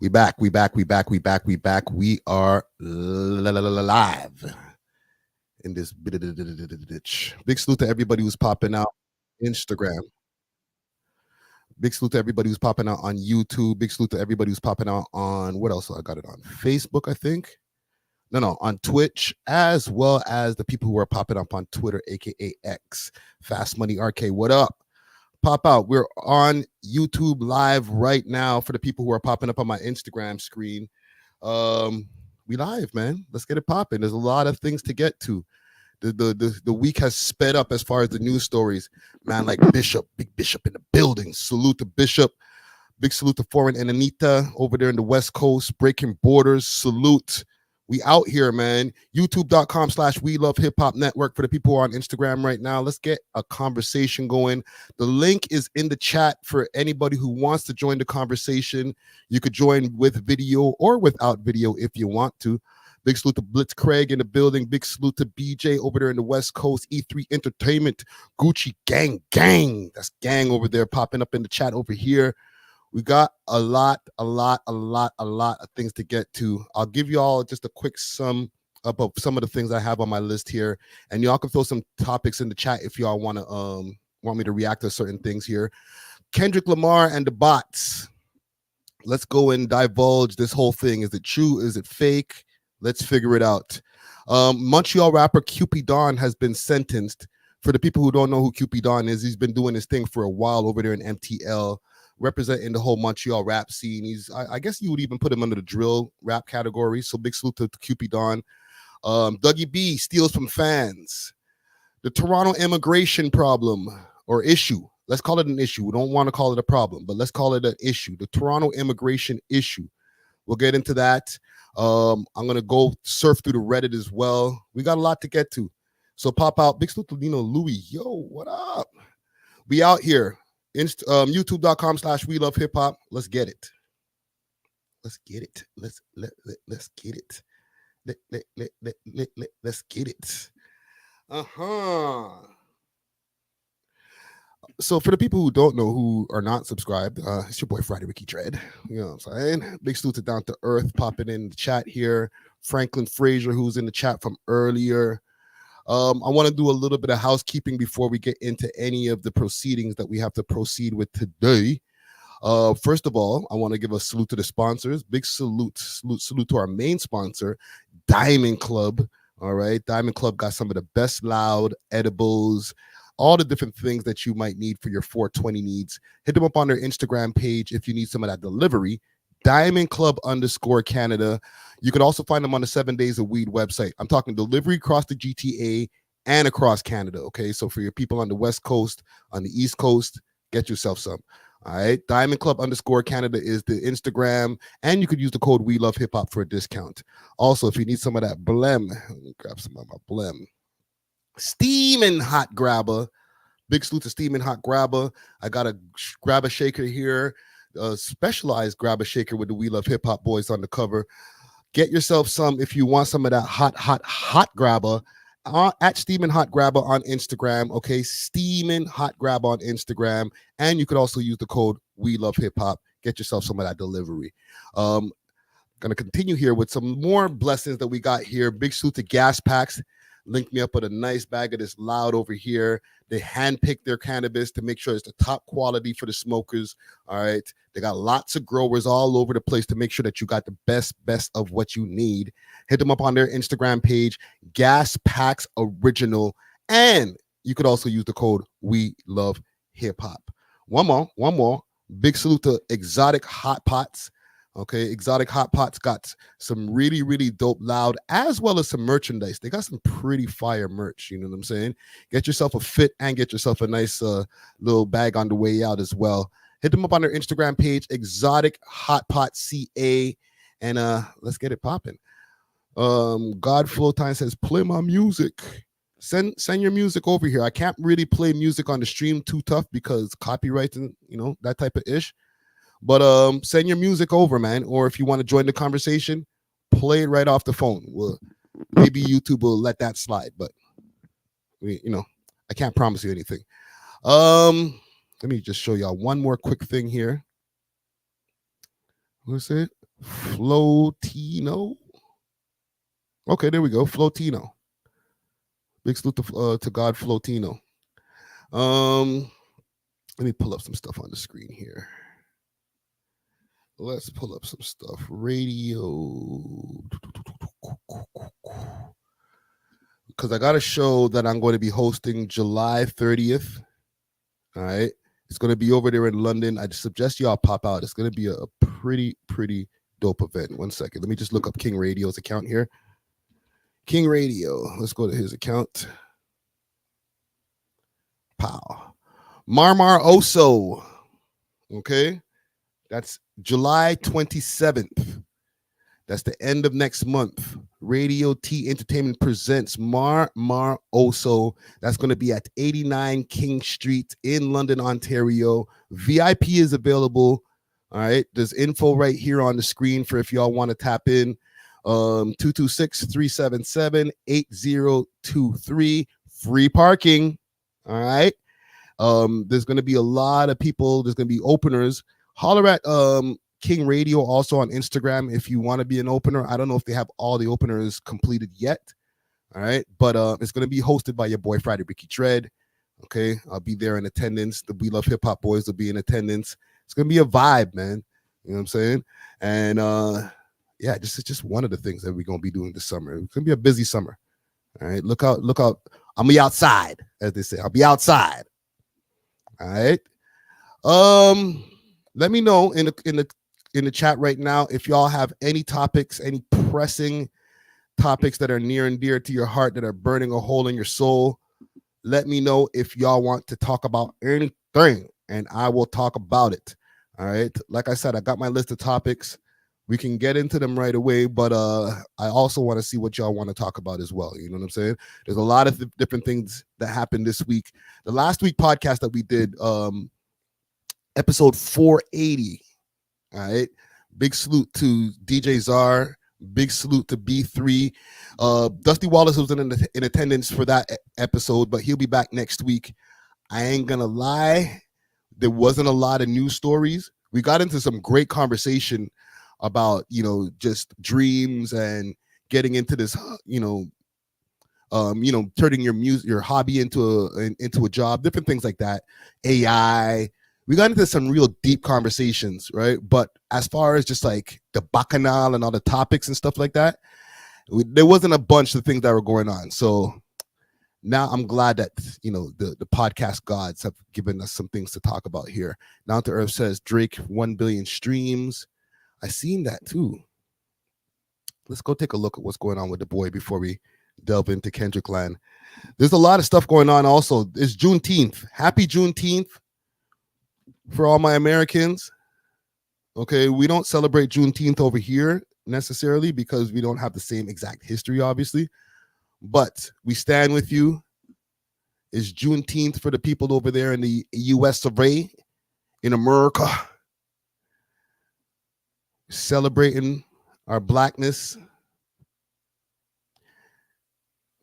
We back. We are live in this bitch. Big salute to everybody who's popping out Instagram. Big salute to everybody who's popping out on YouTube. Big salute to everybody who's popping out on what else? I got it on Facebook, I think. No, on Twitch, as well as the people who are popping up on Twitter, aka X. Fast Money RK. What up? Pop out. We're on YouTube live right now for the people who are popping up on my Instagram screen. We live, man. Let's get it popping. There's a lot of things to get to. The week has sped up as far as the news stories, man. Like Bishop, Big Bishop in the building. Salute to Bishop. Big salute to Foreign and Anita over there in the West Coast, breaking borders. Salute. We out here, man. YouTube.com/We Love Hip Hop Network for the people who are on Instagram right now. Let's get a conversation going. The link is in the chat for anybody who wants to join the conversation. You could join with video or without video if you want to. Big salute to Blitz Craig in the building. Big salute to BJ over there in the West Coast. E3 Entertainment. Gucci Gang. That's gang over there popping up in the chat over here. We got a lot of things to get to. I'll give you all just a quick sum up of some of the things I have on my list here, and y'all can throw some topics in the chat if y'all want me to react to certain things here. Kendrick Lamar and the bots. Let's go and divulge this whole thing. Is it true? Is it fake? Let's figure it out. Montreal rapper Cupidon has been sentenced. For the people who don't know who Cupidon is, he's been doing this thing for a while over there in MTL. Representing the whole Montreal rap scene. I guess you would even put him under the drill rap category. So big salute to Cupidon. Dougie B steals from fans. The Toronto immigration problem or issue. Let's call it an issue. We don't want to call it a problem, but let's call it an issue. The Toronto immigration issue. We'll get into that. I'm going to go surf through the Reddit as well. We got a lot to get to. So pop out. Big salute to Louis. Yo, what up? We out here. YouTube.com/We Love Hip Hop. Let's get it. Let's get it. Let's get it. Let's get it. So for the people who don't know, who are not subscribed, it's your boy Friday Ricky Dread. You know what I'm saying? Big salute to Down to Earth popping in the chat here. Franklin Frazier, who's in the chat from earlier. I want to do a little bit of housekeeping before we get into any of the proceedings that we have to proceed with today. First of all, I want to give a salute to the sponsors. Big salute to our main sponsor, Diamond Club. All right, Diamond Club got some of the best loud edibles, all the different things that you might need for your 420 needs. Hit them up on their Instagram page if you need some of that delivery. Diamond Club _Canada. You can also find them on the 7 Days of Weed website. I'm talking delivery across the GTA and across Canada. Okay, so for your people on the West Coast, on the East Coast, get yourself some. All right, Diamond Club _Canada is the Instagram, and you could use the code We Love Hip Hop for a discount. Also, if you need some of that blem, grab some of my blem. Steaming Hot Grabber. Big salute to Steaming Hot Grabber. I got a grab a shaker here. Specialized grab a shaker with the We Love Hip Hop boys on the cover. Get yourself some if you want some of that hot grabber at Steamin' Hot Grabber on Instagram. Okay, Steamin' Hot Grabber on Instagram, and you could also use the code We Love Hip Hop. Get yourself some of that delivery. Gonna continue here with some more blessings that we got here. Big salute to Gas Packs. Linked me up with a nice bag of this loud over here. They handpick their cannabis to make sure it's the top quality for the smokers. All right. They got lots of growers all over the place to make sure that you got the best of what you need. Hit them up on their Instagram page, Gas Packs Original. And you could also use the code We Love Hip Hop. One more. Big salute to Exotic Hot Pots. Okay, Exotic Hot Pots got some really dope loud, as well as some merchandise. They got some pretty fire merch, you know what I'm saying? Get yourself a fit and get yourself a nice little bag on the way out as well. Hit them up on their Instagram page, Exotic Hot Pot CA, and let's get it popping. God Flowtime says, play my music. Send your music over here. I can't really play music on the stream too tough because copyright and that type of ish. But send your music over, man. Or if you want to join the conversation, play it right off the phone. Well, maybe YouTube will let that slide, but I can't promise you anything. Let me just show y'all one more quick thing here. What's it? Flotino. Okay, there we go. Flotino. Big salute to God Flotino. Let me pull up some stuff on the screen here. Let's pull up some stuff. Radio. Because I got a show that I'm going to be hosting July 30th. All right. It's going to be over there in London. I suggest y'all pop out. It's going to be a pretty dope event. 1 second. Let me just look up King Radio's account here. King Radio. Let's go to his account. Pow. Marmar Oso. Okay. That's July 27th. That's the end of next month. Radio T Entertainment presents Marmar Oso. That's going to be at 89 King Street in London, Ontario. VIP is available. All right. There's info right here on the screen for if y'all want to tap in. 226-377-8023. Free parking. All right. There's going to be a lot of people. There's going to be openers. Holler at King Radio also on Instagram if you want to be an opener. I don't know if they have all the openers completed yet. All right. But it's going to be hosted by your boy Friday Ricky Dread. Okay. I'll be there in attendance. The We Love Hip Hop boys will be in attendance. It's going to be a vibe, man. You know what I'm saying? And yeah, it's just one of the things that we're going to be doing this summer. It's going to be a busy summer. All right. Look out. I'll be outside, as they say. I'll be outside. All right. Let me know in the chat right now if y'all have any topics, any pressing topics that are near and dear to your heart that are burning a hole in your soul. Let me know if y'all want to talk about anything, and I will talk about it. All right. Like I said, I got my list of topics. We can get into them right away, but I also want to see what y'all want to talk about as well. You know what I'm saying? There's a lot of different things that happened this week. The last week podcast that we did, episode 480. All right. Big salute to DJ Czar. Big salute to B3. Dusty Wallace was in attendance for that episode, but he'll be back next week. I ain't gonna lie. There wasn't a lot of news stories. We got into some great conversation about, just dreams and getting into this, turning your hobby into a job, different things like that. AI. We got into some real deep conversations, right? But as far as just like the bacchanal and all the topics and stuff like that, there wasn't a bunch of things that were going on. So now I'm glad that, the podcast gods have given us some things to talk about here. Down to Earth says Drake 1 billion streams. I seen that too. Let's go take a look at what's going on with the boy before we delve into Kendrick land. There's a lot of stuff going on also. It's Juneteenth. Happy Juneteenth for all my Americans. Okay, we don't celebrate Juneteenth over here necessarily because we don't have the same exact history, obviously. But we stand with you. It's Juneteenth for the people over there in the U.S. of A. in America. Celebrating our blackness.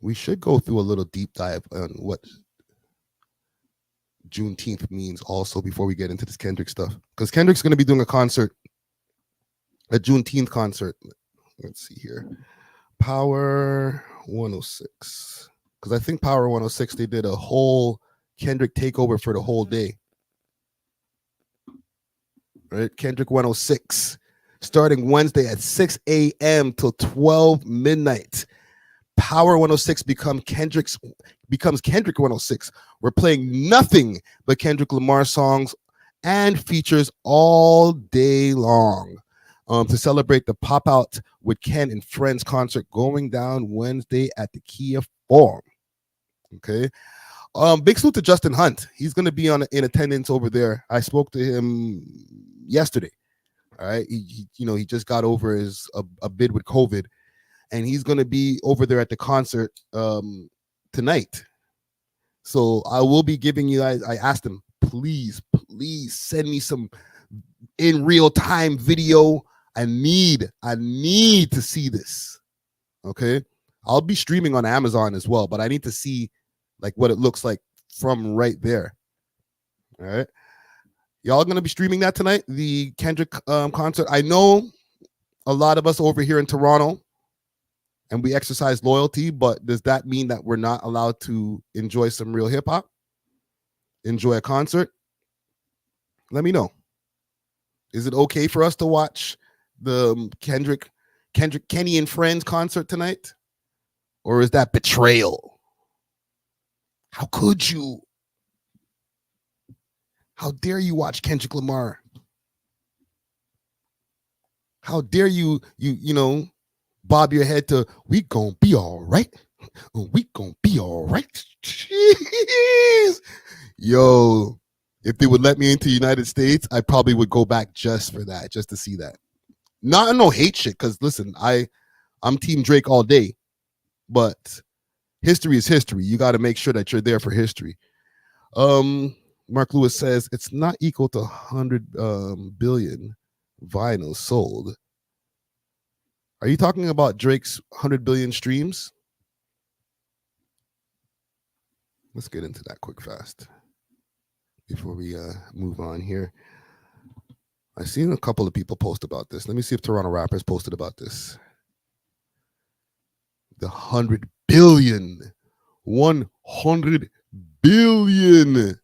We should go through a little deep dive on what Juneteenth means also before we get into this Kendrick stuff, because Kendrick's going to be doing a Juneteenth concert. Let's see here. Power 106, because I think Power 106, they did a whole Kendrick takeover for the whole day. Right? Kendrick 106 starting Wednesday at 6 a.m. till 12 midnight. Power 106 becomes Kendrick 106. We're playing nothing but Kendrick Lamar songs and features all day long to celebrate the Pop Out with Ken and Friends concert going down Wednesday at the Kia Forum. Okay. Big salute to Justin Hunt. He's going to be in attendance over there. I spoke to him yesterday. All right. He just got over a bid with COVID, and he's going to be over there at the concert tonight. So I will be giving you guys, I asked him, please send me some in real time video. I need to see this. Okay. I'll be streaming on Amazon as well, but I need to see like what it looks like from right there. All right. Y'all gonna be streaming that tonight, the Kendrick concert. I know a lot of us over here in Toronto, and we exercise loyalty, but does that mean that we're not allowed to enjoy some real hip hop? Enjoy a concert? Let me know. Is it okay for us to watch the Kenny and Friends concert tonight? Or is that betrayal? How could you? How dare you watch Kendrick Lamar? How dare you bob your head to "We gonna be all right. We gonna be all right." Jeez. Yo, if they would let me into the United States, I probably would go back just for that, just to see that. Not no hate shit, because listen, I'm Team Drake all day, but history is history. You got to make sure that you're there for history. Mark Lewis says it's not equal to 100 billion vinyls sold. Are you talking about Drake's 100 billion streams? Let's get into that quick fast before we move on here. I've seen a couple of people post about this. Let me see if Toronto Rappers posted about this. The 100 billion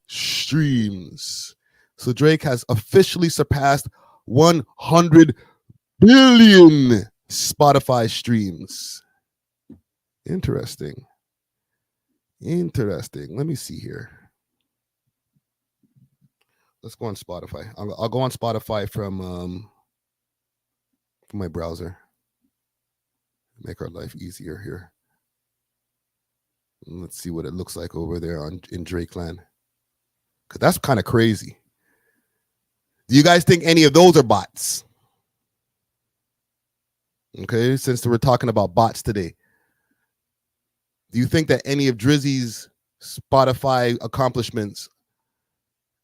streams. So Drake has officially surpassed 100 billion Spotify streams. Interesting. Let me see here. Let's go on Spotify. I'll go on Spotify from my browser. Make our life easier here. Let's see what it looks like over there in Drakeland. Because that's kind of crazy. Do you guys think any of those are bots? Okay, since we're talking about bots today. Do you think that any of Drizzy's Spotify accomplishments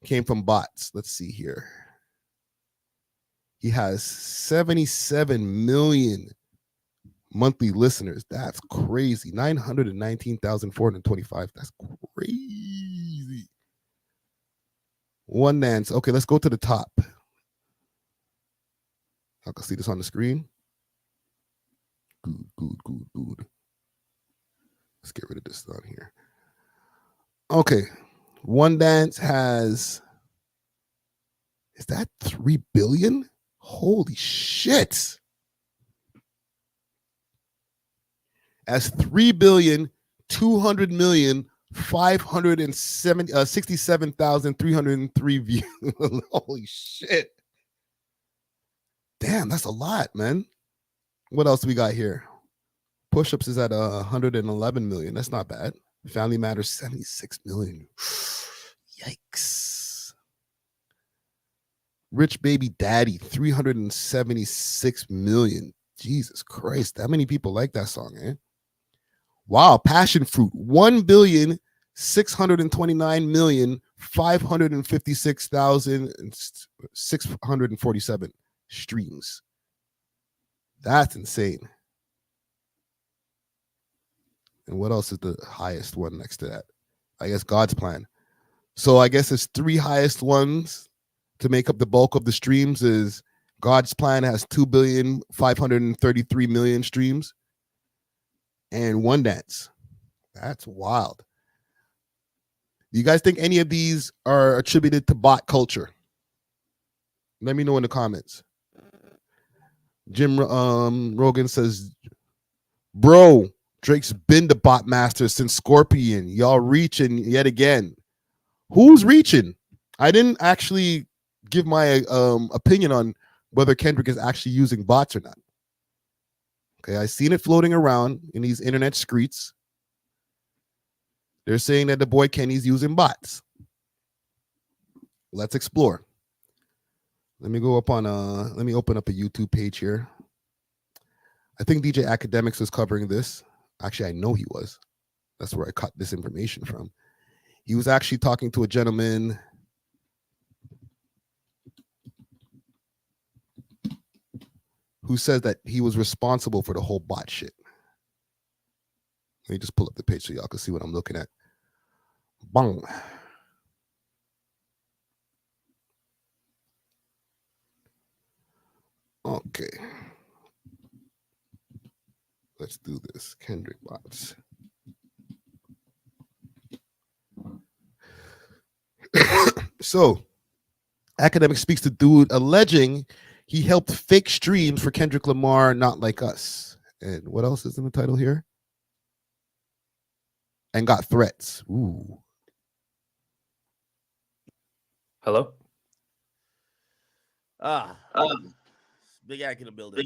came from bots? Let's see here. He has 77 million monthly listeners. That's crazy. 919,425. That's crazy. One dance. Okay, let's go to the top. I can see this on the screen. Good. Let's get rid of this down here. Okay. One Dance has, is that 3 billion? Holy shit. As 3,200,567,303 views. Holy shit. Damn, that's a lot, man. What else do we got here? Push-ups is at 111 million. That's not bad. Family Matters, 76 million. Yikes. Rich Baby Daddy, 376 million. Jesus Christ. That many people like that song, eh? Wow. Passion Fruit, 1,629,556,647 streams. That's insane. And what else is the highest one next to that? I guess God's Plan. So I guess it's 3 highest ones to make up the bulk of the streams. Is God's Plan has 2,533,000,000 streams, and One Dance. That's wild. Do you guys think any of these are attributed to bot culture? Let me know in the comments. Jim Rogan says, bro, Drake's been the bot master since Scorpion. Y'all reaching yet again. Who's reaching? I didn't actually give my opinion on whether Kendrick is actually using bots or not. Okay, I seen it floating around in these internet streets. They're saying that the boy Kenny's using bots. Let's explore. Let me go up on let me open up a YouTube page here. I think DJ Academics was covering this. Actually, I know he was. That's where I caught this information from. He was actually talking to a gentleman who says that he was responsible for the whole bot shit. Let me just pull up the page so y'all can see what I'm looking at. Bang. Okay. Let's do this. Kendrick bots. So, Academic speaks to dude alleging he helped fake streams for Kendrick Lamar, Not Like Us. And what else is in the title here? And got threats. Ooh. Hello? Big Ack in the building.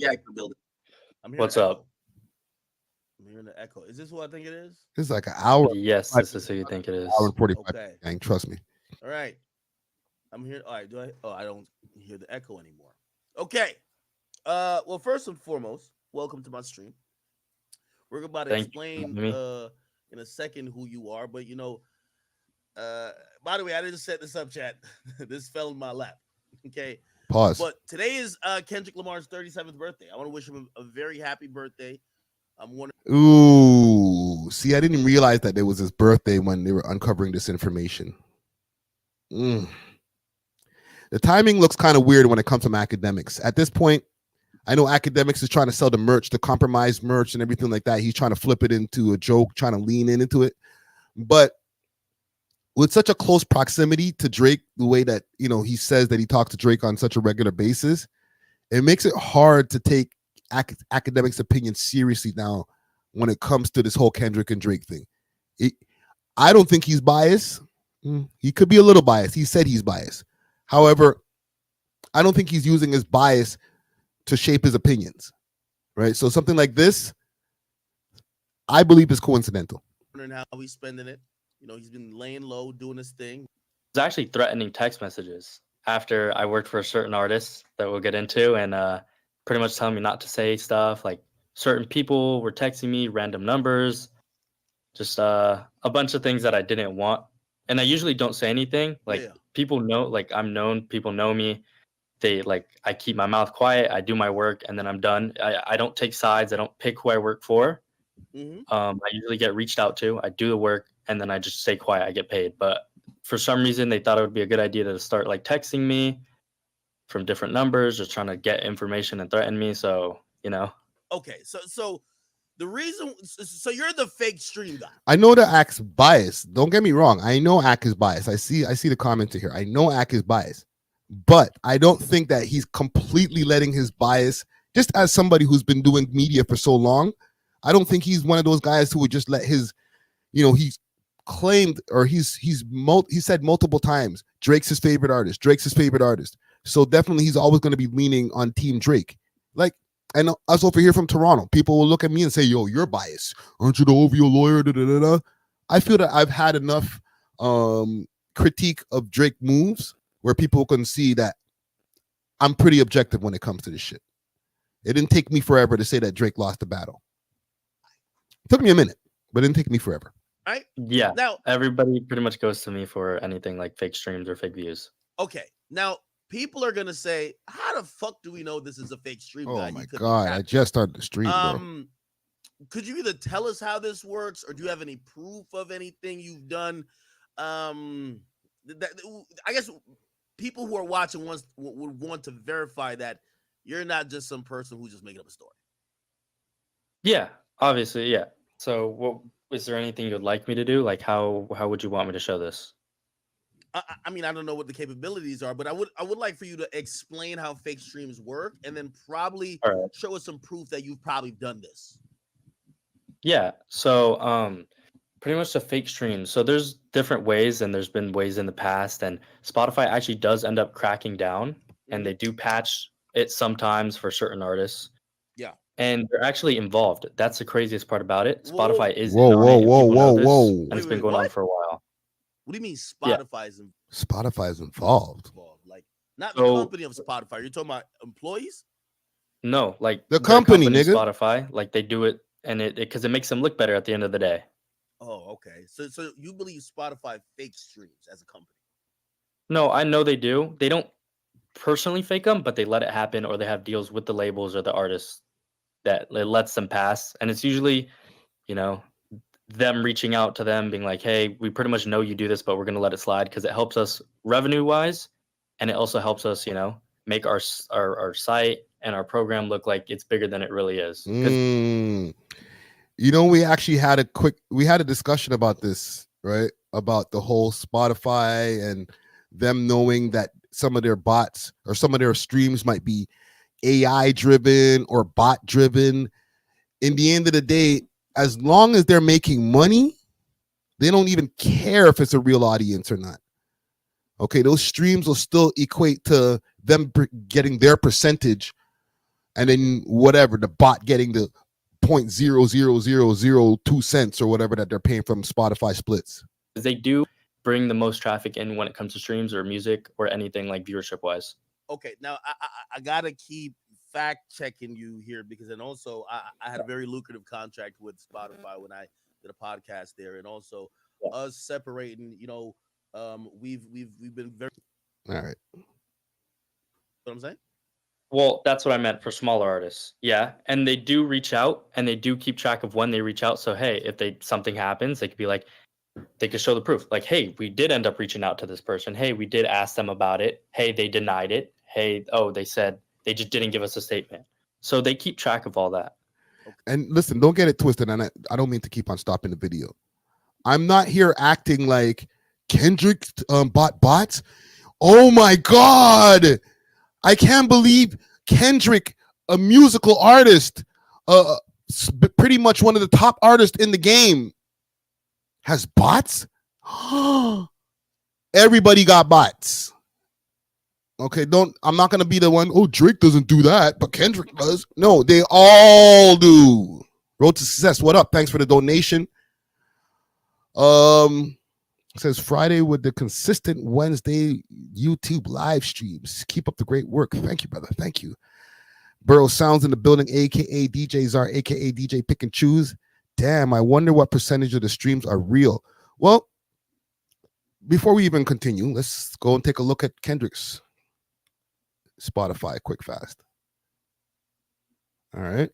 I'm hearing What's echo. up? I'm hearing the echo. Is this what I think it is? It's like an hour. Yes, this is who you think it is. Hour and 45. Okay. Gang, trust me. All right. I'm here. All right. I don't hear the echo anymore. Okay. Well, first and foremost, welcome to my stream. We're about to explain in a second who you are, but by the way, I didn't set this up, chat. This fell in my lap. Okay. Pause. But today is Kendrick Lamar's 37th birthday. I want to wish him a very happy birthday. Ooh, see, I didn't realize that it was his birthday when they were uncovering this information. The timing looks kind of weird when it comes from Academics. At this point, I know Academics is trying to sell the merch, the compromised merch and everything like that. He's trying to flip it into a joke, trying to lean into it. But with such a close proximity to Drake, the way that, he says that he talks to Drake on such a regular basis, it makes it hard to take Academics' opinion seriously now when it comes to this whole Kendrick and Drake thing. I don't think he's biased. He could be a little biased. He said he's biased. However, I don't think he's using his bias to shape his opinions, right? So something like this, I believe, is coincidental. Wondering how he's spending it. He's been laying low, doing his thing. He's actually threatening text messages after I worked for a certain artist that we'll get into, and pretty much telling me not to say stuff. Like, certain people were texting me random numbers, just a bunch of things that I didn't want. And I usually don't say anything. Like, people know, like, I'm known, people know me. I keep my mouth quiet, I do my work, and then I'm done. I don't take sides. I don't pick who I work for. I usually get reached out to. I do the work, and then I just stay quiet. I get paid. But for some reason, they thought it would be a good idea to start texting me from different numbers, just trying to get information and threaten me. So, Okay, so the reason, so you're the fake stream guy. I know that Ack's biased. Don't get me wrong. I know Ack is biased. I see the commenter here. I know Ack is biased, but I don't think that he's completely letting his bias. Just as somebody who's been doing media for so long, I don't think he's one of those guys who would just let his, he's claimed, or he said multiple times, Drake's his favorite artist. Drake's his favorite artist. So definitely he's always going to be leaning on Team Drake. And us over here from Toronto, people will look at me and say, yo, you're biased. Aren't you the OVO lawyer? Da, da, da, da. I feel that I've had enough critique of Drake moves where people can see that I'm pretty objective when it comes to this shit. It didn't take me forever to say that Drake lost the battle. It took me a minute, but it didn't take me forever. Right? Yeah. Now, everybody pretty much goes to me for anything like fake streams or fake views. Okay. Now, people are going to say, how the fuck do we know this is a fake stream? Oh, my God. I just started the stream, bro. Could you either tell us how this works, or do you have any proof of anything you've done? I guess people who are watching would want to verify that you're not just some person who's just making up a story. Yeah, obviously, yeah. So, what is there anything you'd like me to do? Like, how would you want me to show this? I mean, I don't know what the capabilities are, but I would like for you to explain how fake streams work, and then probably show us some proof that you've probably done this. Yeah. So, pretty much a fake stream. So there's different ways, and there's been ways in the past, and Spotify actually does end up cracking down, and they do patch it sometimes for certain artists. Yeah. And they're actually involved. That's the craziest part about it. Spotify is whoa. And it's been going on for a while. What do you mean Spotify's involved? Spotify's involved. Like, not the company of Spotify. You're talking about employees? No, like the company, nigga. Spotify, like they do it, and because it makes them look better at the end of the day. Oh, okay. So you believe Spotify fake streams as a company? No, I know they do. They don't personally fake them, but they let it happen, or they have deals with the labels or the artists that it lets them pass. And it's usually, them reaching out to them being like, hey, we pretty much know you do this, but we're going to let it slide because it helps us revenue wise. And it also helps us, make our site and our program look like it's bigger than it really is. we actually had a discussion about this, right? About the whole Spotify and them knowing that some of their bots or some of their streams might be AI driven or bot driven. In the end of the day, as long as they're making money, they don't even care if it's a real audience or not. Okay, those streams will still equate to them getting their percentage, and then whatever, the bot getting the 0.00002 cents or whatever that they're paying from Spotify splits. They do bring the most traffic in when it comes to streams or music or anything like viewership wise. Okay, now I gotta keep fact checking you here because, and also I had a very lucrative contract with Spotify when I did a podcast there, and also us separating. We've been very. All right. What I'm saying? Well, that's what I meant for smaller artists. Yeah, and they do reach out and they do keep track of when they reach out. So hey, if something happens, they could be like, they could show the proof. Like, hey, we did end up reaching out to this person. Hey, we did ask them about it. Hey, they denied it. Hey, they said they just didn't give us a statement. So they keep track of all that. And listen, don't get it twisted. And I don't mean to keep on stopping the video. I'm not here acting like Kendrick bought bots. Oh my God. I can't believe Kendrick, a musical artist, pretty much one of the top artists in the game, has bots. Everybody got bots. Okay, I'm not gonna be the one. Oh, Drake doesn't do that, but Kendrick does. No, they all do. Road to Success. What up? Thanks for the donation. It says Friday with the consistent Wednesday YouTube live streams. Keep up the great work. Thank you, brother. Thank you. Burrow Sounds in the building, aka DJ Czar, aka DJ Pick and Choose. Damn, I wonder what percentage of the streams are real. Well, before we even continue, let's go and take a look at Kendrick's Spotify quick fast. All right.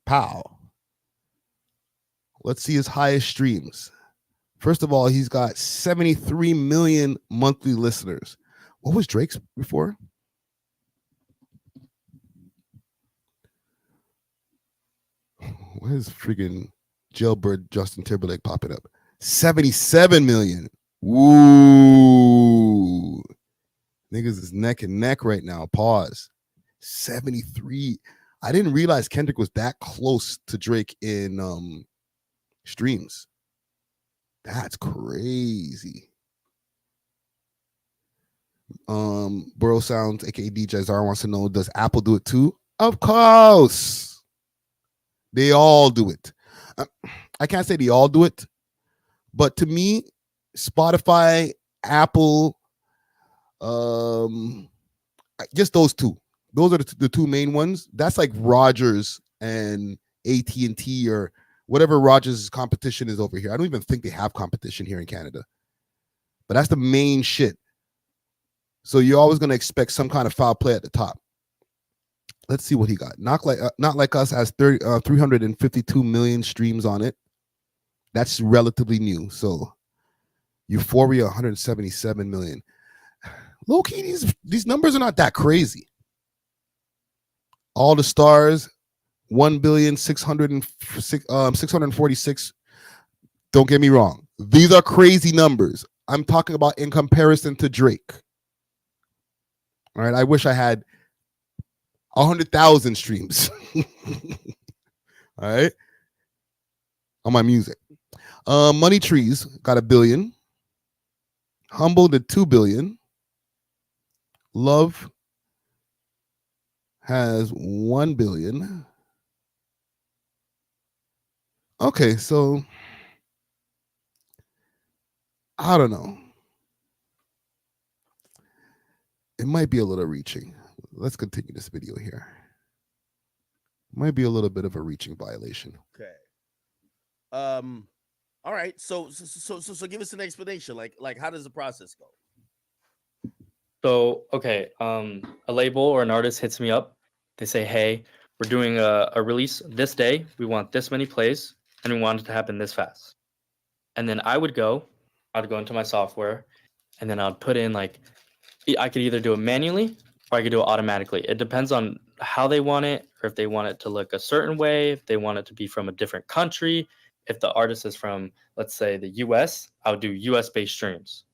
Pow. Let's see his highest streams. First of all, he's got 73 million monthly listeners. What was Drake's before? What is freaking jailbird Justin Timberlake popping up? 77 million. Woo. Niggas is neck and neck right now. Pause. 73. I didn't realize Kendrick was that close to Drake in streams. That's crazy. Burrow Sounds, aka DJ Czar, wants to know, does Apple do it too? Of course. They all do it. I can't say they all do it, but to me, Spotify, Apple, just those two. Those are the two main ones. That's like Rogers and AT&T or whatever Rogers' competition is over here. I don't even think they have competition here in Canada. But that's the main shit. So you're always going to expect some kind of foul play at the top. Let's see what he got. Not Like Us has 352 million streams on it. That's relatively new. So Euphoria, 177 million. Low-key, these numbers are not that crazy. All the Stars, 1,646. Don't get me wrong. These are crazy numbers. I'm talking about in comparison to Drake. All right. I wish I had 100,000 streams. All right. On my music. Money Trees got 1 billion. Humble did 2 billion. Love has 1 billion. Okay, so I don't know. It might be a little reaching. Let's continue this video here. Might be a little bit of a reaching violation. Okay. All right. So give us an explanation. Like how does the process go? So, okay, a label or an artist hits me up. They say, hey, we're doing a release this day. We want this many plays, and we want it to happen this fast. And then I'd go into my software, and then I'd put in, like, I could either do it manually, or I could do it automatically. It depends on how they want it, or if they want it to look a certain way, if they want it to be from a different country. If the artist is from, let's say, the US, I'll do US based streams.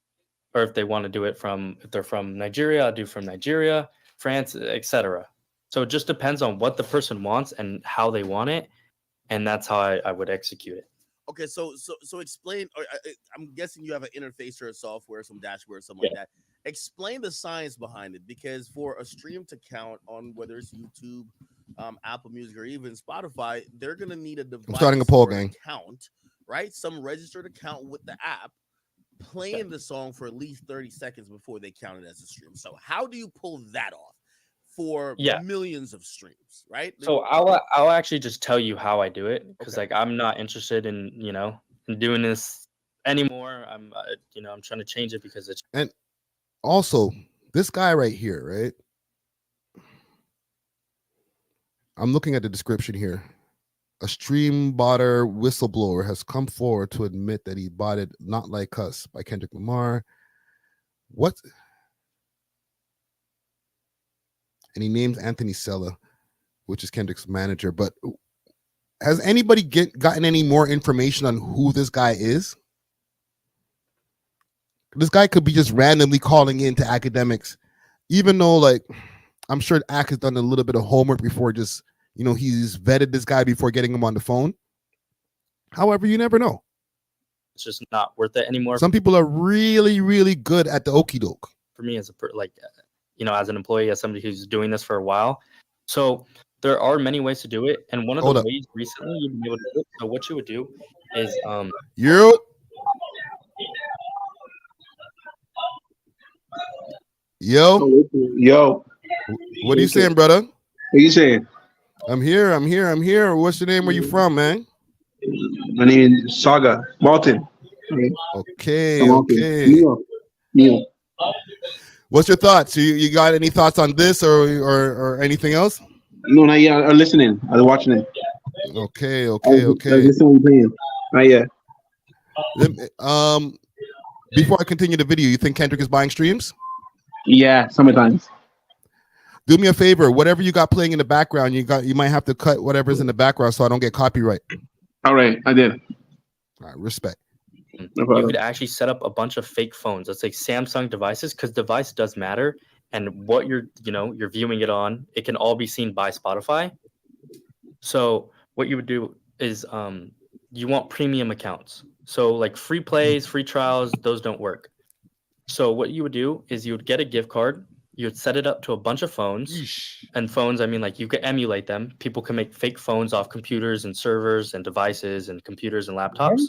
Or if they want to do it if they're from Nigeria, I'll do from Nigeria, France, etc. So it just depends on what the person wants and how they want it, and that's how I would execute it. Okay, so explain. Or I'm guessing you have an interface or a software, some dashboard, something like that. Explain the science behind it, because for a stream to count on whether it's YouTube, Apple Music, or even Spotify, they're gonna need a device. I'm starting a poll, gang. Account, right? Some registered account with the app, playing the song for at least 30 seconds before they count it as a stream. So how do you pull that off for millions of streams, right? So I'll actually just tell you how I do it, because like I'm not interested in in doing this anymore. I'm I'm trying to change it because it's. And also this guy right here, right? I'm looking at the description here. A stream botter whistleblower has come forward to admit that he bought it Not Like Us by Kendrick Lamar. What? And he names Anthony Sella, which is Kendrick's manager. But has anybody gotten any more information on who this guy is? This guy could be just randomly calling in to academics, even though, like, I'm sure Ak has done a little bit of homework before, just, he's vetted this guy before getting him on the phone. However, you never know. It's just not worth it anymore. Some people are really, really good at the okie doke. For me, as as an employee, as somebody who's doing this for a while. So there are many ways to do it. And one of the ways recently you've been able to do it, so what you would do is Yo. What are you saying, brother? What are you saying? I'm here. What's your name? Where you from, man? My name is Saga Malton. Okay. New York. What's your thoughts? You got any thoughts on this or anything else? No, not yet. I'm listening. I'm watching it. Okay. I was listening to you. Not yet. Before I continue the video, you think Kendrick is buying streams? Yeah, sometimes. Do me a favor. Whatever you got playing in the background, you might have to cut whatever's in the background so I don't get copyright. All right, I did. All right, respect. You could actually set up a bunch of fake phones. Let's say Samsung devices, because device does matter, and what you're viewing it on, it can all be seen by Spotify. So what you would do is you want premium accounts. So like free plays, free trials, those don't work. So what you would do is you would get a gift card. You would set it up to a bunch of phones. Yeesh. And phones, I mean, like, you could emulate them. People can make fake phones off computers and servers and devices and computers and laptops.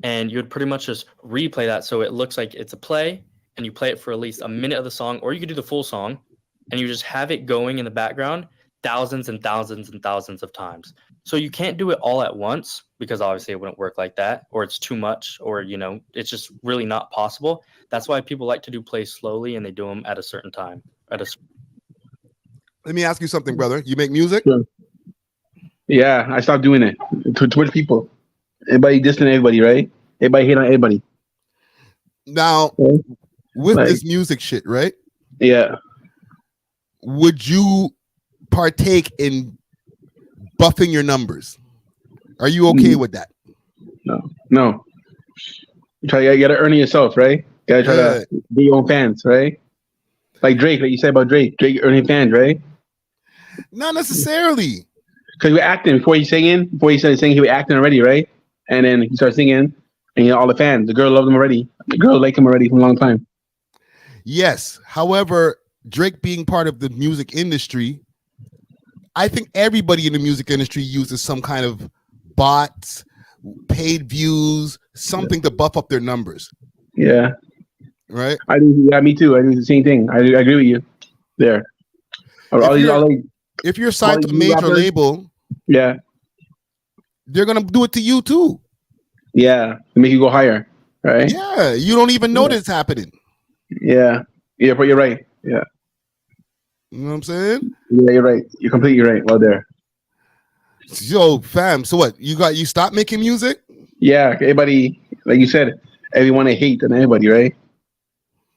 And you would pretty much just replay that so it looks like it's a play, and you play it for at least a minute of the song, or you could do the full song, and you just have it going in the background thousands and thousands and thousands of times. So you can't do it all at once, because obviously it wouldn't work like that, or it's too much, or it's just really not possible. That's why people like to do plays slowly, and they do them at a certain time. Let me ask you something, brother. You make music? Yeah, I stopped doing it. Twitch people, everybody dissing everybody, right? Everybody hate on everybody. Now, with this music shit, right? Yeah. Would you partake in buffing your numbers? Are you okay with that? No. You gotta earn it yourself, right? You gotta try to be your own fans, right? Like Drake, like you said about Drake earning fans, right? Not necessarily. Because we're acting before he started singing, he was acting already, right? And then he started singing, and all the fans, the girl loved him already. The girl liked him already for a long time. Yes. However, Drake being part of the music industry, I think everybody in the music industry uses some kind of bots, paid views, something to buff up their numbers. Yeah. Right? Me too. I do the same thing. I agree with you there. If you're signed to a major label, yeah, they're gonna do it to you too. Yeah, to make you go higher, right? Yeah, you don't even know it's happening. Yeah, but you're right. Yeah, you know what I'm saying? Yeah, you're right. You're completely right. Well, there. Yo, fam. So what? You stopped making music? Yeah, everybody, like you said, everyone hate on everybody, right?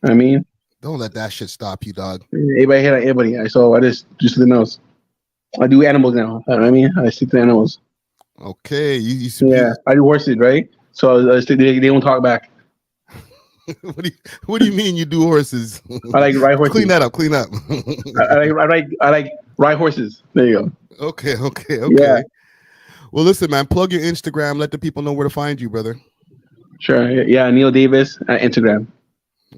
I mean, Don't let that shit stop you, dog. Anybody hit on anybody? So I just the nose. I do animals now. You know what I mean, I stick to animals. Okay, you Yeah, I do horses, right? So I stick, they don't talk back. What do you mean you do horses? I like ride horses. Clean that up. Clean up. I like ride horses. There you go. Okay. Yeah. Well, listen, man. Plug your Instagram. Let the people know where to find you, brother. Sure. Yeah, Neil Davis at Instagram.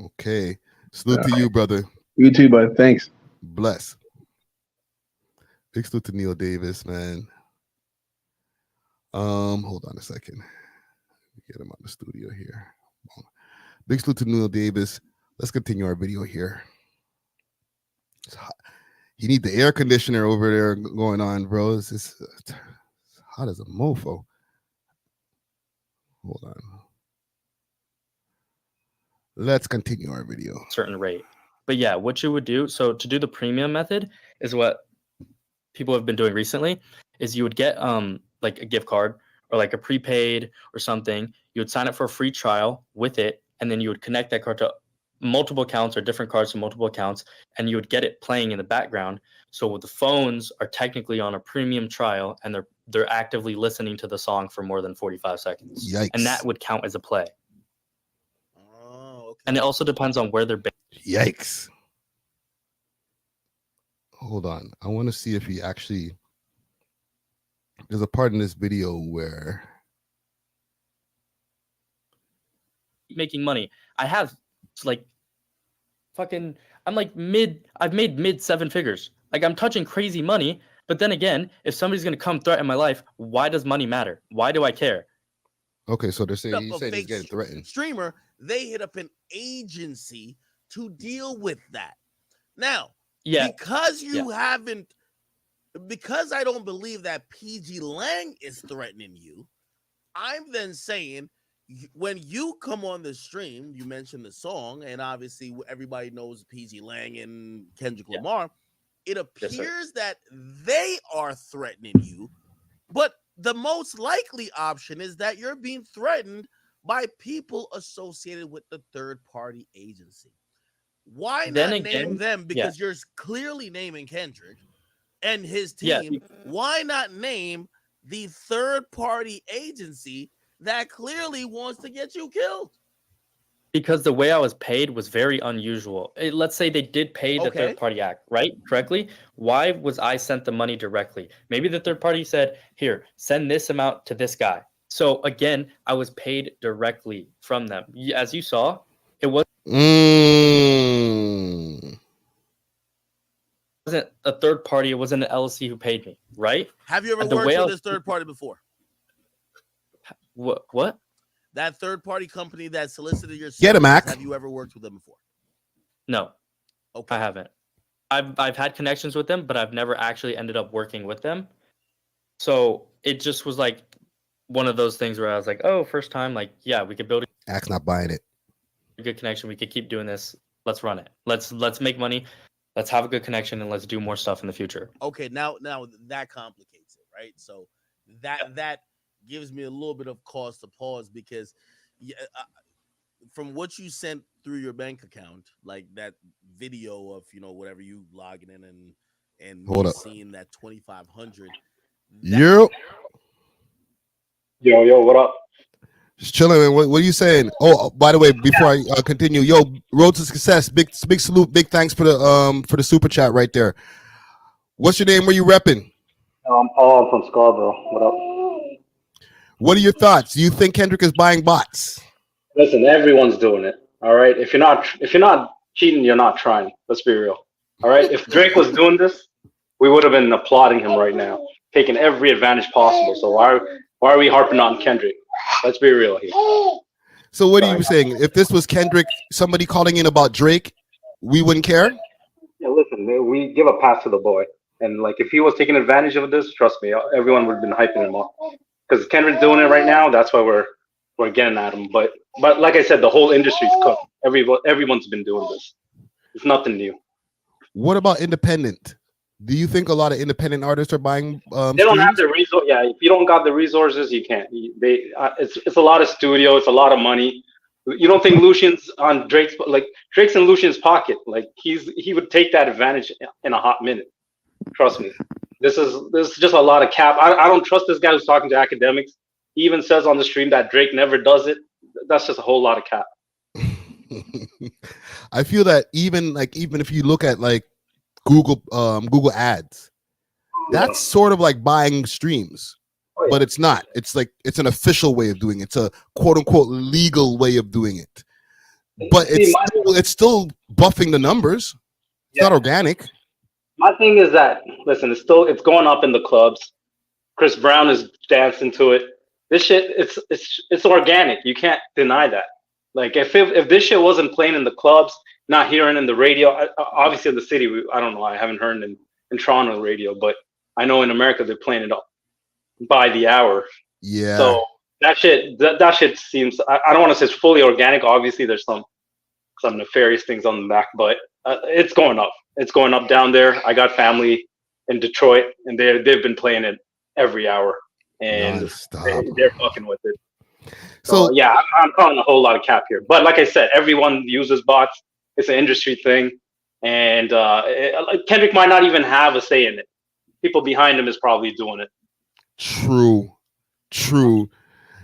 Okay. Salute to you, brother. You too, bud. Thanks. Bless. Big salute to Neil Davis, man. Hold on a second. Get him out of the studio here. Big salute to Neil Davis. Let's continue our video here. It's hot. You need the air conditioner over there going on, bro. It's hot as a mofo. Hold on. Let's continue our video. Certain rate. But yeah, what you would do, so to do the premium method is what people have been doing recently, is you would get like a gift card or like a prepaid or something. You would sign up for a free trial with it, and then you would connect that card to multiple accounts or different cards to multiple accounts, and you would get it playing in the background. So the phones are technically on a premium trial, and they're actively listening to the song for more than 45 seconds. Yikes. And that would count as a play. Oh, okay. And it also depends on where they're based. Yikes. Hold on. I want to see if he actually... There's a part in this video where... Making money. I have like fucking... I've made mid 7 figures. Like, I'm touching crazy money. But then again, if somebody's going to come threaten my life, why does money matter? Why do I care? Okay, so they're saying He's he's getting threatened. Streamer, they hit up an agency to deal with that. Now, Yeah. because because I don't believe that PG Lang is threatening you, I'm then saying, when you come on the stream, you mentioned the song, and obviously everybody knows PG Lang and Kendrick Lamar. It appears that they are threatening you, but the most likely option is that you're being threatened by people associated with the third-party agency. Why not name them? Because you're clearly naming Kendrick and his team. Yeah. Why not name the third-party agency that clearly wants to get you killed? Because the way I was paid was very unusual. Let's say they did pay the third party act, right? Correctly. Why was I sent the money directly? Maybe the third party said, here, send this amount to this guy. So again, I was paid directly from them. As you saw, it wasn't a third party. It wasn't an LLC who paid me, right? Have you ever worked with this third party before? What? That third-party company that solicited your services, get him, Mac. Have you ever worked with them before? No. Okay. I haven't. I've had connections with them, but I've never actually ended up working with them. So it just was like one of those things where I was like, oh, first time, like, yeah, we could build Ac's not buying it. A good connection. We could keep doing this. Let's run it. Let's make money. Let's have a good connection, and let's do more stuff in the future. Okay, now that complicates it, right? So that gives me a little bit of cause to pause, because from what you sent through your bank account, like that video of whatever you logging in and me seeing that 2,500. Yo, what up? Just chilling, man. What are you saying? Oh, by the way, before I continue, road to success. Big salute, big thanks for the super chat right there. What's your name? Where you repping? I'm Paul from Scarborough. What up? What are your thoughts? Do you think Kendrick is buying bots? Listen, everyone's doing it. All right. If you're not cheating, you're not trying. Let's be real. All right. If Drake was doing this, we would have been applauding him right now, taking every advantage possible. So why are we harping on Kendrick? Let's be real here. So what are you saying? If this was Kendrick, somebody calling in about Drake, we wouldn't care? Yeah, listen, we give a pass to the boy. And like, if he was taking advantage of this, trust me, everyone would have been hyping him up. Because Kendrick's doing it right now, that's why we're getting at him. But like I said, the whole industry's cooked. Everyone's been doing this. It's nothing new. What about independent? Do you think a lot of independent artists are buying? They don't have the resource. Yeah, if you don't got the resources, you can't. It's a lot of studio. It's a lot of money. You don't think Lucian's on Drake's in Lucian's pocket? Like he would take that advantage in a hot minute. Trust me. This is just a lot of cap. I don't trust this guy who's talking to academics. He even says on the stream that Drake never does it. That's just a whole lot of cap. I feel that even if you look at like Google ads, that's sort of like buying streams. But it's not. It's like it's an official way of doing it. It's a quote unquote legal way of doing it. But it's still buffing the numbers. It's not organic. My thing is that it's going up in the clubs. Chris Brown is dancing to it. This shit, it's organic. You can't deny that. Like if this shit wasn't playing in the clubs, not hearing in the radio, obviously in the city, I don't know. I haven't heard in Toronto radio, but I know in America they're playing it up by the hour. Yeah. So that shit seems. I don't want to say it's fully organic. Obviously, there's some nefarious things on the back, but it's going up. It's going up down there. I got family in Detroit, and they've been playing it every hour, and they're fucking with it. So yeah, I'm calling a whole lot of cap here. But like I said, everyone uses bots. It's an industry thing, and Kendrick might not even have a say in it. People behind him is probably doing it. True.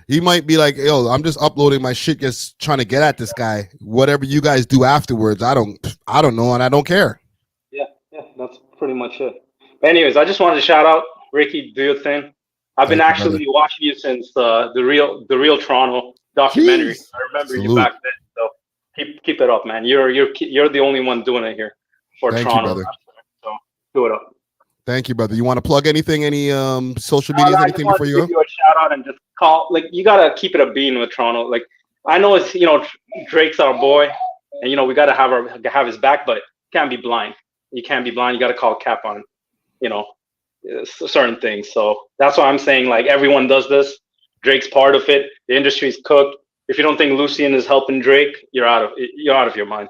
He might be like, yo, I'm just uploading my shit, just trying to get at this guy. Whatever you guys do afterwards, I don't know, and I don't care. Yeah, that's pretty much it. But anyways, I just wanted to shout out Ricky, do your thing. I've been actually watching you since the real Toronto documentary. Jeez. I remember you back then. So keep it up, man. You're the only one doing it here for Toronto. So do it up. Thank you, brother. You want to plug anything? Any social media, anything before you go? Give you a shout out and just call. Like you gotta keep it a bean with Toronto. Like I know it's Drake's our boy, and we gotta have his back, but can't be blind. You can't be blind. You gotta call cap on certain things. So that's why I'm saying like everyone does this. Drake's part of it. The industry's cooked. If you don't think Lucian is helping Drake, you're out of your mind.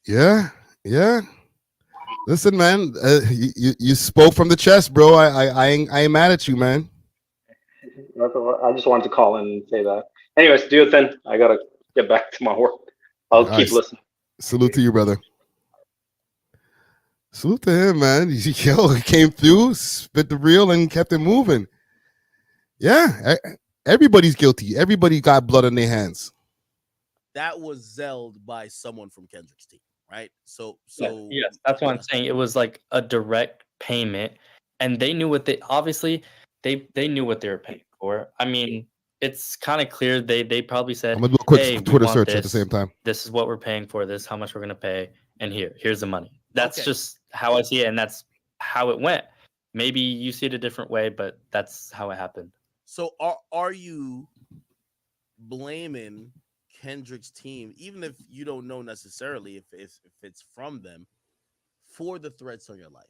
Yeah. Listen, man, you spoke from the chest, bro. I ain't mad at you, man. I just wanted to call in and say that. Anyways, do your thing. I gotta get back to my work. I'll keep listening. Salute to you, brother. Salute to him, man. Yo, he came through, spit the reel, and kept it moving. Yeah, everybody's guilty. Everybody got blood on their hands. That was zelled by someone from Kendrick's team. Right. So yes, that's what I'm saying. It was like a direct payment, and they knew what they knew what they were paying for. I mean, it's kind of clear they probably said, I'm gonna do a quick Twitter search at the same time. This is what we're paying for. This is how much we're gonna pay, and here's the money. That's just how I see it, and that's how it went. Maybe you see it a different way, but that's how it happened. So are you blaming Kendrick's team, even if you don't know necessarily if it's from them, for the threats on your life?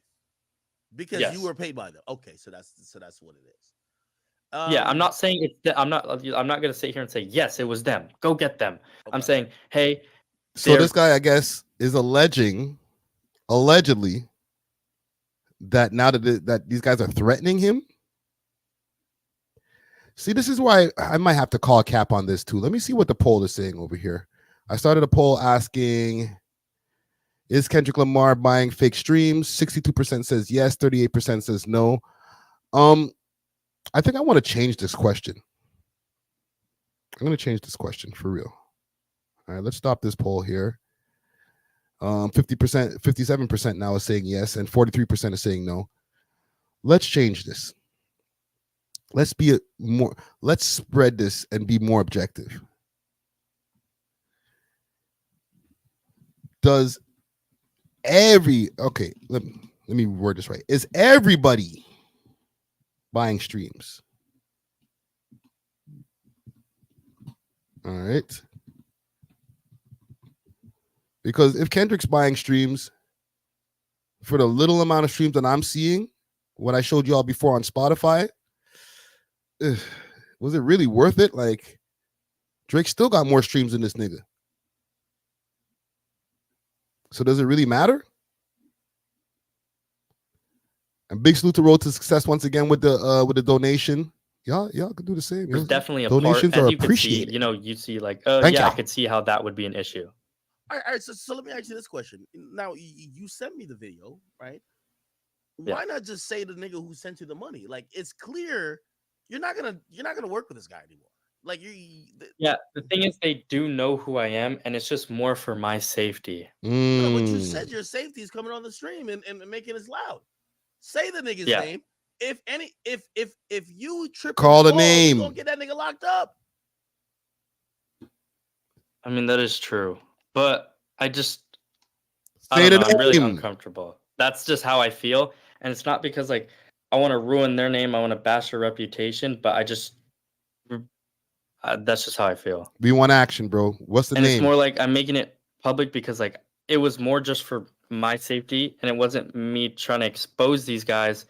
Because you were paid by them. Okay, so that's what it is. Yeah, I'm not saying it's. I'm not gonna sit here and say yes, it was them. Go get them. Okay. I'm saying, hey. So this guy, I guess, is allegedly, that now that these guys are threatening him. See, this is why I might have to call a cap on this too. Let me see what the poll is saying over here. I started a poll asking, is Kendrick Lamar buying fake streams? 62% says yes, 38% says no. I think I want to change this question. I'm going to change this question for real. All right, let's stop this poll here. 50%, 57% now is saying yes, and 43% is saying no. Let's change this. Let's spread this and be more objective. Let me word this right. Is everybody buying streams? All right. Because if Kendrick's buying streams for the little amount of streams that I'm seeing, what I showed y'all before on Spotify, was it really worth it? Like, Drake still got more streams than this nigga. So does it really matter? And big salute to Road to Success once again with the donation. Y'all could do the same. There's definitely a donations part, are as you could see, appreciated. you know, you see like, Thank yeah, I ya. could see how that would be an issue. All right. So let me ask you this question. Now you sent me the video, right? Yeah. Why not just say the nigga who sent you the money? Like, it's clear you're not gonna work with this guy anymore. Like Yeah, the thing is, they do know who I am, and it's just more for my safety. No, but you said your safety is coming on the stream and making it loud. Say the nigga's name. If you trip, call the you name. gonna get that nigga locked up. I mean, that is true, but I Say don't the know, I'm really name. uncomfortable. That's just how I feel, and it's not because like I want to ruin their name, I want to bash their reputation, but that's just how I feel. We want action, bro. What's the And name? it's more like I'm making it public because like it was more just for my safety, and it wasn't me trying to expose these guys.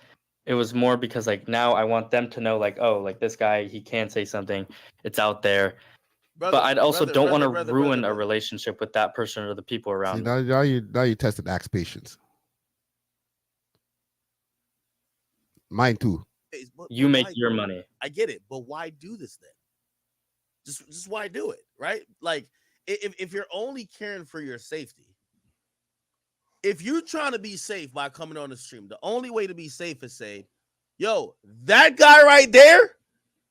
It was more because like now I want them to know like, oh, like this guy, he can say something. It's out there. Brother, but I also don't want to ruin a brother. relationship with that person or the people around. See, me. now you tested Axe patience. Mine too. You make your money. I get it, but why do this then? Just why do it, right? Like if you're only caring for your safety, if you're trying to be safe by coming on the stream, the only way to be safe is say, yo, that guy right there,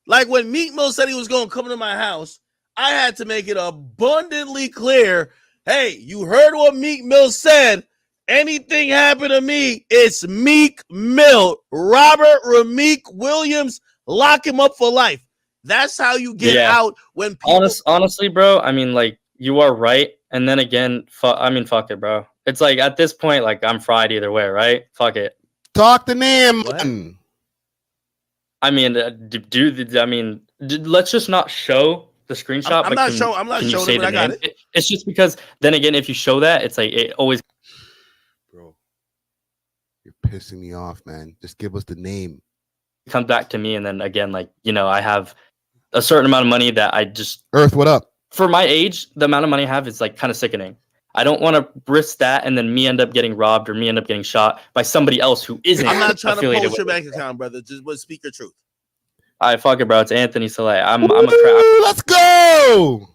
like when Meek Mill said he was going to come to my house, I had to make it abundantly clear, hey, you heard what Meek Mill said. Anything happen to me, it's Meek Mill. Robert Rameek Williams, lock him up for life. That's how you get out when people... Honestly, bro, I mean, like, you are right. And then again, fuck it, bro. It's like, at this point, like, I'm fried either way, right? Fuck it. Talk the name. I mean, let's just not show the screenshot. I'm not showing it, but I got it. It's just because, then again, if you show that, it's like, it always... Bro, you're pissing me off, man. Just give us the name. comes back to me, and then again, like, you know, I have a certain amount of money that I just... Earth, what up? For my age, the amount of money I have is, like, kind of sickening. I don't want to risk that and then me end up getting robbed or me end up getting shot by somebody else who isn't. I'm not trying to affiliated post your with bank account, brother. Just speak your truth. All right, fuck it, bro. It's Anthony Soleil. Let's go.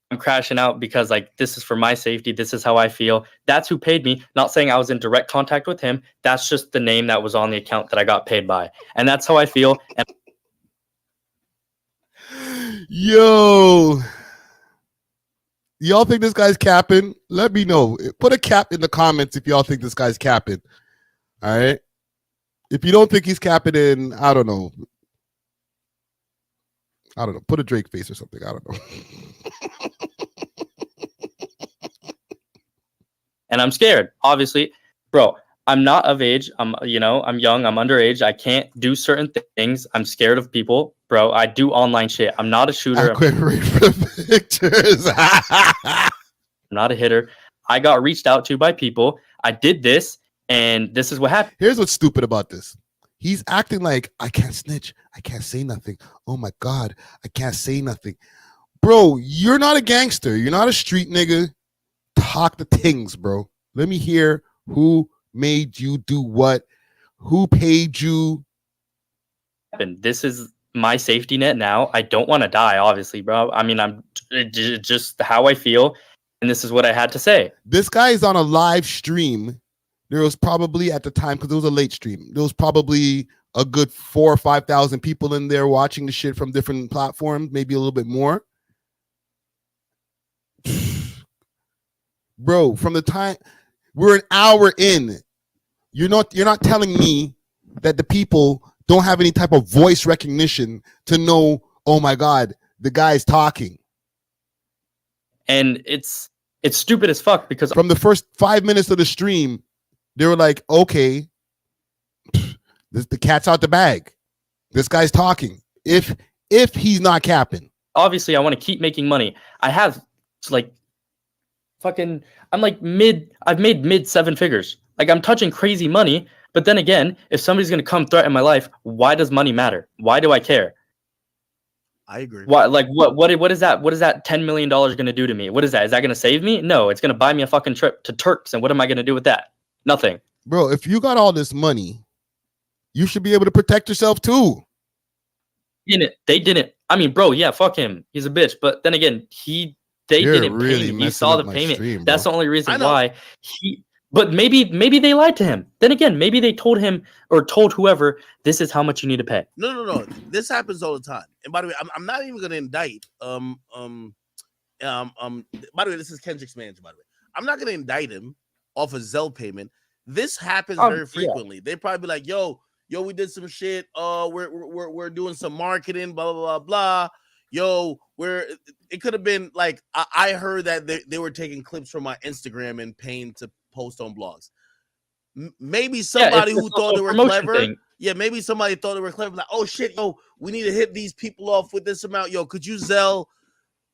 I'm crashing out because, like, this is for my safety. This is how I feel. That's who paid me. Not saying I was in direct contact with him. That's just the name that was on the account that I got paid by. And that's how I feel. And yo, y'all think this guy's capping? Let me know. Put a cap in the comments if y'all think this guy's capping. All right. If you don't think he's capping, in, I don't know. Put a Drake face or something. I don't know. And I'm scared, obviously, bro. I'm not of age. I'm young. I'm underage. I can't do certain things. I'm scared of people, bro. I do online shit. I'm not a shooter. I quit reading the pictures. I'm not a hitter. I got reached out to by people. I did this, and this is what happened. Here's what's stupid about this. He's acting like, I can't snitch. I can't say nothing. Oh my God, I can't say nothing. Bro, you're not a gangster. You're not a street nigga. Talk the Tingz, bro. Let me hear who made you do what, who paid you. This is my safety net now. I don't want to die, obviously, bro. I mean, I'm just how I feel, and this is what I had to say. This guy is on a live stream. There was probably at the time, because it was a late stream, there was probably a good 4,000 or 5,000 people in there watching the shit from different platforms, maybe a little bit more. Bro, from the time we're an hour in, you're not telling me that the people don't have any type of voice recognition to know, oh my God, the guy's talking. And it's stupid as fuck, because from the first 5 minutes of the stream, they were like, okay, the cat's out the bag. This guy's talking. If he's not capping. Obviously, I want to keep making money. I have like fucking, I've made mid 7 figures. Like, I'm touching crazy money. But then again, if somebody's going to come threaten my life, why does money matter? Why do I care? I agree. What is that? What is that $10 million going to do to me? What is that? Is that going to save me? No, it's going to buy me a fucking trip to Turks. And what am I going to do with that? Nothing. Bro, if you got all this money, you should be able to protect yourself too. They didn't. I mean, bro, yeah, fuck him. He's a bitch. But then again, they You're didn't pay really him. You messing saw up the my payment. stream, That's bro. the only I reason know. why he. But maybe they lied to him. Then again, maybe they told him or told whoever this is how much you need to pay. No. This happens all the time. And by the way, I'm not even gonna indict. By the way, this is Kendrick's manager. By the way, I'm not gonna indict him off a Zelle payment. This happens very Yeah. frequently. They probably be like, "Yo, we did some shit. We're doing some marketing. Blah blah blah blah. Yo, it could have been like I heard that they were taking clips from my Instagram and paying to post on blogs. Maybe somebody who thought they were clever. Thing. Yeah, maybe somebody thought they were clever. Like, oh shit, yo, we need to hit these people off with this amount. Yo, could you Zelle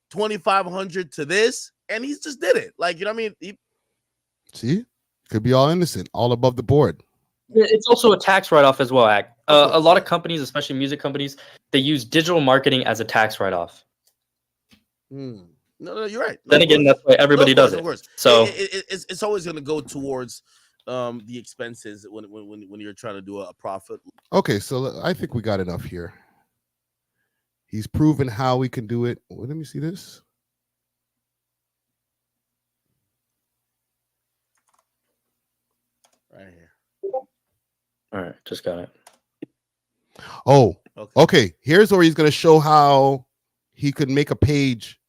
2,500 to this?" And he just did it. Like, you know what I mean? See, could be all innocent, all above the board. It's also a tax write-off as well, Act. A lot of companies, especially music companies, they use digital marketing as a tax write-off. No, you're right. Then again, that's why everybody does it. Of course. So it's always going to go towards the expenses when you're trying to do a profit. Okay, so I think we got enough here. He's proven how we can do it. Well, let me see this. Right here. All right, just got it. Oh, okay. Here's where he's going to show how he could make a page.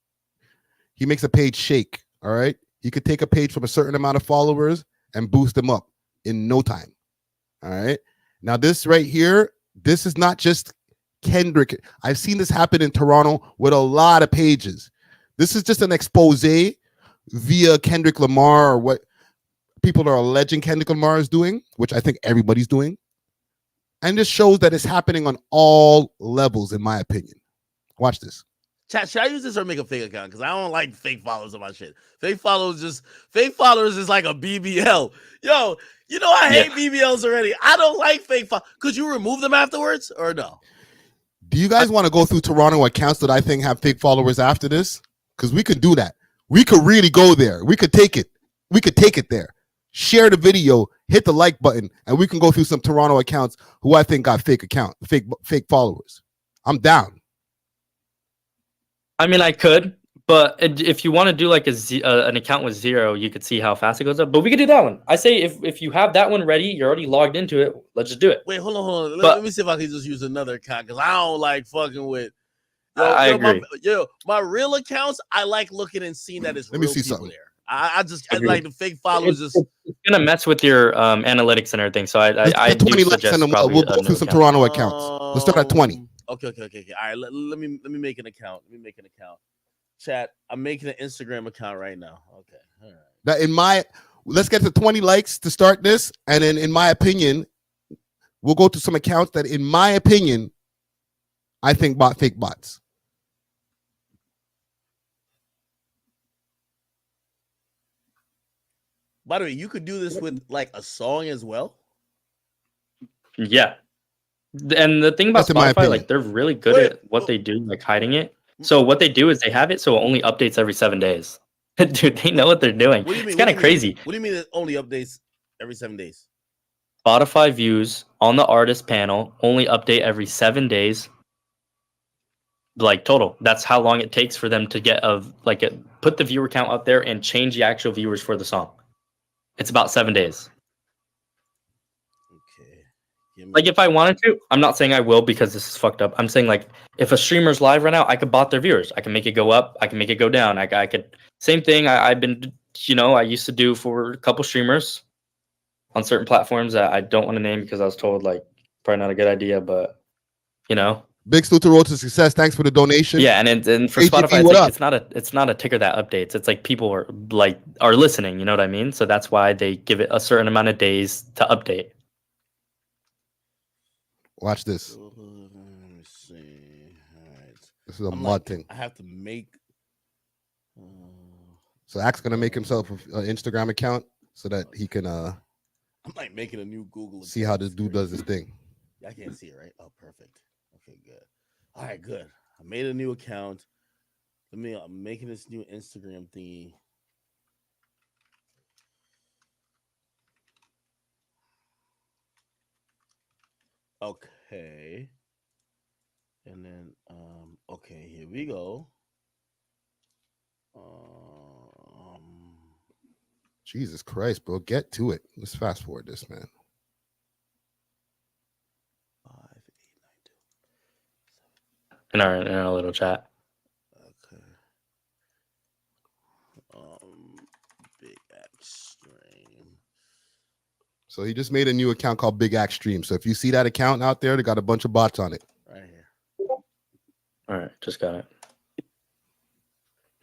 He makes a page shake. All right. He could take a page from a certain amount of followers and boost them up in no time. All right. Now, this right here, this is not just Kendrick. I've seen this happen in Toronto with a lot of pages. This is just an expose via Kendrick Lamar or what people are alleging Kendrick Lamar is doing, which I think everybody's doing. And this shows that it's happening on all levels, in my opinion. Watch this. Chat, should I use this or make a fake account? Because I don't like fake followers on my shit. Fake followers is like a BBL. Yo, you know I hate BBLs already. I don't like fake followers. Could you remove them afterwards or no? Do you guys want to go through Toronto accounts that I think have fake followers after this? Because we could do that. We could really go there. We could take it. We could take it there. Share the video, hit the like button, and we can go through some Toronto accounts who I think got fake followers. I'm down. I mean, I could, but if you want to do like an account with 0, you could see how fast it goes up. But we could do that one. I say if you have that one ready, you're already logged into it. Let's just do it. Wait, hold on. Let me see if I can just use another account because I don't like fucking with. I agree. My real accounts, I like looking and seeing that it's Let me real see people something. there. I like the fake followers. It's gonna mess with your analytics and everything. So I do 20 likes suggest and probably we'll go through some Toronto accounts. Let's start at 20. Okay. All right, let me make an account. Chat, I'm making an Instagram account right now. Okay, all right. Let's get to 20 likes to start this, and then in my opinion, we'll go to some accounts that, in my opinion, I think bought fake bots. By the way, you could do this with like a song as well. Yeah, and the thing about Spotify, like they're really good at what they do, like hiding it. So what they do is they have it so it only updates every 7 days. Dude, they know what they're doing. What do you mean? It's kind of crazy. What do you mean it only updates every 7 days? Spotify views on the artist panel only update every 7 days. Like total. That's how long it takes for them to get put the viewer count out there and change the actual viewers for the song. It's about 7 days. Like if I wanted to, I'm not saying I will because this is fucked up. I'm saying like if a streamer's live right now, I could bot their viewers. I can make it go up. I can make it go down. I could same thing. I've been I used to do for a couple streamers on certain platforms that I don't want to name because I was told like probably not a good idea, but Big salute to Road to Success. Thanks for the donation. Yeah, and for Spotify, it's not a ticker that updates. It's like people are listening. You know what I mean? So that's why they give it a certain amount of days to update. Watch this. Let me see. All right. This is a mod thing. I have to make. So Axe gonna make himself an Instagram account so that he can. I'm like making a new Google. See how this dude does this thing. I can't see it, right? Oh, perfect. Okay, good. All right, good. I made a new account. I'm making this new Instagram thingy. Okay. And then, okay, here we go. Jesus Christ, bro. Get to it. Let's fast forward this, man. 5, 8, 9, 2. In our little chat. Okay. Big Extreme. So he just made a new account called Big Axe Stream. So if you see that account out there, they got a bunch of bots on it. Right here. All right, just got it.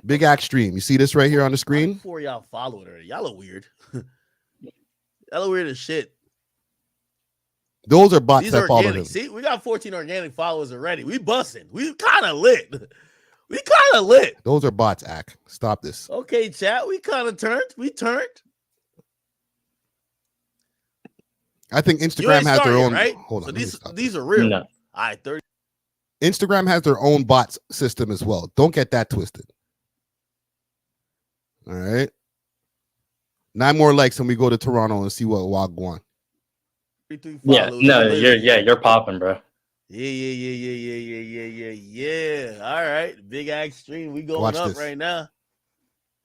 Big Axe Stream. You see this right here on the screen? Before y'all follow it already. Y'all are weird. Y'all are weird as shit. Those are bots These that are follow organic. him. See, we got 14 organic followers already. We busting. We kind of lit. We kind of lit. Those are bots, Ack. Stop this. Okay, chat. We kind of turned. We turned. I think You Instagram ain't has their started, own. right? Hold on. So let me stop these this. are real. No. All right, 30. Instagram has their own bots system as well. Don't get that twisted. All right. 9 more likes and we go to Toronto and see what Wagwan. 33 Yeah, followers. no, We lit. you're popping, bro. Yeah. All right. Big Axe Stream. We going Watch up this. right now.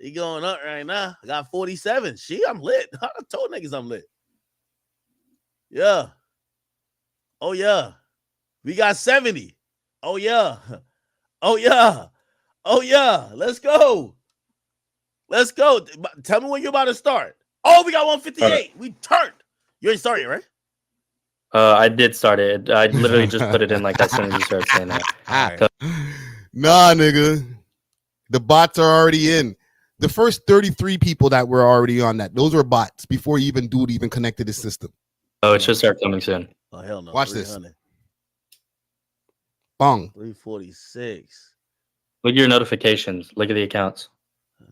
We going up right now. I got 47. I'm lit. I told niggas I'm lit. Yeah. Oh, yeah. We got 70. Oh, yeah. Oh, yeah. Oh, yeah. Let's go. Let's go. Tell me when you're about to start. Oh, we got 158. Right. We turned. You ain't started, right? I did start it. I literally just put it in like as soon as you started saying that. All right. Nah, nigga. The bots are already in. The first 33 people that were already on that, those were bots before you even dude even connected the system. Oh, it should start coming soon. Oh, hell no. Watch this. 300. Bong. 346. Look at your notifications. Look at the accounts.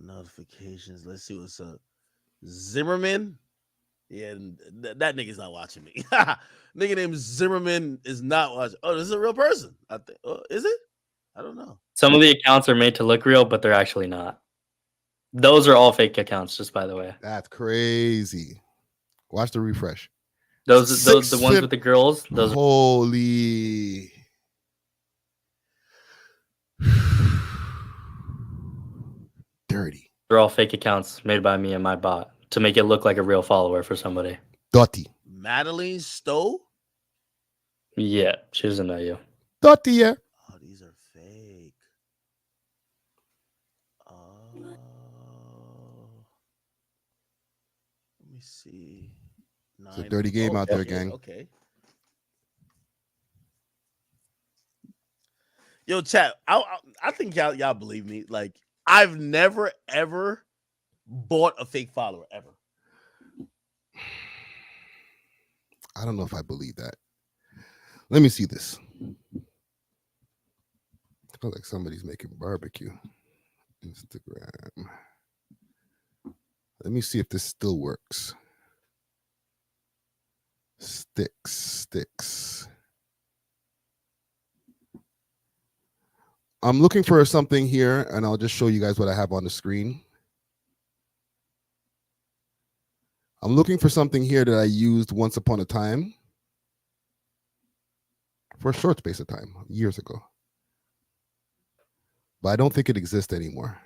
Notifications. Let's see what's up. Zimmerman. Yeah, that nigga's not watching me. Nigga named Zimmerman is not watching. Oh, this is a real person. I think. Oh, is it? I don't know. Some of the accounts are made to look real, but they're actually not. Those are all fake accounts, just by the way. That's crazy. Watch the refresh. Those the ones with the girls. Those Holy. Dirty. are all fake accounts made by me and my bot to make it look like a real follower for somebody. Dirty. Madeline Stowe. Yeah, she doesn't know you. Dirty, yeah. Oh, these are fake. Let me see. It's a dirty game out there, gang. Okay. Yo, chat. I think y'all believe me. Like, I've never ever bought a fake follower ever. I don't know if I believe that. Let me see this. I feel like somebody's making barbecue. Instagram. Let me see if this still works. Sticks. I'm looking for something here, and I'll just show you guys what I have on the screen. I'm looking for something here that I used once upon a time for a short space of time, years ago. But I don't think it exists anymore.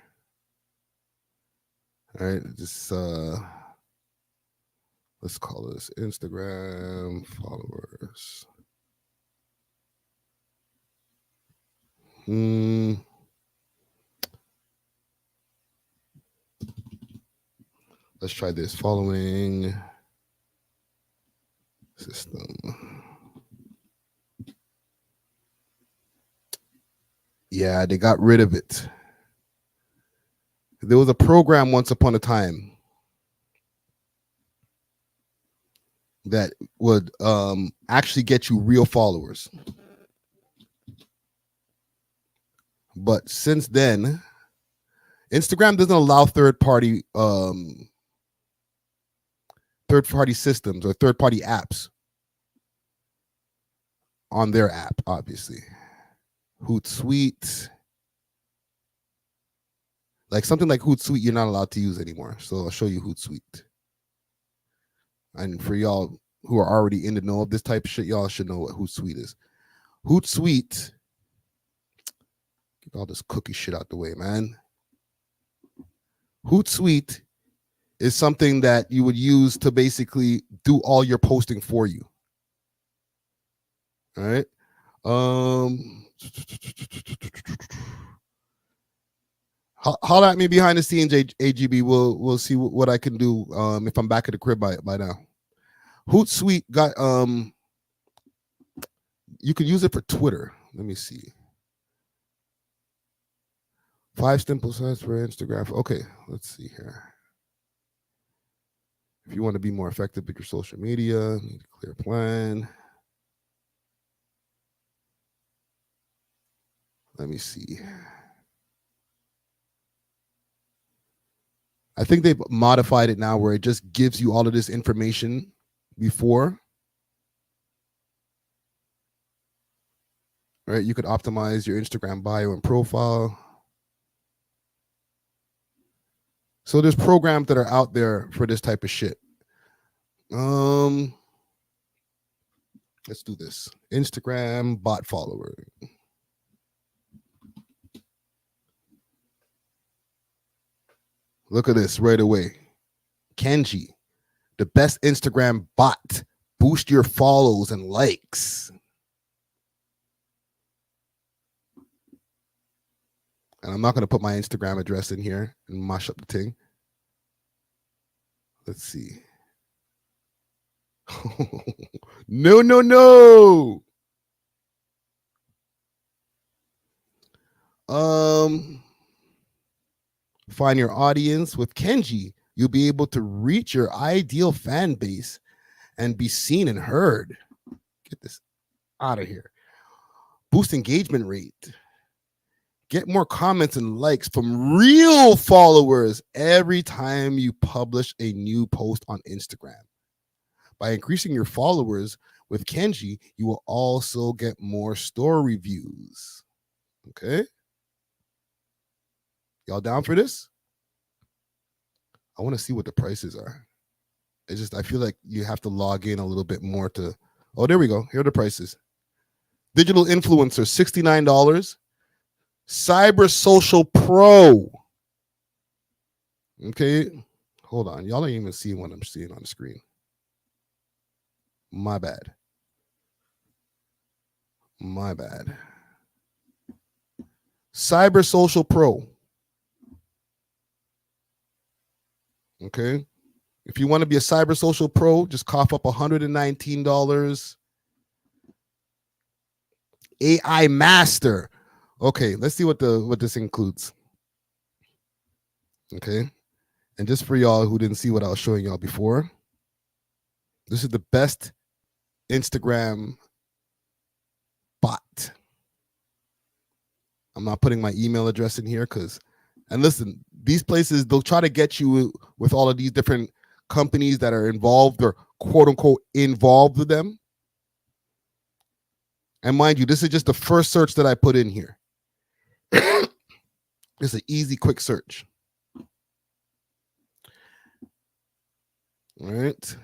All right, just let's call this Instagram followers. Let's try this. Following system. Yeah, they got rid of it. There was a program once upon a time that would actually get you real followers. But since then, Instagram doesn't allow third-party systems or third-party apps on their app, obviously. Hootsuite. Like something like Hootsuite, you're not allowed to use anymore. So I'll show you Hootsuite. And for y'all who are already in the know of this type of shit, y'all should know what Hootsuite is. Hootsuite Get all this cookie shit out the way, man. Hootsuite is something that you would use to basically do all your posting for you. All right. Holler at me behind the scenes, AGB. We'll see what I can do if I'm back at the crib by now. Hootsuite got you can use it for Twitter. Let me see. 5 simple sites for Instagram. Okay, let's see here. If you want to be more effective with your social media, need a clear plan. Let me see. I think they've modified it now where it just gives you all of this information before. Right? You could optimize your Instagram bio and profile. So there's programs that are out there for this type of shit. Let's do this. Instagram bot follower. Look at this right away. Kenji, the best Instagram bot. Boost your follows and likes. And I'm not going to put my Instagram address in here and mash up the thing. Let's see. No. Find your audience. With Kenji, you'll be able to reach your ideal fan base and be seen and heard. Get this out of here. Boost engagement rate. Get more comments and likes from real followers every time you publish a new post on Instagram. By increasing your followers with Kenji, you will also get more story views. Okay? Y'all down for this? I want to see what the prices are. It's just, I feel like you have to log in a little bit more to, oh, there we go. Here are the prices. Digital influencer, $69. Cyber Social Pro. Okay. Hold on. Y'all ain't even seeing what I'm seeing on the screen. My bad. Cyber Social Pro. Okay. If you want to be a Cyber Social Pro, just cough up $119. AI Master. Okay, let's see what this includes. Okay. And just for y'all who didn't see what I was showing y'all before, this is the best Instagram bot. I'm not putting my email address in here and listen, these places, they'll try to get you with all of these different companies that are involved or quote unquote involved with them. And mind you, this is just the first search that I put in here. It's an easy, quick search. All right.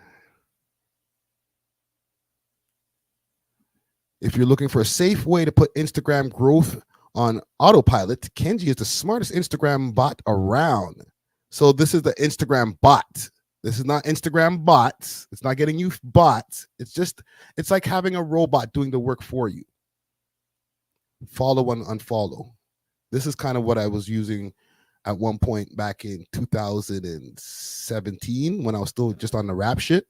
If you're looking for a safe way to put Instagram growth on autopilot, Kenji is the smartest Instagram bot around. So this is the Instagram bot. This is not Instagram bots. It's not getting you bots. It's like having a robot doing the work for you. Follow and unfollow. This is kind of what I was using at one point back in 2017 when I was still just on the rap shit.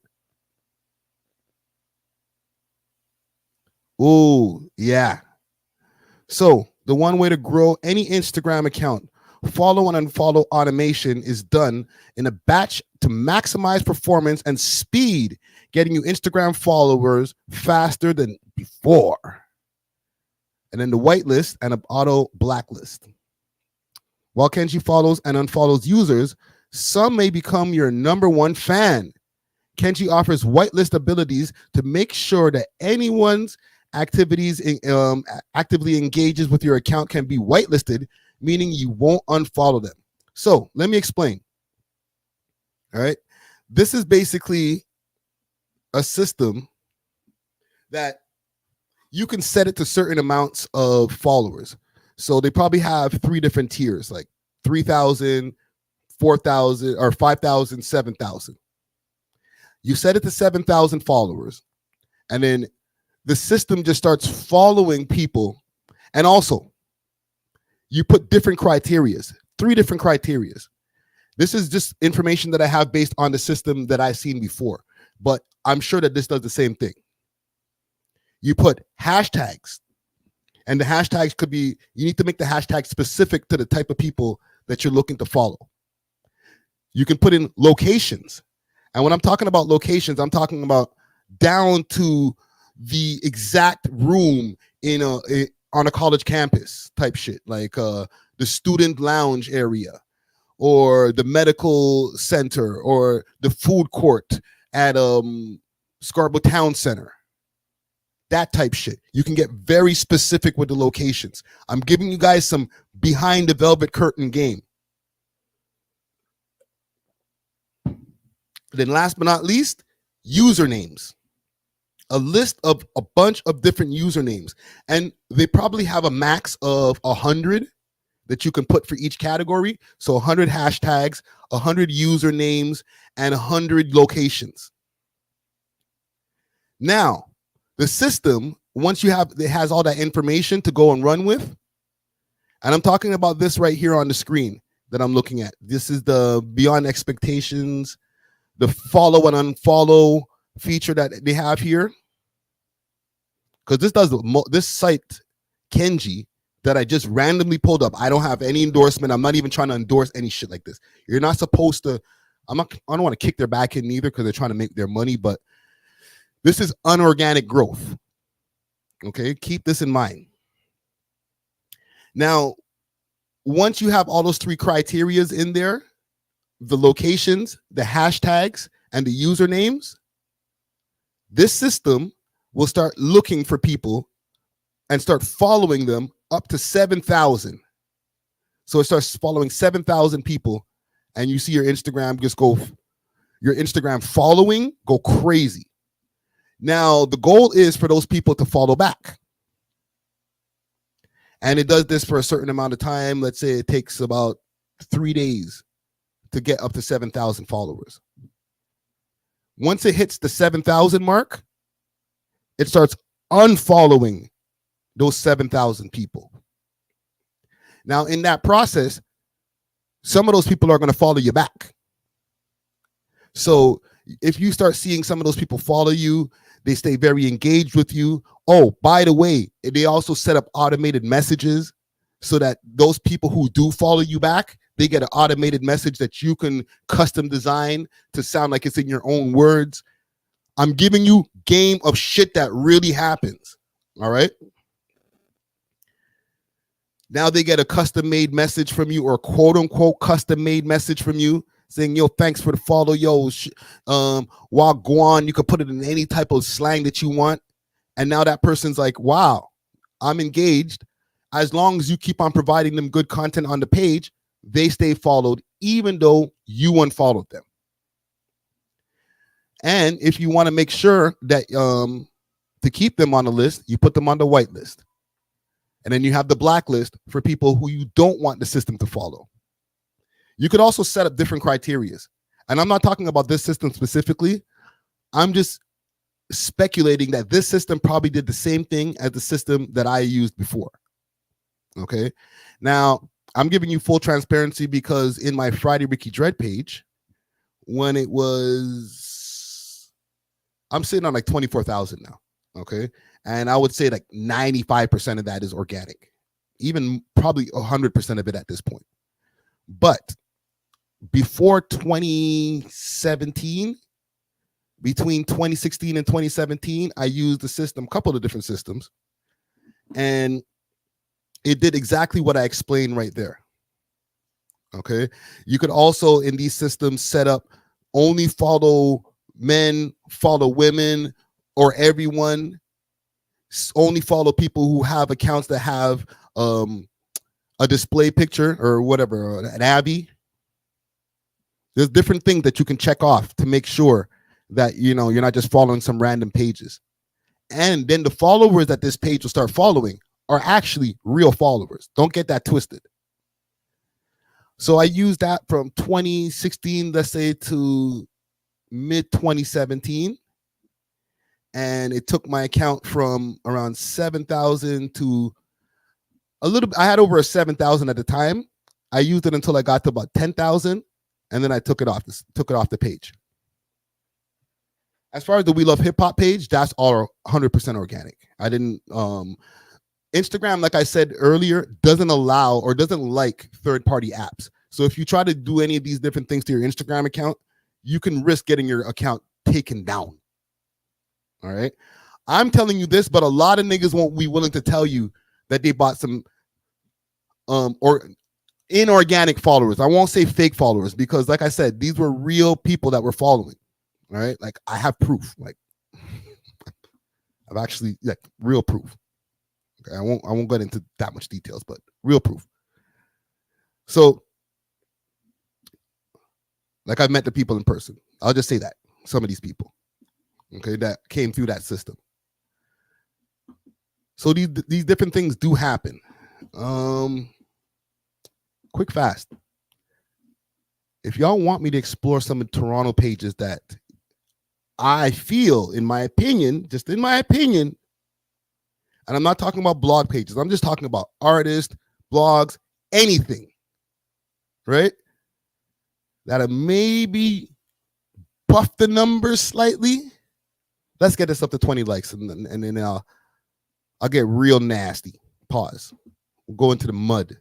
Oh, yeah. So the one way to grow any Instagram account, follow and unfollow automation is done in a batch to maximize performance and speed, getting you Instagram followers faster than before. And then the whitelist and an auto blacklist. While Kenji follows and unfollows users, some may become your #1 fan. Kenji offers whitelist abilities to make sure that anyone's activities actively engages with your account can be whitelisted, meaning you won't unfollow them. So let me explain. All right. This is basically a system that you can set it to certain amounts of followers. So they probably have 3 different tiers, like 3,000, 4,000, or 5,000, 7,000. You set it to 7,000 followers, and then the system just starts following people. And also, you put different criterias, 3 different criterias. This is just information that I have based on the system that I've seen before, but I'm sure that this does the same thing. You put hashtags, and the hashtags could be, you need to make the hashtag specific to the type of people that you're looking to follow. You can put in locations. And when I'm talking about locations, I'm talking about down to the exact room on a college campus type shit, like the student lounge area, or the medical center, or the food court at Scarborough Town Center. That type shit. You can get very specific with the locations. I'm giving you guys some behind the velvet curtain game. Then last but not least, usernames. A list of a bunch of different usernames. And they probably have a max of 100 that you can put for each category. So 100 hashtags, 100 usernames, and 100 locations. Now, the system, once it has all that information to go and run with, and I'm talking about this right here on the screen that I'm looking at. This is the Beyond Expectations, the follow and unfollow feature that they have here. Because this site, Kenji, that I just randomly pulled up. I don't have any endorsement. I'm not even trying to endorse any shit like this. You're not supposed to. I don't want to kick their back in either, because they're trying to make their money, but this is unorganic growth. Okay, keep this in mind. Now, once you have all those 3 criterias in there, the locations, the hashtags, and the usernames, this system will start looking for people and start following them up to 7,000. So it starts following 7,000 people, and you see your Instagram following go crazy. Now, the goal is for those people to follow back. And it does this for a certain amount of time. Let's say it takes about 3 days to get up to 7,000 followers. Once it hits the 7,000 mark, it starts unfollowing those 7,000 people. Now, in that process, some of those people are going to follow you back. So if you start seeing some of those people follow you, they stay very engaged with you. Oh, by the way, they also set up automated messages so that those people who do follow you back, they get an automated message that you can custom design to sound like it's in your own words. I'm giving you game of shit that really happens. All right. Now they get a custom made message from you, or quote unquote custom made message from you, saying, yo, thanks for the follow. Yo, wagwan. You can put it in any type of slang that you want. And now that person's like, wow, I'm engaged. As long as you keep on providing them good content on the page, they stay followed, even though you unfollowed them. And if you want to make sure that to keep them on the list, you put them on the white list. And then you have the blacklist for people who you don't want the system to follow. You could also set up different criterias. And I'm not talking about this system specifically. I'm just speculating that this system probably did the same thing as the system that I used before. Okay. Now, I'm giving you full transparency because in my Friday Ricky Dread page, when it was, I'm sitting on like 24,000 now. Okay. And I would say like 95% of that is organic, even probably 100% of it at this point. But before 2017, between 2016 and 2017, I used the system, a couple of different systems, and it did exactly what I explained right there. Okay. You could also in these systems set up only follow men, follow women, or everyone. Only follow people who have accounts that have a display picture or whatever, an Abby. There's different things that you can check off to make sure that, you know, you're not just following some random pages. And then the followers that this page will start following are actually real followers. Don't get that twisted. So I used that from 2016, let's say, to mid 2017. And it took my account from around 7,000 to a little. I had over 7,000 at the time. I used it until I got to about 10,000, and then I took it off the page. As far as the We Love Hip Hop page, that's all 100% organic. I didn't. Instagram, like I said earlier, doesn't allow or doesn't like third-party apps. So if you try to do any of these different things to your Instagram account, you can risk getting your account taken down. All right. I'm telling you this, but a lot of niggas won't be willing to tell you that they bought some or inorganic followers. I won't say fake followers because, like I said, these were real people that were following. All right. Like I have proof. Like I've actually like real proof. Okay. I won't get into that much details, but real proof. So like I've met the people in person. I'll just say that. Some of these people. Okay, that came through that system. So these different things do happen. Quick fast. If y'all want me to explore some of the Toronto pages that I feel, in my opinion, just in my opinion, and I'm not talking about blog pages, I'm just talking about artists, blogs, anything, right? That'll maybe buff the numbers slightly. Let's get this up to 20 likes, and then I'll get real nasty. Pause. We'll go into the mud.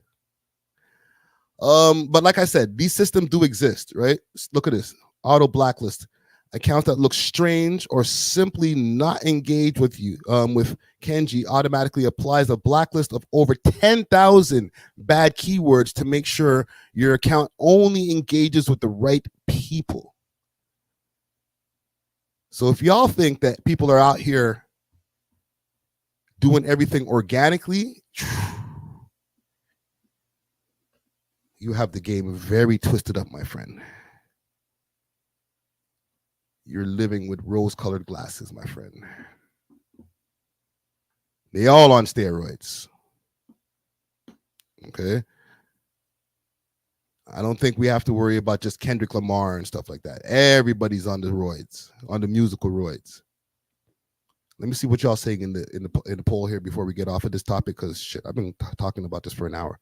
But like I said, these systems do exist, right? Look at this. Auto blacklist. Accounts that look strange or simply not engaged with you, with Kenji, automatically applies a blacklist of over 10,000 bad keywords to make sure your account only engages with the right people. So if y'all think that people are out here doing everything organically, you have the game very twisted up, my friend. You're living with rose-colored glasses, my friend. They all on steroids. Okay? I don't think we have to worry about just Kendrick Lamar and stuff like that. Everybody's on the roids, on the musical roids. Let me see what y'all saying in the poll here before we get off of this topic, because shit, I've been talking about this for an hour.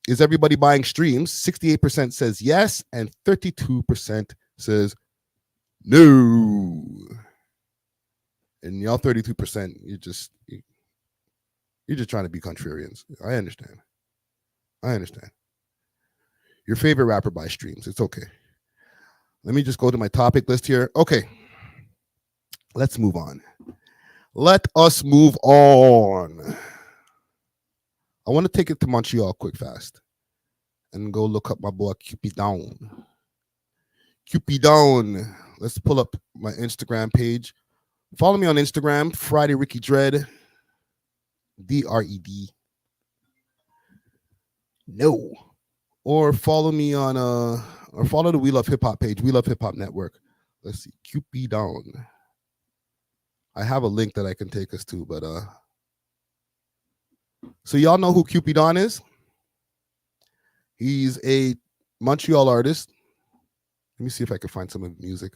Is everybody buying streams? 68% says yes, and 32% says no. And y'all 32%, you're just trying to be contrarians. I understand. Your favorite rapper buys streams. It's okay. Let me just go to my topic list here. Okay. Let's move on. Let us move on. I want to take it to Montreal quick fast and go look up my boy Cupidon. Cupidon. Let's pull up my Instagram page. Follow me on Instagram, Friday Ricky Dread, DRED. No. Or follow me on or follow the We Love Hip Hop page, We Love Hip Hop Network. Let's see, Cupidon. I have a link that I can take us to, but so y'all know who Cupidon is? He's a Montreal artist. Let me see if I can find some of the music.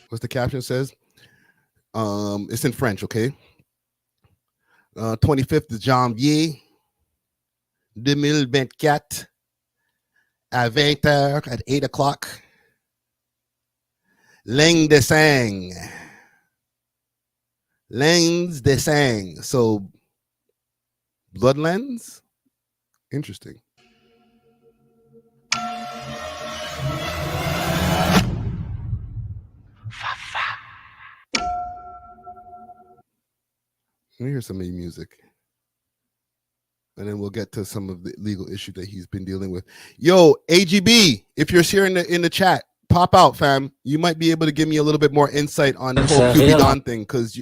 What's the caption says? It's in French, okay? 25th de janvier 2024 à 20h at 8 o'clock. Langue de sang. Langues de sang. So, Bloodlands? Interesting. Let me hear some of your music. And then we'll get to some of the legal issue that he's been dealing with. Yo, AGB, if you're here in the chat, pop out, fam. You might be able to give me a little bit more insight on the whole Cupidon thing, because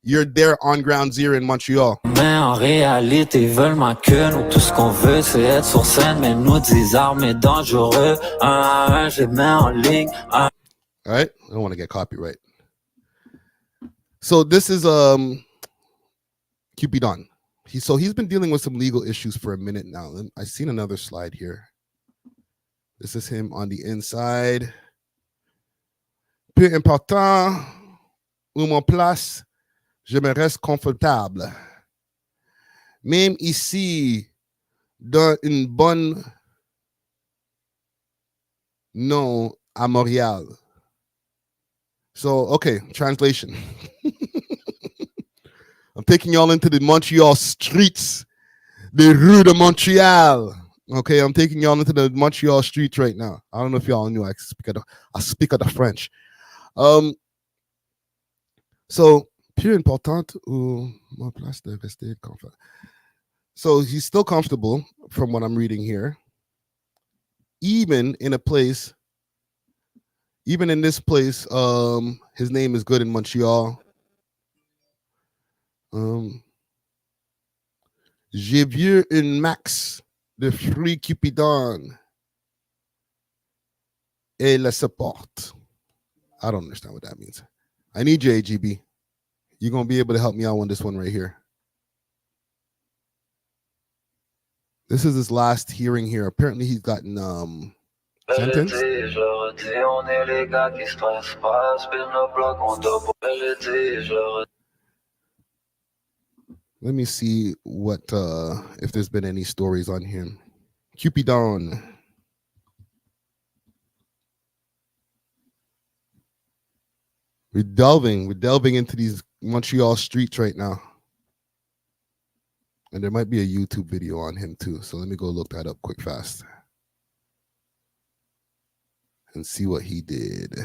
you're there on ground zero in Montreal. Mais en réalité, ils veulent ma queue. Nous, tout ce qu'on veut, c'est être sur scène. Mais nous, 10 armes dangereux. Un à un, je les mets en ligne. All right? I don't want to get copyright. So this is Cupidon. He's been dealing with some legal issues for a minute now. And I've seen another slide here. This is him on the inside. Peu important où mon place, je me reste confortable. Même ici, dans une bonne non à Montréal. So, okay, translation. I'm taking y'all into the Montreal streets, the Rue de Montreal. Okay, I'm taking y'all into the Montreal streets right now. I don't know if y'all knew I speak of the French. So, plus important ou ma place de rester comfortable. So he's still comfortable from what I'm reading here. Even in this place, his name is good in Montreal. J'ai vu un max de fruits Cupidon et la supporte. I don't understand what that means. I need you, AGB. You're going to be able to help me out on this one right here. This is his last hearing here. Apparently he's gotten sentenced. Let me see what if there's been any stories on him. Cupidon. We're delving into these Montreal streets right now. And there might be a YouTube video on him too. So let me go look that up quick fast. And see what he did.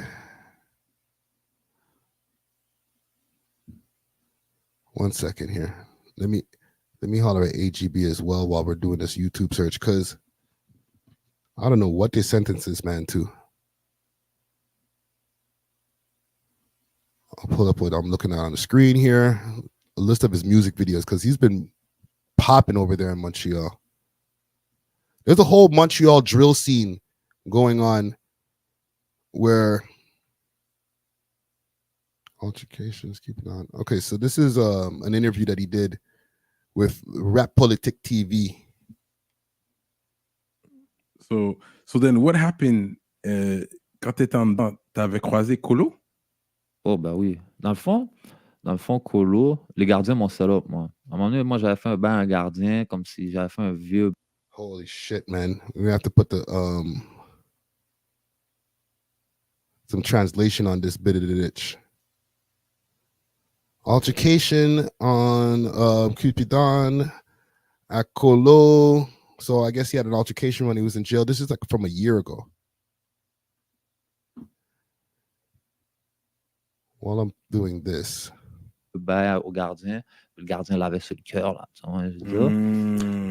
One second here. Let me holler at AGB as well while we're doing this YouTube search, because I don't know what they sentenced this man to. I'll pull up what I'm looking at on the screen here. A list of his music videos, because he's been popping over there in Montreal. There's a whole Montreal drill scene going on where altercations keep it on. Okay, so this is an interview that he did with Rap Politique TV. So then what happened quand t'étais en dedans? T'avais croisé Colo? Oh, ben oui. Dans le fond, Colo, les gardiens m'ont set up, moi. À un moment donné, moi, j'avais fait un bain à un gardien, comme si j'avais fait un vieux. Holy shit, man. We have to put the some translation on this bit of the ditch. Altercation on Cupidon at Colo. So I guess he had an altercation when he was in jail. This is like from a year ago. While I'm doing this. Ben, au gardien. Le gardien l'avait sur le cœur, là. Tu vois, je veux dire.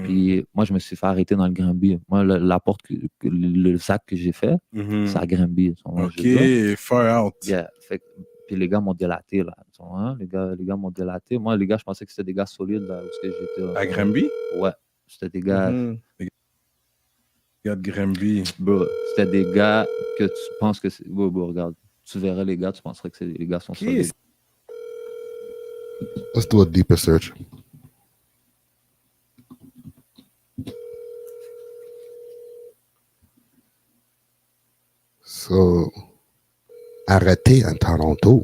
Puis moi, je me suis fait arrêter dans le Granby. Moi, la porte, le sac que j'ai fait, c'est à Granby. OK, far out. Yeah. Puis les gars m'ont délaté, là. Tu vois, les gars m'ont délaté. Moi, les gars, je pensais que c'était des gars solides, là, où j'étais. À Granby? Ouais. C'était des gars. Les gars de Granby. Bro, c'était des gars que tu penses que c'est. Bro, regarde. Tu verrais les gars, tu penserais que les gars sont solides. Let's do a deeper search. So, arrêté en Toronto.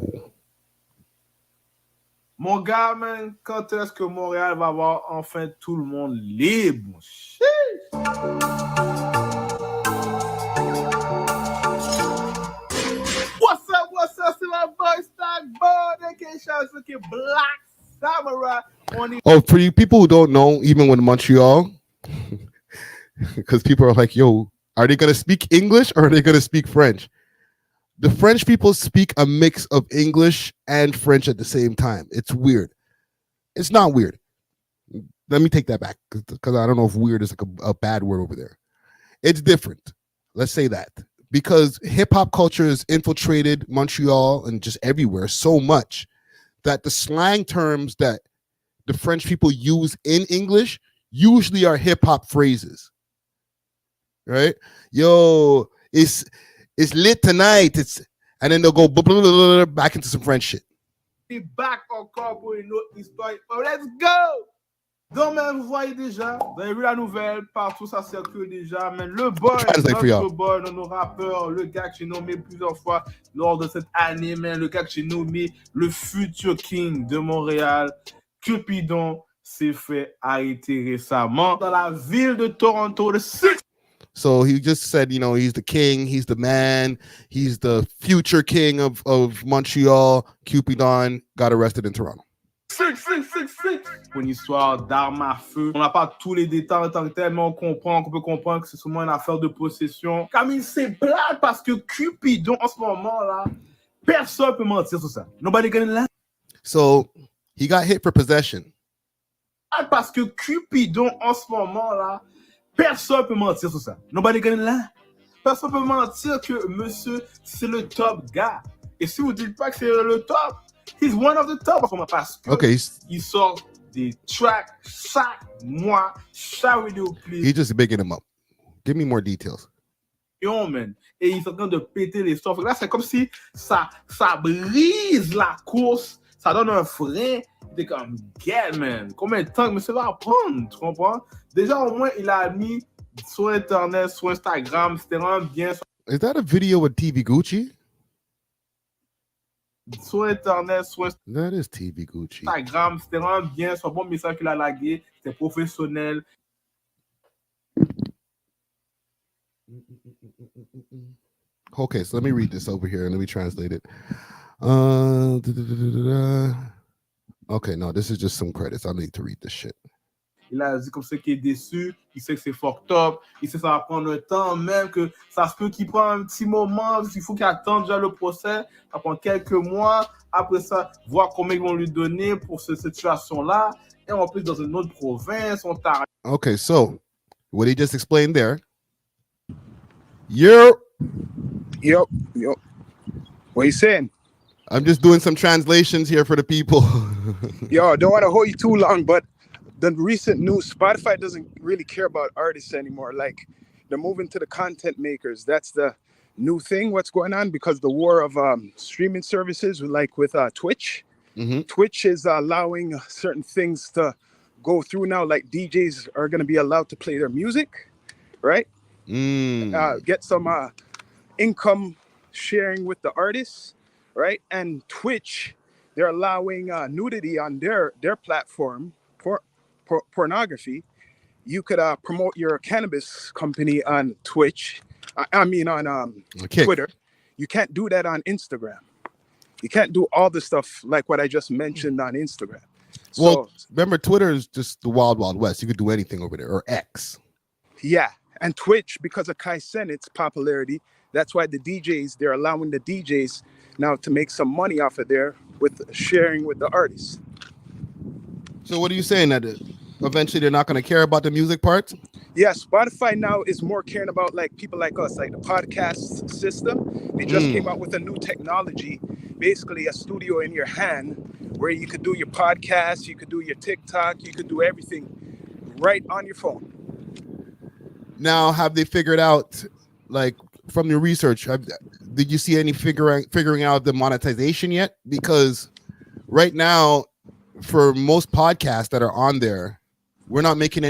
Mon gars, man, quand est-ce que Montréal va avoir enfin tout le monde libre? What's up, c'est la boy Stack Bud, aka Black Samurai. Oh, for you people who don't know, even with Montreal, because people are like, yo, are they going to speak English or are they going to speak French? The French people speak a mix of English and French at the same time. It's weird. It's not weird. Let me take that back, because I don't know if weird is like a bad word over there. It's different. Let's say that. Because hip-hop culture has infiltrated Montreal and just everywhere so much that the slang terms that the French people use in English usually are hip hop phrases, right? Yo, it's lit tonight. And then they'll go blah, blah, blah, blah, back into some French shit. Back encore pour une autre histoire. Oh, let's go! Donc, même, vous voyez déjà, vous avez vu la nouvelle, partout ça circule déjà, mais le boy, notre boy, nos rappeurs, le gars que j'ai nommé plusieurs fois lors de cette année, mais le gars que j'ai nommé le futur king de Montréal, Cupidon, s'est fait arrêter récemment dans la ville de Toronto, le 6. So he just said, you know, he's the king, he's the man, he's the future king of Montreal. Cupidon got arrested in Toronto. Pour une histoire d'armes à feu. On n'a pas tous les détails en tant que tel, mais on peut comprendre que c'est sûrement une affaire de possession. Camille, c'est blague parce que Cupidon, en ce moment-là, personne ne peut mentir sur ça. Nobody gonna lie. So he got hit for possession. Parce que Cupidon, en ce moment-là, personne ne peut mentir sur ça. Nobody gonna lie. Personne ne peut mentir que monsieur, c'est le top gars. Et si vous ne dites pas que c'est le top, he's one of the top. Parce que il sort des tracks chaque mois, chaque vidéo clip. He's just bigging him up. Give me more details. Yo, man. Et il est en train de péter les stuff. Là, c'est comme si ça brise la course, ça donne un frein. T'es comme, get, man. Combien de temps que monsieur va prendre? Tu comprends? Déjà, au moins, il a mis sur Internet, sur Instagram, c'était vraiment bien. Is that a video with TV Gucci? Sur Internet, sur That is TV Gucci. Instagram, c'était vraiment bien. C'est un bon message qu'il a lagué. C'était professionnel. Okay, so let me read this over here and let me translate it. Okay, no, this is just some credits. I need to read this shit. Il a dit comme ça qu'il est déçu, il sait que c'est fucked up, il sait que ça va prendre un temps, même que ça se peut qu'il prenne un petit moment, il faut qu'il attende déjà le procès, ça prend quelques mois, après ça, voir combien ils vont lui donner pour cette situation-là, et en plus dans une autre province, on t'a... Okay, so, what he just explained there, Yo. What you saying? I'm just doing some translations here for the people. Yo, don't want to hold you too long, but the recent news, Spotify doesn't really care about artists anymore. Like, they're moving to the content makers. That's the new thing, what's going on, because the war of streaming services, like with Twitch. Mm-hmm. Twitch is allowing certain things to go through now, like DJs are going to be allowed to play their music, right? Get some income sharing with the artists, right? And Twitch, they're allowing nudity on their platform, pornography. You could promote your cannabis company on Twitch. On Twitter. You can't do that on Instagram. You can't do all the stuff like what I just mentioned on Instagram. Well, remember, Twitter is just the wild, wild west. You could do anything over there, or X. Yeah, and Twitch, because of Kai Cenat's popularity, that's why the DJs, they're allowing the DJs now to make some money off of there with sharing with the artists. So what are you saying, that eventually they're not going to care about the music part? Yeah, Spotify now is more caring about like people like us, like the podcast system. They just came out with a new technology, basically a studio in your hand where you could do your podcast, you could do your TikTok, you could do everything right on your phone. Now, have they figured out, like, from your research, did you see any figuring out the monetization yet? Because right now, for most podcasts that are on there, we're not making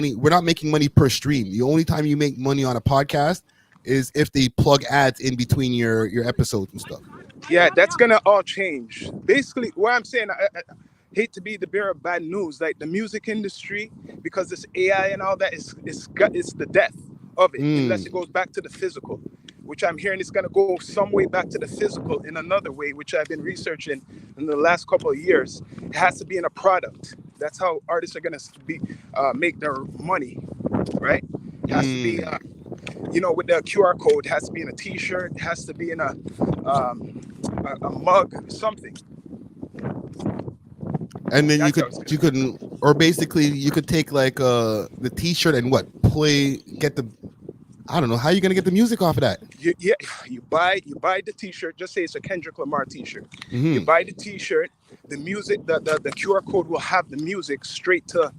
money per stream. The only time you make money on a podcast is if they plug ads in between your episodes and stuff. Yeah, that's gonna all change. Basically, what I'm saying, I hate to be the bearer of bad news, like the music industry, because this AI and all that it's the death of it, unless it goes back to the physical, which I'm hearing it's gonna go some way back to the physical in another way, which I've been researching in the last couple of years. It has to be in a product. That's how artists are gonna be make their money, right? It has to be, with the QR code. It has to be in a T-shirt. It has to be in a mug, something. And then you could take like the T-shirt and I don't know, how are you gonna get the music off of that? You buy the T-shirt. Just say it's a Kendrick Lamar T-shirt. You buy the T-shirt. the music, the QR code will have the music straight to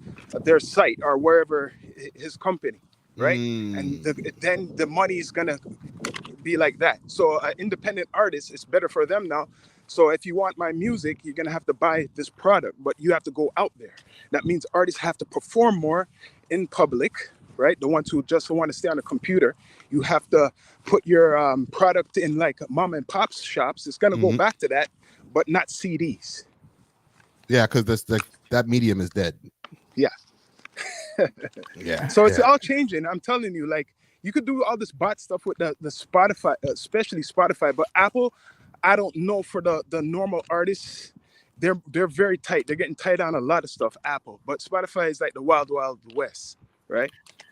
their site or wherever his company, right? And then the money is gonna be like that. So independent artists, it's better for them now. So if you want my music, you're gonna have to buy this product, but you have to go out there. That means artists have to perform more in public, right? The ones who just want to stay on the computer, you have to put your product in like mom and pop shops. It's gonna go back to that, but not CDs. Yeah, because that medium is dead. Yeah. Yeah. So it's all changing. I'm telling you, like you could do all this bot stuff with the Spotify, especially Spotify, but Apple, I don't know for the normal artists. They're very tight. They're getting tight on a lot of stuff, Apple. But Spotify is like the wild, wild west, right?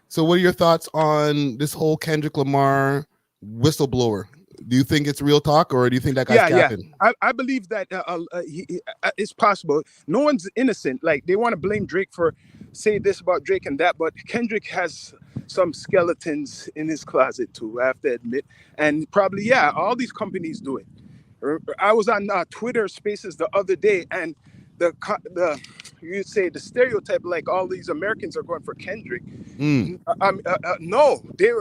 So what are your thoughts on this whole Kendrick Lamar whistleblower? Do you think it's real talk, or do you think that guy's capping? I believe that it's possible. No one's innocent. Like they want to blame Drake for saying this about Drake and that, but Kendrick has some skeletons in his closet too, I have to admit. And probably, all these companies do it. I was on Twitter Spaces the other day, and the the stereotype like all these Americans are going for Kendrick. No, they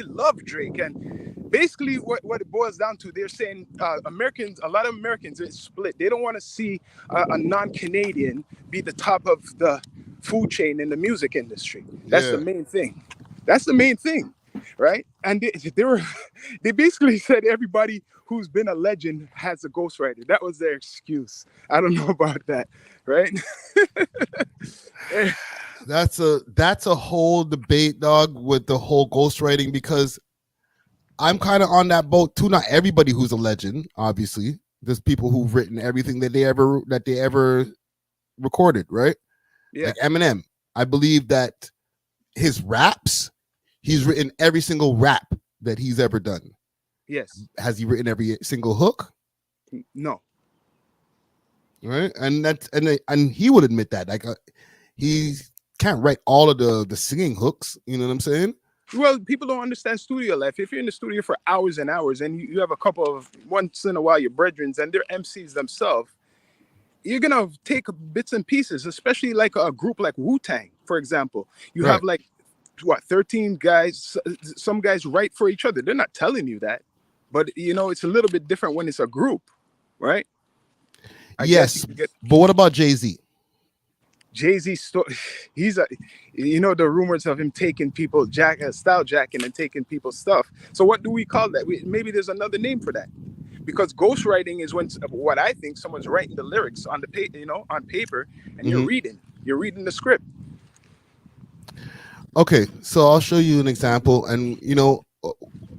love Drake, and basically what it boils down to, they're saying a lot of Americans are split. They don't want to see a non-Canadian be the top of the food chain in the music industry. That's the main thing. That's the main thing, right? And they basically said everybody who's been a legend has a ghostwriter. That was their excuse. I don't know about that, right? That's a whole debate, dog, with the whole ghostwriting, because I'm kind of on that boat too. Not everybody who's a legend, obviously. There's people who've written everything that they ever recorded, right? Yeah. Like Eminem. I believe that his raps, he's written every single rap that he's ever done. Yes. Has he written every single hook? No. Right, and he would admit that, like he can't write all of the singing hooks. You know what I'm saying? Well, people don't understand studio life. If you're in the studio for hours and hours, and you have a couple of once in a while your brethren and they're MCs themselves, you're gonna take bits and pieces, especially like a group like Wu-Tang, for example. You have like 13 guys. Some guys write for each other. They're not telling you that, but it's a little bit different when it's a group, right? Yes, but what about Jay-Z? Jay-Z, he's the rumors of him taking people style jacking and taking people's stuff. So what do we call that? Maybe there's another name for that, because ghostwriting is when what I think someone's writing the lyrics on the on paper, and you're reading the script. Okay, so I'll show you an example, and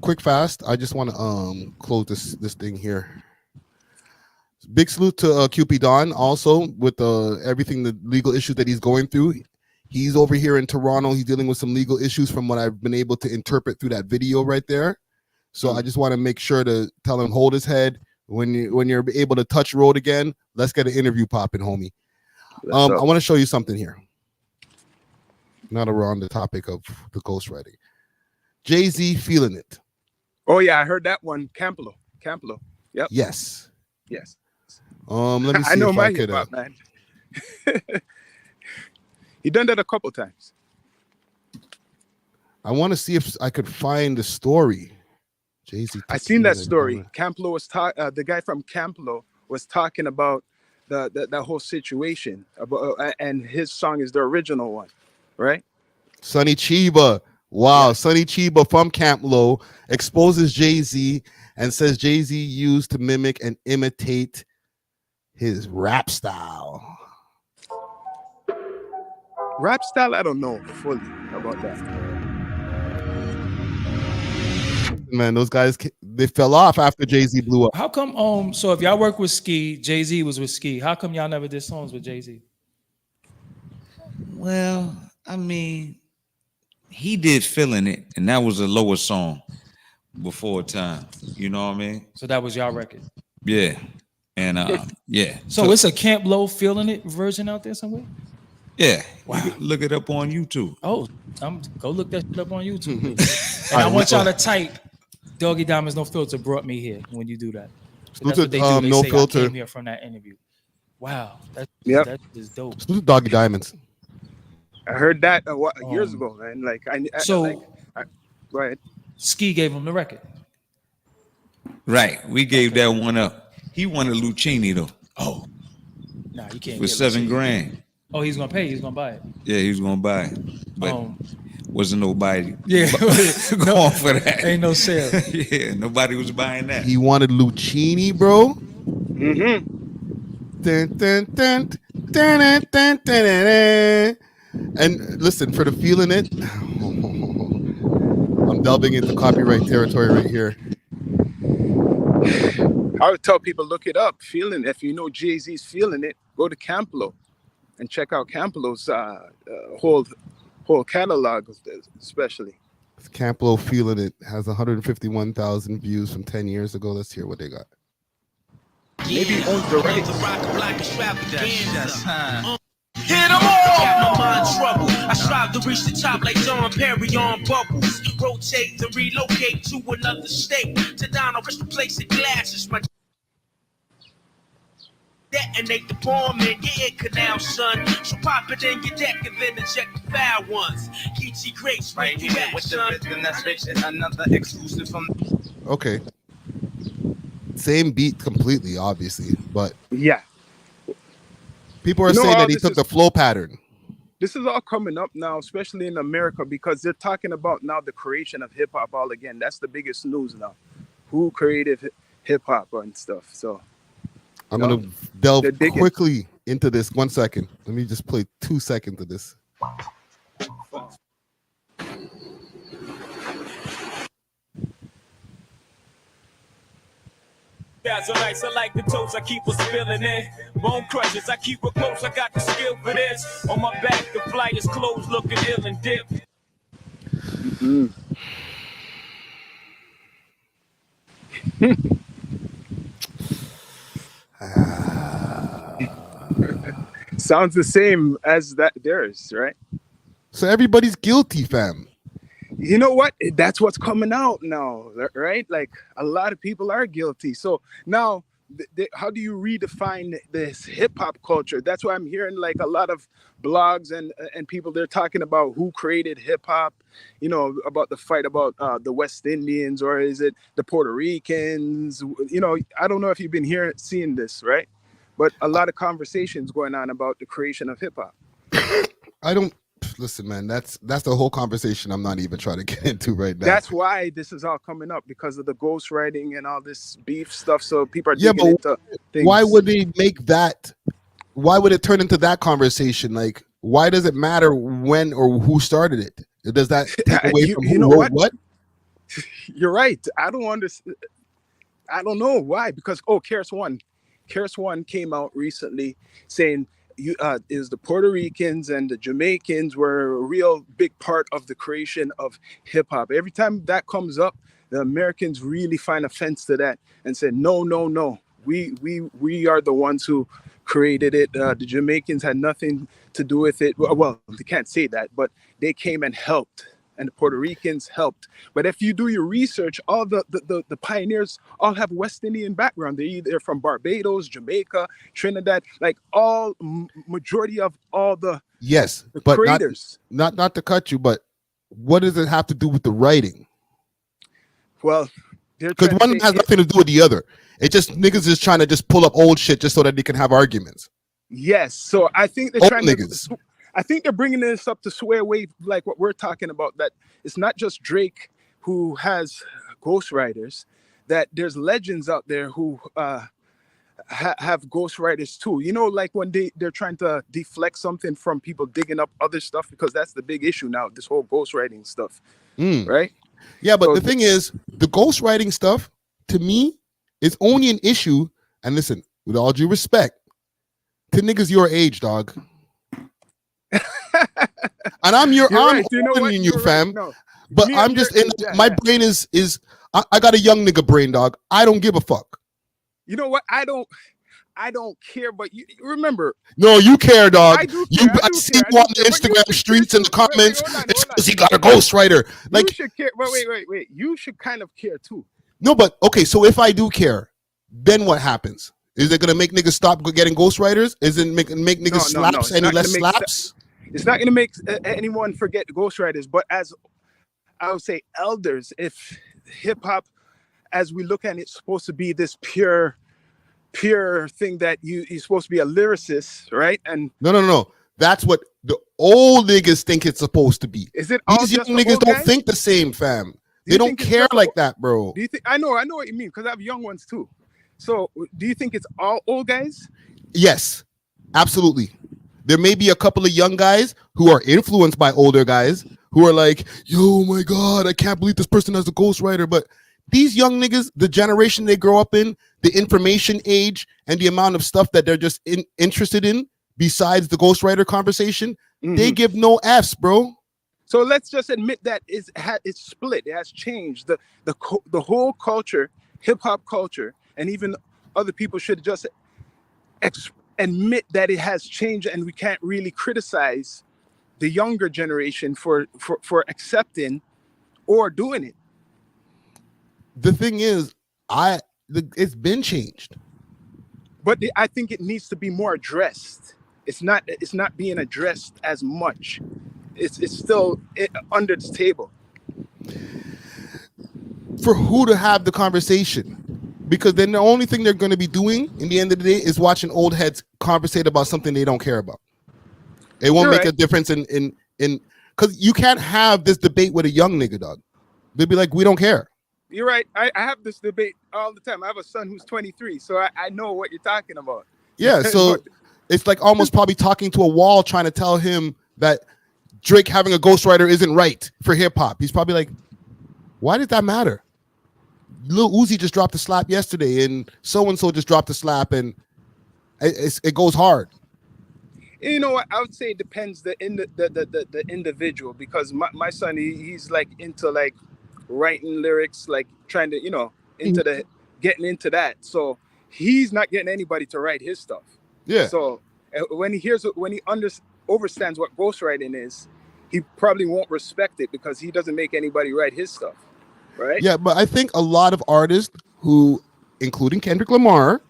quick fast. I just want to close this thing here. Big salute to Cupidon also with everything, the legal issues that he's going through. He's over here in Toronto. He's dealing with some legal issues from what I've been able to interpret through that video right there. So I just want to make sure to tell him, hold his head. When you're able to touch road again, let's get an interview popping, homie. I want to show you something here. Now that we're on the topic of the ghostwriting. Jay-Z feeling it. Oh yeah, I heard that one. Camplo. Yep. Yes. Let me see. I know if my I could, hip-hop, man. He done that a couple times. I want to see if I could find the story. Jay-Z. I seen that story. Camplo was the guy from Camplo was talking about that whole situation about, and his song is the original one, right? Sonny Chiba. Wow, Sonny Chiba from Camplo exposes Jay-Z and says Jay-Z used to mimic and imitate his rap style. Rap style, I don't know fully about that. Man, those guys, they fell off after Jay-Z blew up. How come, so if y'all work with Ski, Jay-Z was with Ski, how come y'all never did songs with Jay-Z? Well, I mean, he did Feeling It, and that was a lower song before time. You know what I mean? So that was y'all record? Yeah. And yeah. So it's a Camp Low Feeling It version out there somewhere? Yeah. Wow. You can look it up on YouTube. Oh, go look that shit up on YouTube. And I want y'all to type Doggy Diamonds No Filter brought me here when you do that. That's what they do. They No say Filter. I came here from that interview. Wow, that is dope. Doggy Diamonds. I heard that years ago, man. Like So go ahead. Ski gave him the record. Right, we gave that one up. He wanted Lucchini though. Oh, nah, you can't for get $7 Lucchini. grand. Oh, he's gonna pay. He's gonna buy it. Yeah, he was gonna buy it, but wasn't nobody Yeah, going for that. Ain't no sale. Yeah, nobody was buying that. He wanted Lucchini, bro. Mm-hmm. Dun, dun, dun, dun, dun, dun, dun, dun. And listen, for the feeling it, I'm delving into copyright territory right here. I would tell people, look it up. Feeling, if you know Jay-Z's Feeling It, go to Camplo and check out Camplo's whole catalog, especially. Camplo Feeling It has 151,000 views from 10 years ago. Let's hear what they got. Maybe he owns the rights. Hit 'em all! Got my mind trouble. I strive to reach the top like John Perry on bubbles. Rotate to relocate to another state. To down on the place of glasses. My detonate the bomb in your ear canal, son. So pop it in your deck and then eject the foul ones. Geechee Grace, right here back, son. That's rich and another exclusive from. Okay. Same beat completely, obviously, but yeah. People are saying that he took the flow pattern. This is all coming up now, especially in America, because they're talking about now the creation of hip hop all again. That's the biggest news now. Who created hip hop and stuff? So I'm gonna delve quickly into this. 1 second. Let me just play 2 seconds of this. Guys are nice, I like the toes, I keep us spilling in. Bone crushes, I keep it close, I got the skill for this. On my back, the flyers closed, looking ill and dip. Sounds the same as that theirs, right? So everybody's guilty, fam. You know what? That's what's coming out now, right? Like a lot of people are guilty. So now, how do you redefine this hip hop culture? That's why I'm hearing like a lot of blogs and people, they're talking about who created hip hop, you know, about the fight about the West Indians, or is it the Puerto Ricans? You know, I don't know if you've been seeing this, right? But a lot of conversations going on about the creation of hip hop. I don't listen, man. That's the whole conversation I'm not even trying to get into right now. That's why this is all coming up, because of the ghostwriting and all this beef stuff. So people are digging into things. Why would they make that? Why would it turn into that conversation? Like, why does it matter when or who started it? Does that take away from who wrote what? You're right. I don't understand. I don't know why. Because KRS-One came out recently saying is the Puerto Ricans and the Jamaicans were a real big part of the creation of hip hop. Every time that comes up, the Americans really find offense to that and say, no. We are the ones who created it. The Jamaicans had nothing to do with it. Well, they can't say that, but they came and helped. And the Puerto Ricans helped. But if you do your research, all the pioneers all have West Indian background. They're either from Barbados, Jamaica, Trinidad, like majority of all the but creators. Not to cut you, but what does it have to do with the writing? Well, because one has nothing to do with the other. It just niggas is trying to just pull up old shit just so that they can have arguments. Yes, so I think they're old trying niggas. to. I think they're bringing this up to swear away, like what we're talking about, that it's not just Drake who has ghostwriters, that there's legends out there who have ghostwriters too. You know, like when they're trying to deflect something from people digging up other stuff, because that's the big issue now, this whole ghostwriting stuff, right? Yeah, but the thing is, the ghostwriting stuff, to me, is only an issue, and listen, with all due respect, to niggas your age, dog. And I'm older than you, fam. No. But I'm just in my brain is I got a young nigga brain, dog. I don't give a fuck. You know what? I don't care, but you remember. No, you care, dog. I do care. I see you on the Instagram streets in the comments. It's because he got a ghostwriter. Like, you should care. But wait. You should kind of care too. No, but okay. So if I do care, then what happens? Is it gonna make niggas stop getting ghostwriters? Is it make niggas slaps any less slaps? It's not gonna make anyone forget ghostwriters, but as I would say, elders, if hip hop, as we look at it, it's supposed to be this pure thing that you're supposed to be a lyricist, right? And no. That's what the old niggas think it's supposed to be. Is it all these young just niggas don't guys? think the same, fam? They don't care like that, bro. Do you think I know what you mean? Because I have young ones too. So do you think it's all old guys? Yes, absolutely. There may be a couple of young guys who are influenced by older guys who are like, yo, my God, I can't believe this person has a ghostwriter. But these young niggas, the generation they grow up in, the information age, and the amount of stuff that they're just interested in besides the ghostwriter conversation, they give no F's, bro. So let's just admit that it's split. It has changed. The whole culture, hip hop culture, and even other people should just admit that it has changed, and we can't really criticize the younger generation for accepting or doing it. The thing is, it's been changed, but I think it needs to be more addressed. It's not being addressed as much. It's still under the table. For who to have the conversation? Because then the only thing they're going to be doing in the end of the day is watching old heads conversate about something they don't care about. It won't make a difference in because you can't have this debate with a young nigga, dog. They'd be like, we don't care. You're right. I have this debate all the time. I have a son who's 23, so I know what you're talking about. Yeah, so it's like almost probably talking to a wall trying to tell him that Drake having a ghostwriter isn't right for hip hop. He's probably like, why did that matter? Lil Uzi just dropped a slap yesterday, and so just dropped a slap, and it goes hard. You know what? I would say it depends the individual, because my son he's like into like writing lyrics, like trying to getting into that. So he's not getting anybody to write his stuff. Yeah. So when he understands what ghostwriting is, he probably won't respect it because he doesn't make anybody write his stuff. Right. Yeah, but I think a lot of artists who, including Kendrick Lamar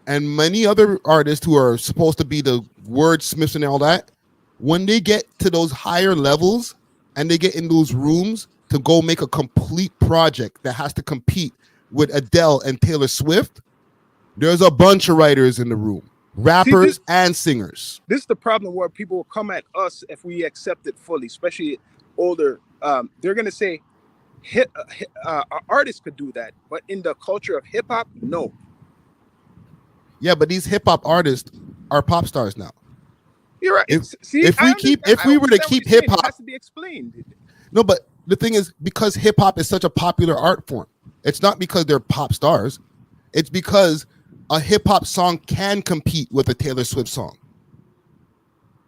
and many other artists who are supposed to be the wordsmiths and all that, when they get to those higher levels and they get in those rooms to go make a complete project that has to compete with Adele and Taylor Swift, there's a bunch of writers in the room, rappers and singers. This is the problem where people will come at us if we accept it fully, especially older. They're going to say, artists could do that, but in the culture of hip hop, no. Yeah, but these hip hop artists are pop stars now. You're right. If we were to keep hip hop, it has to be explained. No, but the thing is, because hip hop is such a popular art form, it's not because they're pop stars. It's because a hip hop song can compete with a Taylor Swift song.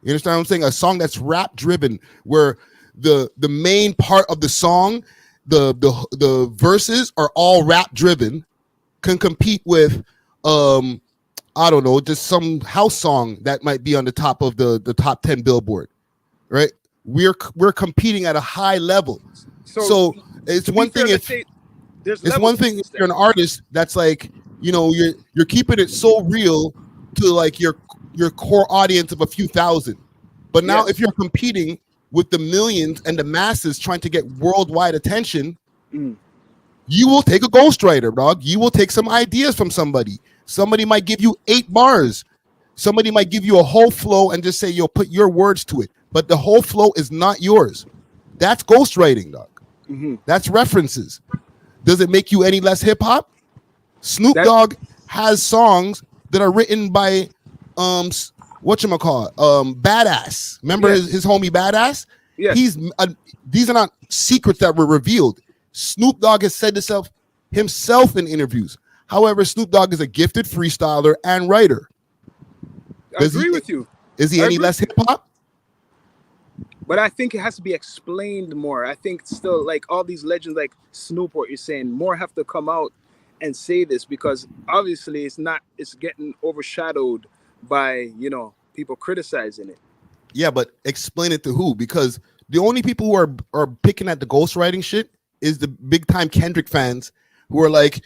You understand what I'm saying? A song that's rap driven, where the main part of the song, the verses are all rap driven, can compete with I don't know, just some house song that might be on the top of the top 10 Billboard, right? We're competing at a high level. So it's one thing if you're an artist that's like, you're keeping it so real to like your core audience of a few thousand. But now if you're competing with the millions and the masses trying to get worldwide attention, you will take a ghostwriter, dog. You will take some ideas from somebody. Somebody might give you 8 bars. Somebody might give you a whole flow and just say, you'll put your words to it. But the whole flow is not yours. That's ghostwriting, dog. That's references. Does it make you any less hip hop? Snoop Dogg has songs that are written by Badass. Remember his homie Badass? Yeah. These are not secrets that were revealed. Snoop Dogg has said this himself in interviews. However, Snoop Dogg is a gifted freestyler and writer. I agree with you. Is he any less hip hop? But I think it has to be explained more. I think still, like all these legends like Snoop, what you're saying, more have to come out and say this, because obviously it's getting overshadowed by, people criticizing it. Yeah, but explain it to who? Because the only people who are picking at the ghostwriting shit is the big time Kendrick fans who are like,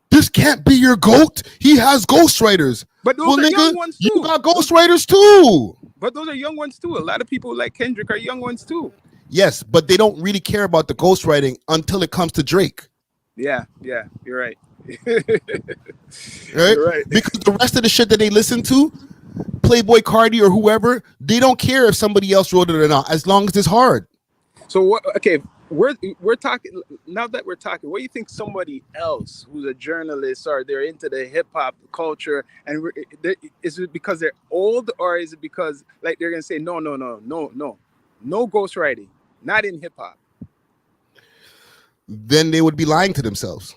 this can't be your GOAT. He has ghostwriters. But those are young ones too. You got ghostwriters too. But those are young ones too. A lot of people like Kendrick are young ones too. Yes, but they don't really care about the ghostwriting until it comes to Drake. Yeah, you're right. Right? You're right. Because the rest of the shit that they listen to, Playboy Cardi or whoever, they don't care if somebody else wrote it or not, as long as it's hard. So what? Okay, we're talking now that we're talking. What do you think somebody else who's a journalist or they're into the hip hop culture, and is it because they're old, or is it because like they're gonna say no ghostwriting, not in hip hop? Then they would be lying to themselves,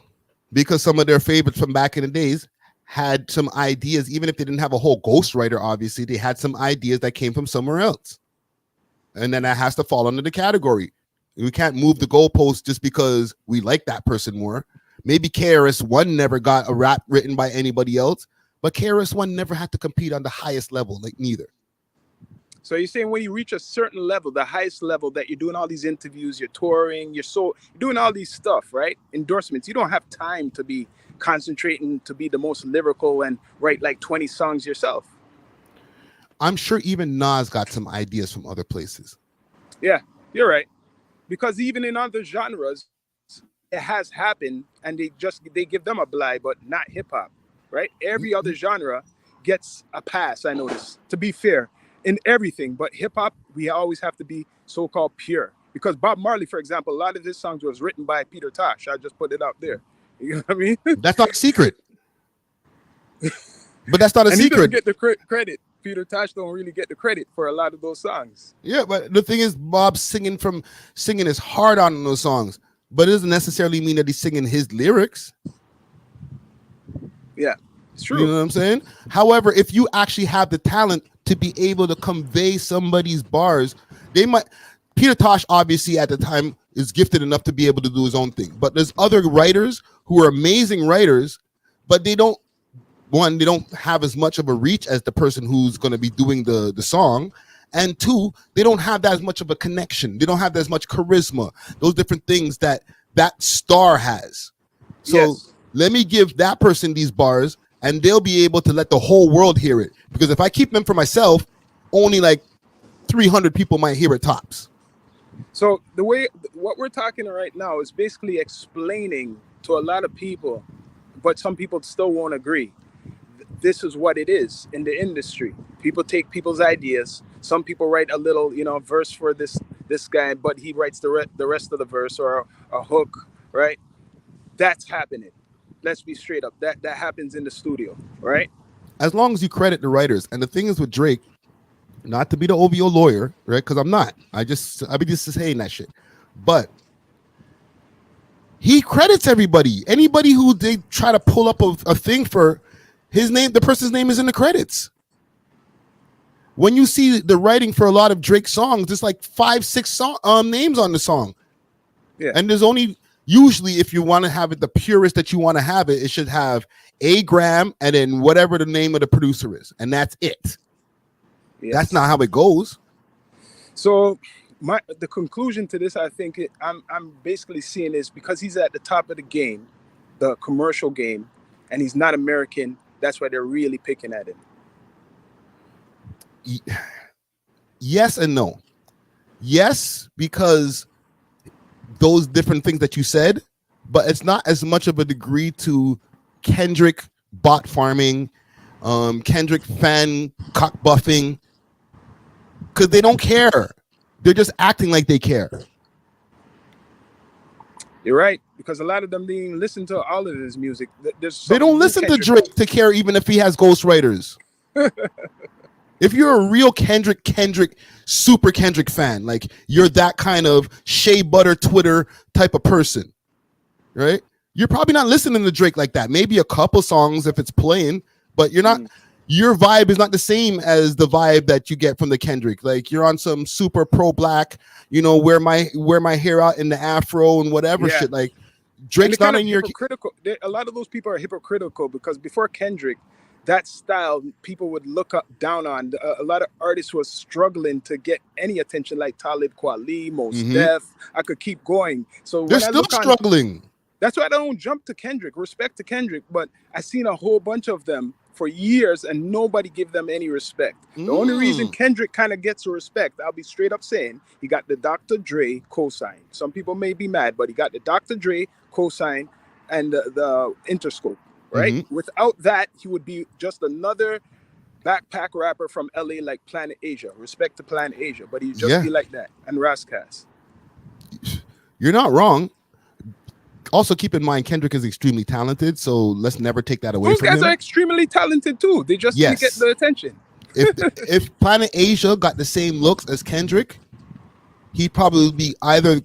because some of their favorites from back in the days had some ideas, even if they didn't have a whole ghostwriter. Obviously, they had some ideas that came from somewhere else, and then that has to fall under the category. We can't move the goalpost just because we like that person more. Maybe KRS-One never got a rap written by anybody else, but KRS-One never had to compete on the highest level, like neither. So you're saying when you reach a certain level, the highest level, that you're doing all these interviews, you're touring, you're doing all these stuff, right? Endorsements. You don't have time to be concentrating to be the most lyrical and write like 20 songs yourself. I'm sure even Nas got some ideas from other places. Yeah, you're right. Because even in other genres, it has happened, and they give them a bly, but not hip hop, right? Every other genre gets a pass, I notice, to be fair, in everything. But hip hop, we always have to be so-called pure. Because Bob Marley, for example, a lot of his songs was written by Peter Tosh. I just put it out there. You know what I mean? That's not a secret. But that's not a and secret. He doesn't get the credit. Peter Tosh don't really get the credit for a lot of those songs. Yeah, but the thing is, Bob's singing his heart out on those songs, but it doesn't necessarily mean that he's singing his lyrics. Yeah, it's true. You know what I'm saying? However, if you actually have the talent to be able to convey somebody's bars, Peter Tosh obviously at the time is gifted enough to be able to do his own thing. But there's other writers who are amazing writers, but they don't have as much of a reach as the person who's going to be doing the song. And two, they don't have that much of a connection. They don't have as much charisma, those different things that star has. So Let me give that person these bars, and they'll be able to let the whole world hear it. Because if I keep them for myself, only like 300 people might hear it tops. So what we're talking right now is basically explaining to a lot of people, but some people still won't agree. This is what it is in the industry. People take people's ideas. Some people write a little, verse for this guy, but he writes the rest of the verse or a hook, right? That's happening. Let's be straight up. That happens in the studio, right? As long as you credit the writers. And the thing is with Drake, not to be the OVO lawyer, right? Because I'm not. I be just saying that shit. But he credits everybody. Anybody who they try to pull up a thing for his name, the person's name is in the credits. When you see the writing for a lot of Drake songs, there's like 5-6 names on the song. Yeah. And there's only usually, if you want to have it the purest that you want to have it, it should have A Graham and then whatever the name of the producer is, and that's it. Yes. That's not how it goes. So the conclusion to this, I think I'm basically seeing is because he's at the top of the game, the commercial game, and he's not American. That's why they're really picking at him. Yes and no. Yes, because those different things that you said, but it's not as much of a degree to Kendrick bot farming, Kendrick fan cock buffing, because they don't care. They're just acting like they care. You're right, because a lot of them didn't listen to all of his music. They don't listen to Drake to care, even if he has ghostwriters. If you're a real Kendrick, super Kendrick fan, like you're that kind of shea butter Twitter type of person, right? You're probably not listening to Drake like that. Maybe a couple songs if it's playing, but you're not. Your vibe is not the same as the vibe that you get from the Kendrick. Like you're on some super pro-black, wear my hair out in the afro and whatever shit. Like Drake's not in your hypocritical. A lot of those people are hypocritical because before Kendrick, that style people would look down on. A lot of artists were struggling to get any attention, like Talib Kweli, Mos Def. I could keep going. So they're still struggling. That's why I don't jump to Kendrick. Respect to Kendrick, but I seen a whole bunch of them for years and nobody give them any respect. The only reason Kendrick kind of gets respect, I'll be straight up saying, he got the Dr. Dre cosign. Some people may be mad, but he got the Dr. Dre cosign and the Interscope, right? Without that, he would be just another backpack rapper from LA like Planet Asia. Respect to Planet Asia, but he'd just be like that. And Rascas. You're not wrong. Also, keep in mind, Kendrick is extremely talented, so let's never take that away from him. Those guys are extremely talented too. They just didn't get the attention. If Planet Asia got the same looks as Kendrick, he'd probably be either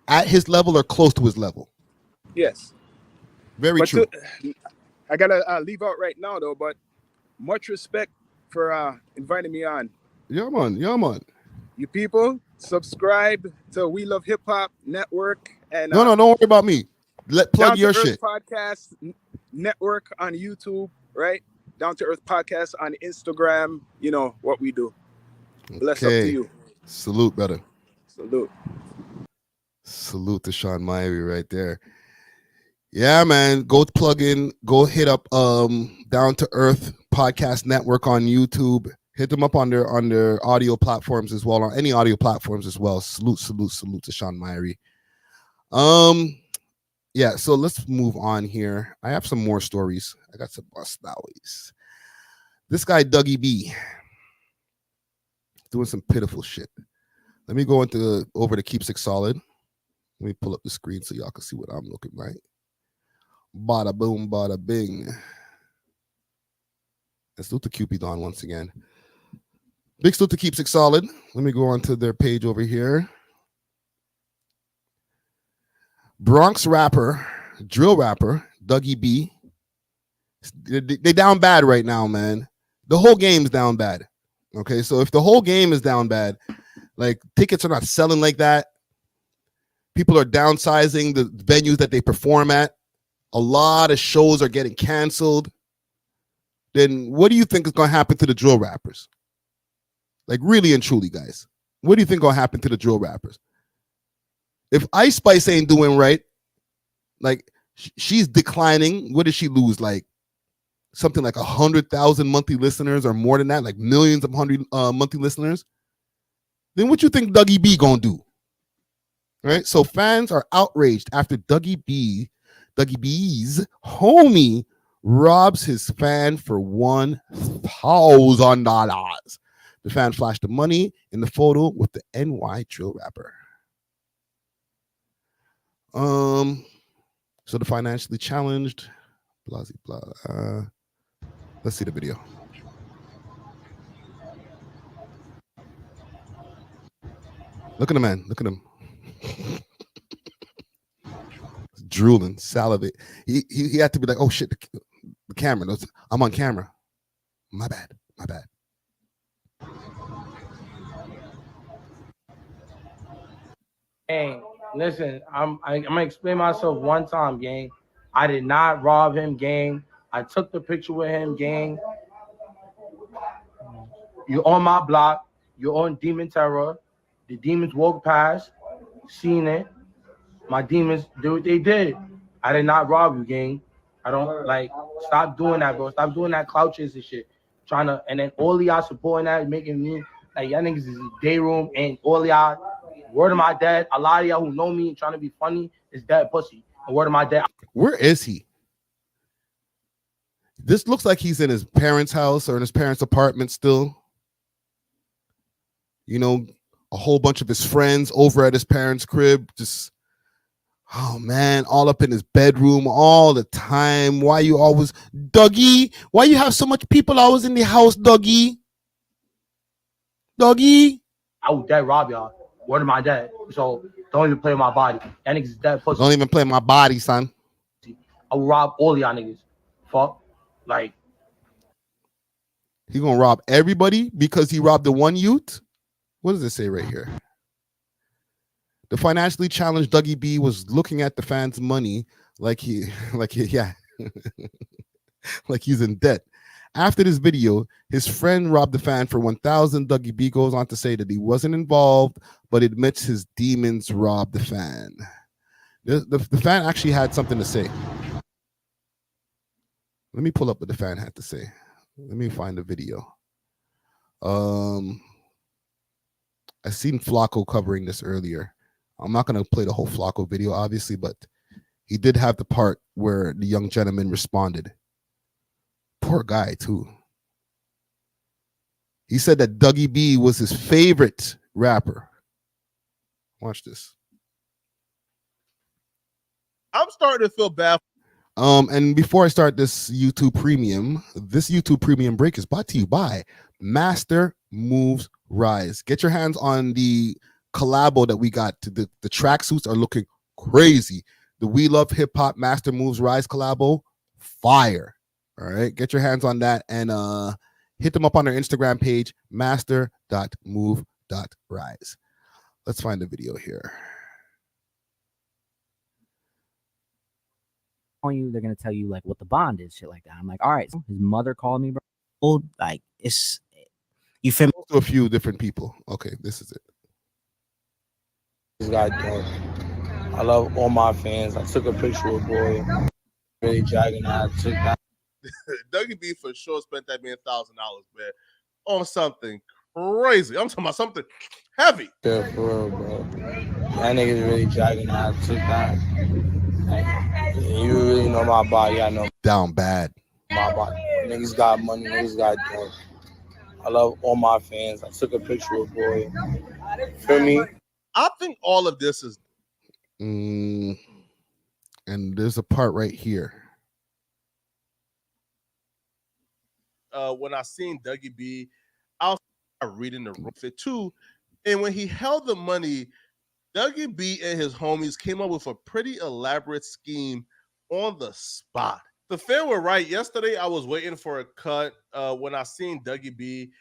at his level or close to his level. Yes. Very true. I gotta leave out right now though, but much respect for inviting me on. Yeah, man. Yeah, man. You people, subscribe to We Love Hip Hop Network and no, don't worry about me. Plug your Down to Earth shit. Podcast Network on YouTube, right? Down to Earth Podcast on Instagram. You know what we do. Bless up to you. Salute, brother. Salute. Salute to Sean Myrie right there. Yeah, man. Go plug in. Go hit up Down to Earth Podcast Network on YouTube. Hit them up on their audio platforms as well, on any audio platforms as well. Salute to Sean Myrie. Yeah, so let's move on here. I have some more stories. I got some stories. This guy, Dougie B, doing some pitiful shit. Let me go over to Keep Sick Solid. Let me pull up the screen so y'all can see what I'm looking like. Bada boom, bada bing. Let's do the Cupidon once again. Big salute to Keep Sick Solid. Let me go on to their page over here. Bronx rapper, drill rapper, Dougie B. They down bad right now, man. The whole game's down bad. Okay, so if the whole game is down bad, like tickets are not selling like that, people are downsizing the venues that they perform at, a lot of shows are getting canceled, then what do you think is going to happen to the drill rappers? Like really and truly, guys. What do you think going to happen to the drill rappers? If Ice Spice ain't doing right, like she's declining, what did she lose? Like something like 100,000 monthly listeners or more than that, like millions of monthly listeners. Then what you think Dougie B gonna do? Right? So fans are outraged after Dougie B's homie robs his fan for $1,000. The fan flashed the money in the photo with the NY drill rapper. So the financially challenged, blah, blah. Let's see the video. Look at him, man. Look at him. Drooling, salivate. He had to be like, oh shit, the camera. I'm on camera. My bad. Gang, listen, I'm gonna explain myself one time, gang. I did not rob him, gang. I took the picture with him, gang. You're on my block. You're on Demon Terror. The demons walked past, seen it. My demons do what they did. I did not rob you, gang. I don't stop doing that, bro. Stop doing that clout chasing shit. And then all of y'all supporting that, making me like y'all niggas is day room, and all of y'all. Word of my dad, a lot of y'all who know me and trying to be funny is dead pussy. And word of my dad. Where is he? This looks like he's in his parents' house or in his parents' apartment still. You know, a whole bunch of his friends over at his parents' crib. Just, oh man, all up in his bedroom all the time. Why you always, Dougie? Why you have so much people always in the house, Dougie? Dougie? I would dead rob y'all. Word of my dad. So don't even play with my body. That niggas is dead pussy. Don't even play my body, son. I will rob all y'all niggas. Fuck. Like. He gonna rob everybody because he robbed the one youth? What does it say right here? The financially challenged Dougie B was looking at the fans' money like he's in debt. After this video, his friend robbed the fan for $1,000. Dougie B goes on to say that he wasn't involved, but admits his demons robbed the fan. The fan actually had something to say. Let me pull up what the fan had to say. Let me find the video. I seen Flacco covering this earlier. I'm not gonna play the whole Flacco video, obviously, but he did have the part where the young gentleman responded. Poor guy, too. He said that Dougie B was his favorite rapper. Watch this. I'm starting to feel bad. And before I start this YouTube Premium break is brought to you by Master Moves Rise. Get your hands on the collabo that we got. The tracksuits are looking crazy. The We Love Hip Hop Master Moves Rise collabo, fire. All right, get your hands on that and hit them up on their Instagram page, master.move.rise. Let's find the video here. On you, they're gonna tell you like what the bond is, shit like that. I'm like, all right. So his mother called me, bro. Like it's you feel me? To a few different people. Okay, this is it. This guy doing. I love all my fans. I took a picture with boy, really dragging out. Took that. Dougie B for sure spent that $1,000, man, on something crazy. I'm talking about something heavy. Yeah, for real, bro. That nigga's really dragging out. Took that. Like, you really know my body. I know down bad. My body. Niggas got money. Niggas got doing. I love all my fans. I took a picture with boy. For me, I think all of this is. And there's a part right here. When I seen Dougie B, I was reading the room fit too, and when he held the money, Dougie B and his homies came up with a pretty elaborate scheme on the spot. The fan were right. Yesterday, I was waiting for a cut. When I seen Dougie B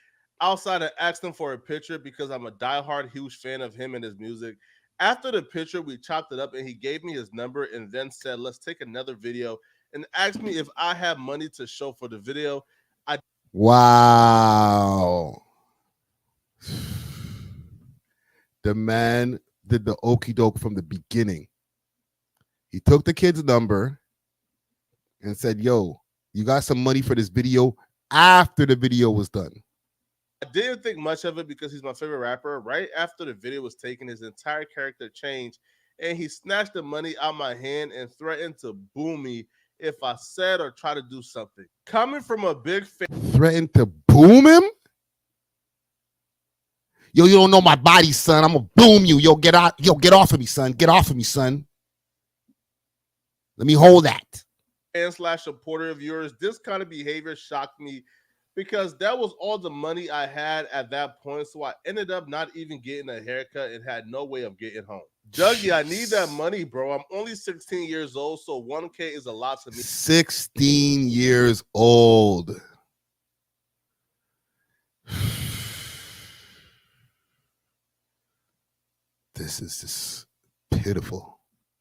outside, I asked him for a picture because I'm a diehard, huge fan of him and his music. After the picture, we chopped it up, and he gave me his number and then said, "Let's take another video," and asked me if I have money to show for the video. Wow. The man did the okie doke from the beginning. He took the kid's number and said, yo, you got some money for this video after the video was done. I didn't think much of it because he's my favorite rapper. Right after the video was taken, his entire character changed, and he snatched the money out my hand and threatened to boom me if I said or try to do something. Coming from a big fan. Threatened to boom him? Yo, you don't know my body, son. I'm gonna boom you. Yo, get out. Yo, get off of me, son. Get off of me, son. Let me hold that. Fan / supporter of yours, this kind of behavior shocked me because that was all the money I had at that point. So I ended up not even getting a haircut and had no way of getting home. Dougie, I need that money, bro. I'm only 16 years old, so 1K is a lot to me. 16 years old. This is just pitiful.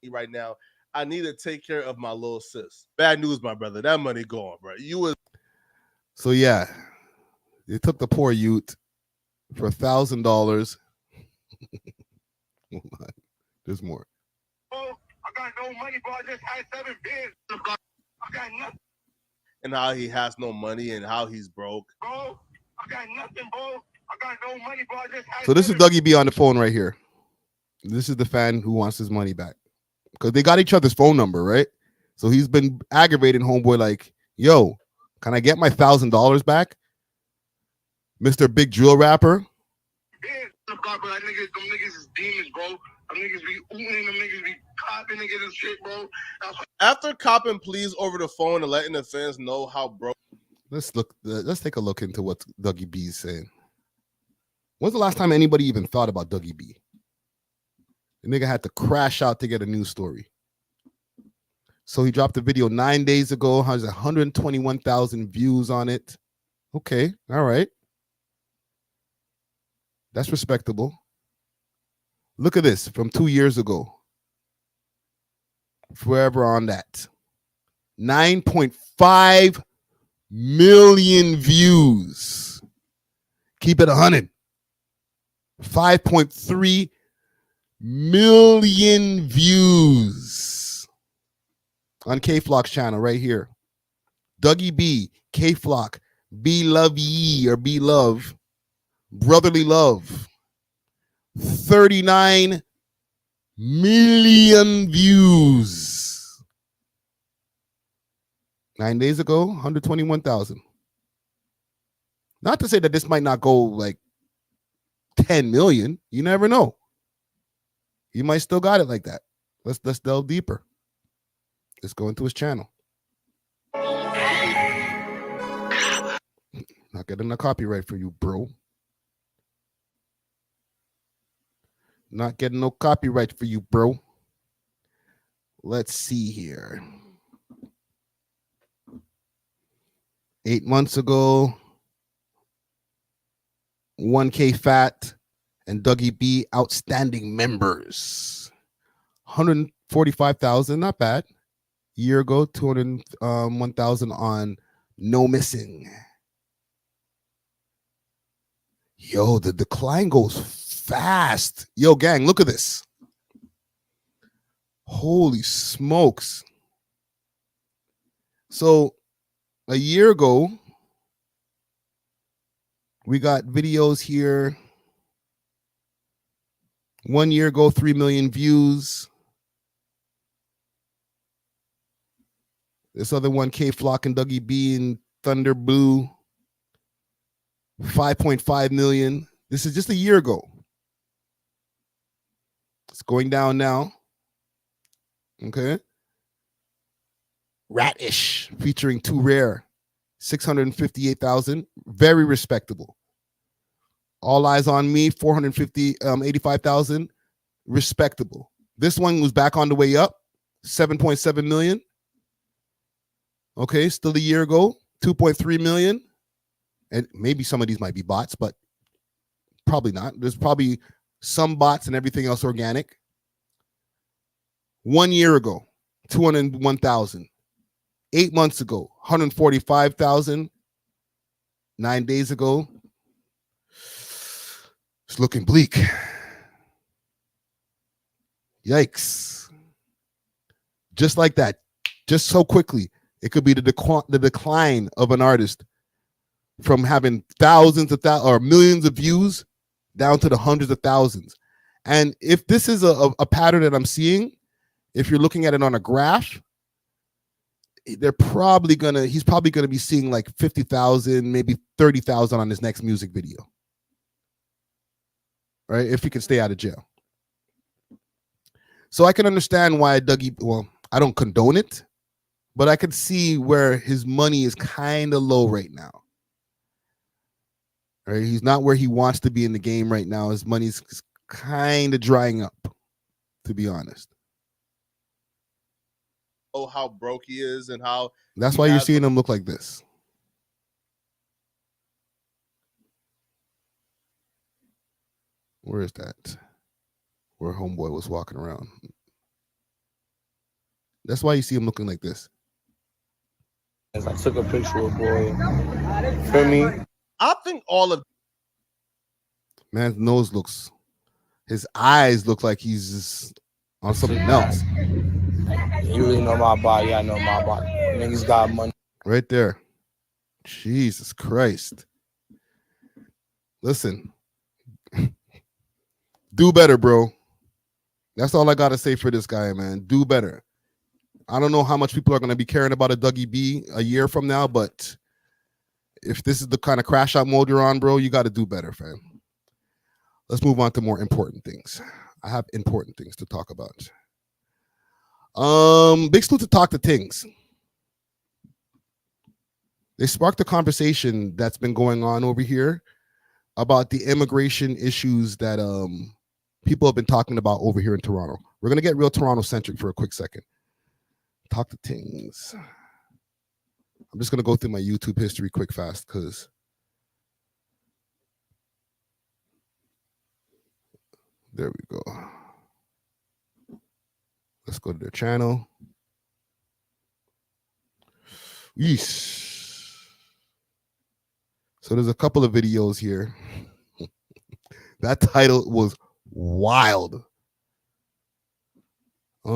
Right now, I need to take care of my little sis. Bad news, my brother. That money gone, bro. You was. So yeah, they took the poor youth for $1,000. Hold on. There's more. I got no money, bro. I just had 7 beers. I got nothing. And how he has no money and how he's broke. Bro, I got nothing, bro. I got no money, bro. I just had So this is Dougie B on the phone right here. This is the fan who wants his money back. Because they got each other's phone number, right? So he's been aggravating homeboy like, yo, can I get my $1,000 back? Mr. Big Drill Rapper. God, bro, them niggas is demons, bro. Them niggas be oohing, them niggas be copping niggas and shit, bro. After copping pleas over the phone and letting the fans know how broke. Let's take a look into what Dougie B is saying. When's the last time anybody even thought about Dougie B? The nigga had to crash out to get a news story. So he dropped a video 9 days ago, has 121,000 views on it. Okay, all right. That's respectable. Look at this from 2 years ago. Forever on that. 9.5 million views. Keep it 100. 5.3 million views on K-Flock's channel right here. Dougie B, K-Flock, Be Love Ye or Be Love, Brotherly Love. 39 million views. 9 days ago, 121,000. Not to say that this might not go like 10 million. You never know. He might still got it like that. Let's delve deeper. Let's go into his channel. Not getting a copyright for you, bro. Not getting no copyright for you, bro. Let's see here. 8 months ago, 1K Fat and Dougie B outstanding members. 145,000, not bad. Year ago, 201,000 on No Missing. Yo, the decline goes fast. Yo, gang, look at this. Holy smokes. So a year ago, we got videos here. 1 year ago, 3 million views. This other one, K-Flock and Dougie B and Thunder Blue, 5.5 million. This is just a year ago. It's going down now. Okay. Ratish featuring Too Rare, 658,000. Very respectable. All Eyes on Me, 85,000. Respectable. This one was back on the way up, 7.7 million. Okay, still a year ago, 2.3 million. And maybe some of these might be bots, but probably not. There's probably some bots and everything else organic. 1 year ago, 201,000. 8 months ago, 145,000. 9 days ago, it's looking bleak. Yikes. Just like that, just so quickly, it could be the decline of an artist from having thousands of or millions of views down to the hundreds of thousands. And if this is a pattern that I'm seeing, if you're looking at it on a graph, he's probably gonna be seeing like 50,000, maybe 30,000 on his next music video. Right? If he can stay out of jail. So I can understand why Dougie, well, I don't condone it, but I can see where his money is kind of low right now. Right? He's not where he wants to be in the game right now. His money's kind of drying up, to be honest. Oh, how broke he is and how that's why you're seeing him look like this. Where is that? Where homeboy was walking around. That's why you see him looking like this. I took a picture with boy. For me, I think all of man's nose looks, his eyes look like he's just on something else. You really know my body. I know my body. Niggas got money. Right there. Jesus Christ. Listen. Do better, bro. That's all I got to say for this guy, man. Do better. I don't know how much people are going to be caring about a Dougie B a year from now, but if this is the kind of crash out mode you're on, bro, you got to do better, fam. Let's move on to more important things. I have important things to talk about. Big salute to talk to Tingz. They sparked a conversation that's been going on over here about the immigration issues that people have been talking about over here in Toronto. We're gonna get real Toronto centric for a quick second. Talk to Tingz. I'm just gonna go through my YouTube history quick fast because there we go. Let's go to their channel. Yeesh. So there's a couple of videos here. That title was wild. So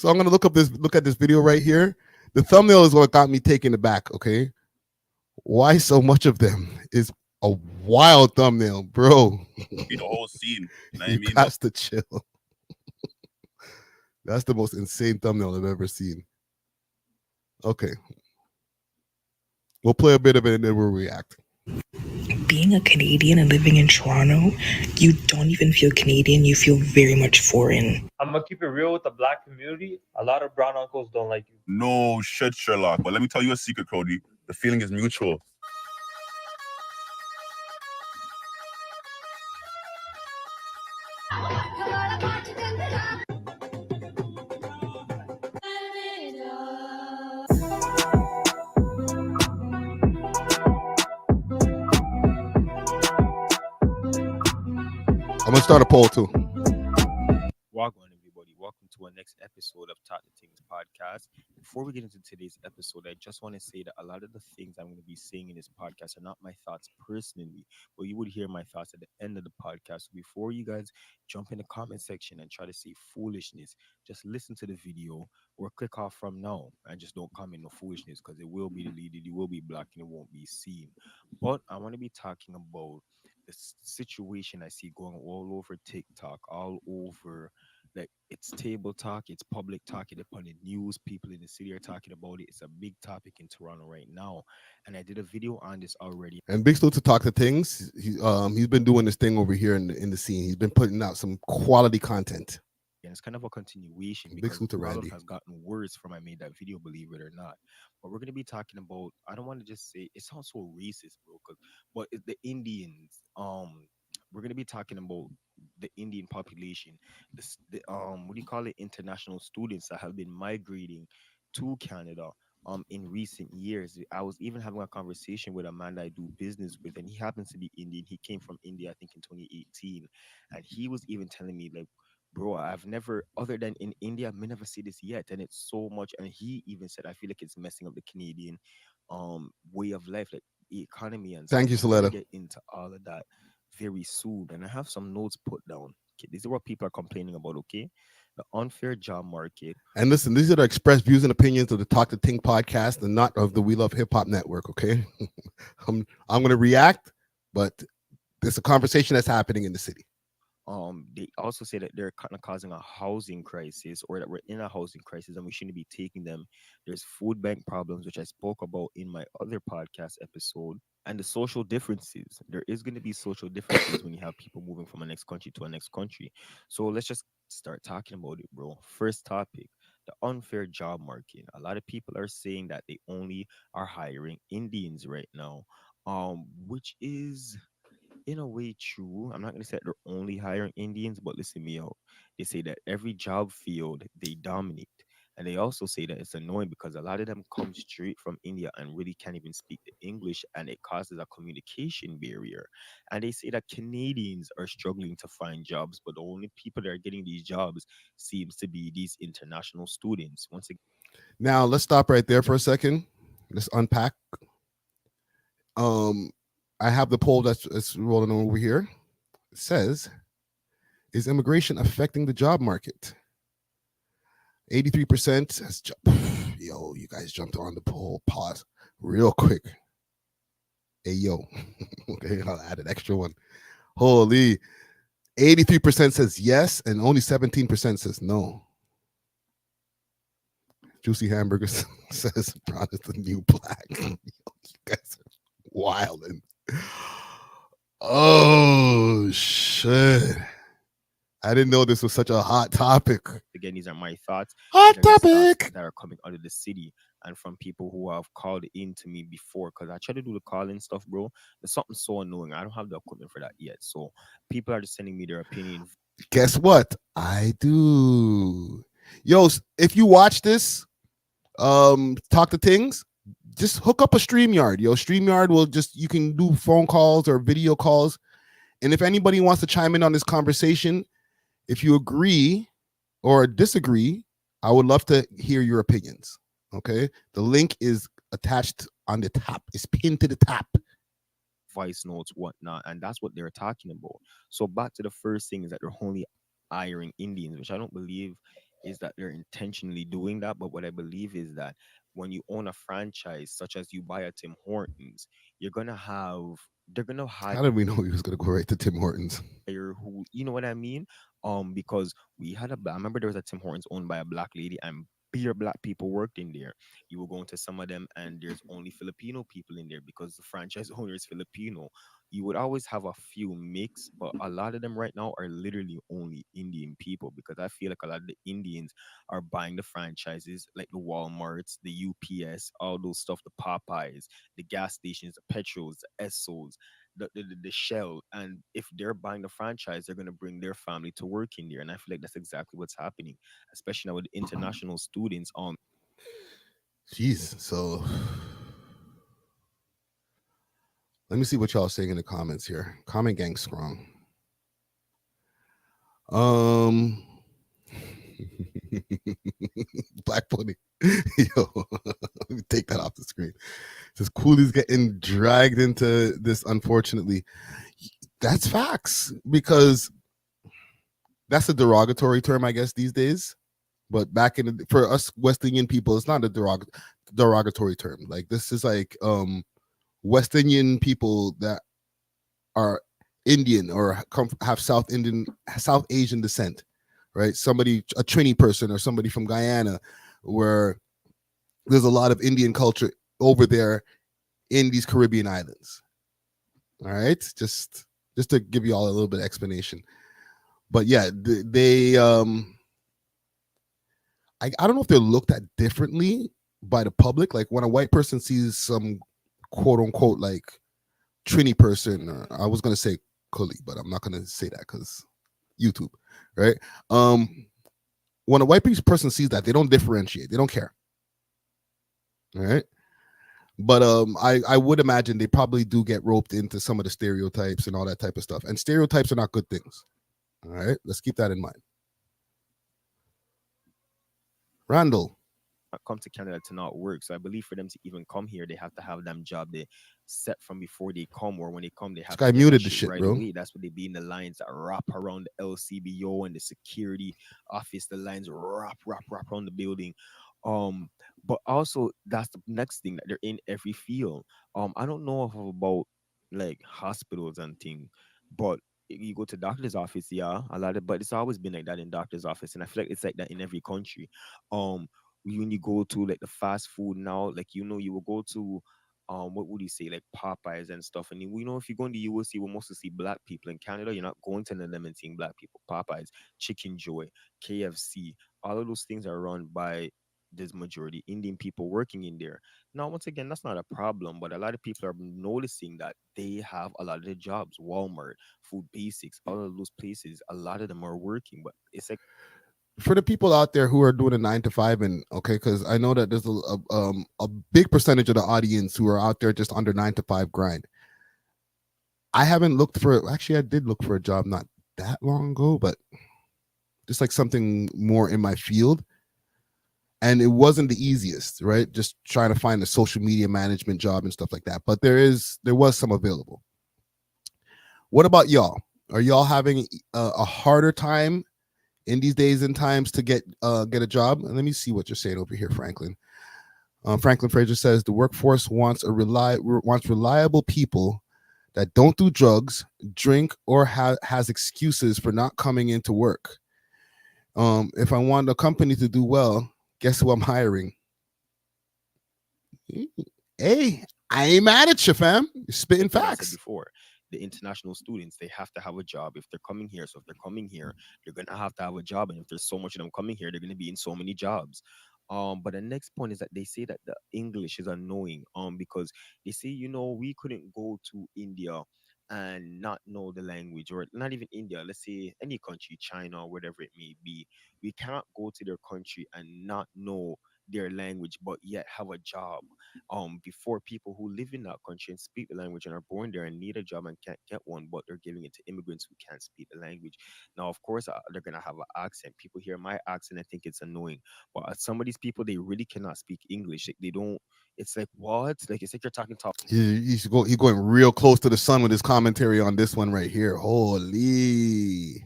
I'm gonna look at this video right here. The thumbnail is what got me taken aback. Okay, why so much of them is a wild thumbnail, bro. The whole scene. You got to chill. That's the most insane thumbnail I've ever seen. Okay, we'll play a bit of it and then we'll react. Being a Canadian and living in Toronto, you don't even feel Canadian, you feel very much foreign. I'm gonna keep it real with the black community. A lot of brown uncles don't like you. No shit, Sherlock. But let me tell you a secret, Cody. The feeling is mutual. I'm gonna start a poll too. Welcome, everybody. Welcome to our next episode of Talk the Tingz podcast. Before we get into today's episode, I just want to say that a lot of the things I'm going to be saying in this podcast are not my thoughts personally, but you would hear my thoughts at the end of the podcast. So before you guys jump in the comment section and try to say foolishness, just listen to the video or click off from now and just don't comment no foolishness because it will be deleted, it will be blocked, and it won't be seen. But I want to be talking about the situation I see going all over TikTok, all over, like it's table talk, it's public talk, it's upon the news, people in the city are talking about it. It's a big topic in Toronto right now, and I did a video on this already. And big salute to Talk to Tingz. He's been doing this thing over here in the scene. He's been putting out some quality content. And it's kind of a continuation Big because salute the to problem Randy. has gotten worse from I made that video, believe it or not. But we're gonna be talking about. I don't want to just say it sounds so racist, bro. But it's the Indians. We're gonna be talking about the Indian population. What do you call it? International students that have been migrating to Canada. In recent years, I was even having a conversation with a man that I do business with, and he happens to be Indian. He came from India, I think, in 2018, and he was even telling me like, bro, I've never, other than in India, I've never seen this yet. And it's so much. And he even said, I feel like it's messing up the Canadian way of life, like the economy and Thank you, stuff. We're gonna Saletta. get into all of that very soon. And I have some notes put down. Okay, these are what people are complaining about, okay? The unfair job market. And listen, these are the expressed views and opinions of the Talk to Ting podcast and not of the We Love Hip Hop Network, okay? I'm going to react, but there's a conversation that's happening in the city. They also say that they're kind of causing a housing crisis, or that we're in a housing crisis and we shouldn't be taking them. There's food bank problems, which I spoke about in my other podcast episode, and the social differences. There is going to be social differences when you have people moving from a next country to a next country. So let's just start talking about it, bro. First topic, the unfair job market. A lot of people are saying that they only are hiring Indians right now, which is in a way true. I'm not going to say that they're only hiring Indians, but listen me out. They say that every job field they dominate. And they also say that it's annoying because a lot of them come straight from India and really can't even speak the English, and it causes a communication barrier. And they say that Canadians are struggling to find jobs, but the only people that are getting these jobs seems to be these international students. Once again, Now, let's stop right there for a second. Let's unpack. I have the poll that's rolling over here. It says, is immigration affecting the job market? 83% has jumped. Yo, you guys jumped on the poll. Pause real quick. Hey, yo. Okay, I'll add an extra one. Holy. 83% says yes, and only 17% says no. Juicy Hamburgers says brown is the new black. You guys are wild. Oh, shit. I didn't know this was such a hot topic. again, these are my thoughts. Hot These are the stats topic. that are coming out of the city and from people who have called in to me before, because I try to do the call-in stuff, bro. There's something so annoying. I don't have the equipment for that yet. So people are just sending me their opinion. Guess what? I do. Yo, if you watch this, Talk to Tingz, just hook up a StreamYard. Yo, StreamYard will just, you can do phone calls or video calls. And if anybody wants to chime in on this conversation, if you agree or disagree, I would love to hear your opinions. Okay. The link is attached on the top. It's pinned to the top. Voice notes, whatnot, and that's what they're talking about. So back to the first thing is that they're only hiring Indians, which I don't believe is that they're intentionally doing that. But what I believe is that when you own a franchise, such as you buy a Tim Hortons, you're gonna have they're gonna hire. How did we know he was gonna go right to Tim Hortons? Who, you know what I mean? Because we had I remember there was a Tim Hortons owned by a black lady, and pure black people worked in there. You will go into some of them, and there's only Filipino people in there because the franchise owner is Filipino. You would always have a few mix, but a lot of them right now are literally only Indian people, because I feel like a lot of the Indians are buying the franchises, like the Walmarts, the UPS, all those stuff, the Popeyes, the gas stations, the petrols, the Essos, the Shell. And if they're buying the franchise, they're going to bring their family to work in there. And I feel like that's exactly what's happening, especially now with international students. Jeez. So let me see what y'all saying in the comments here. Comment gang strong. Black Pony. Yo, let me take that off the screen. Says Cooley's getting dragged into this, unfortunately. That's facts, because that's a derogatory term, I guess, these days. But back in for us West Indian people, it's not a derogatory term. Like, this is like West Indian people that are Indian or have South Asian descent, right? Somebody, a Trini person, or somebody from Guyana, where there's a lot of Indian culture over there in these Caribbean islands. All right, just to give you all a little bit of explanation. But yeah, they I don't know if they're looked at differently by the public. Like, when a white person sees some quote unquote like Trini person, or I was gonna say Cully, but I'm not gonna say that because YouTube, right? When a white person sees that, they don't differentiate, they don't care. All right. But I would imagine they probably do get roped into some of the stereotypes and all that type of stuff. And stereotypes are not good things. All right, let's keep that in mind. Randall. Come to Canada to not work. So I believe for them to even come here, they have to have them job they set from before they come, or when they come, they have this guy to muted the shit, right bro. away. That's what they be in the lines that wrap around the LCBO and the security office. The lines wrap around the building. But also that's the next thing, that they're in every field. I don't know about like hospitals and things, but you go to doctor's office, yeah, a lot of, but it's always been like that in doctor's office, and I feel like it's like that in every country. When you go to like the fast food now, like, you will go to what would you say, like Popeyes and stuff, and if you go in the US, you will mostly see black people. In Canada, you're not going to them and seeing black people. Popeyes, Chicken Joy, KFC, all of those things are run by this majority Indian people working in there. Now, once again, that's not a problem, but a lot of people are noticing that they have a lot of the jobs. Walmart, Food Basics, all of those places, a lot of them are working, but it's like, for the people out there who are doing a 9 to 5, and okay, because I know that there's a big percentage of the audience who are out there just under 9 to 5 grind. I haven't looked for, actually I did look for a job not that long ago, but just like something more in my field, and it wasn't the easiest, right? Just trying to find a social media management job and stuff like that. But there was some available. What about y'all? Are y'all having a harder time in these days and times to get a job? And let me see what you're saying over here, Franklin. Franklin Fraser says the workforce wants reliable people that don't do drugs, drink, or has excuses for not coming into work. If I want a company to do well, guess who I'm hiring? Hey, I ain't mad at you, fam. You're spitting facts. Before, the international students, they have to have a job if they're coming here. So if they're coming here, they're gonna have to have a job, and if there's so much of them coming here, they're gonna be in so many jobs. But the next point is that they say that the English is annoying. Because they say, we couldn't go to India and not know the language, or not even India, let's say any country, China, whatever it may be. We cannot go to their country and not know their language but yet have a job. Before people who live in that country and speak the language and are born there and need a job and can't get one, but they're giving it to immigrants who can't speak the language. Now, of course, they're gonna have an accent. People hear my accent and think it's annoying, but some of these people, they really cannot speak English. Like, they don't. It's like, what? Like, it's like you're talking top. He's going real close to the sun with his commentary on this one right here. Holy.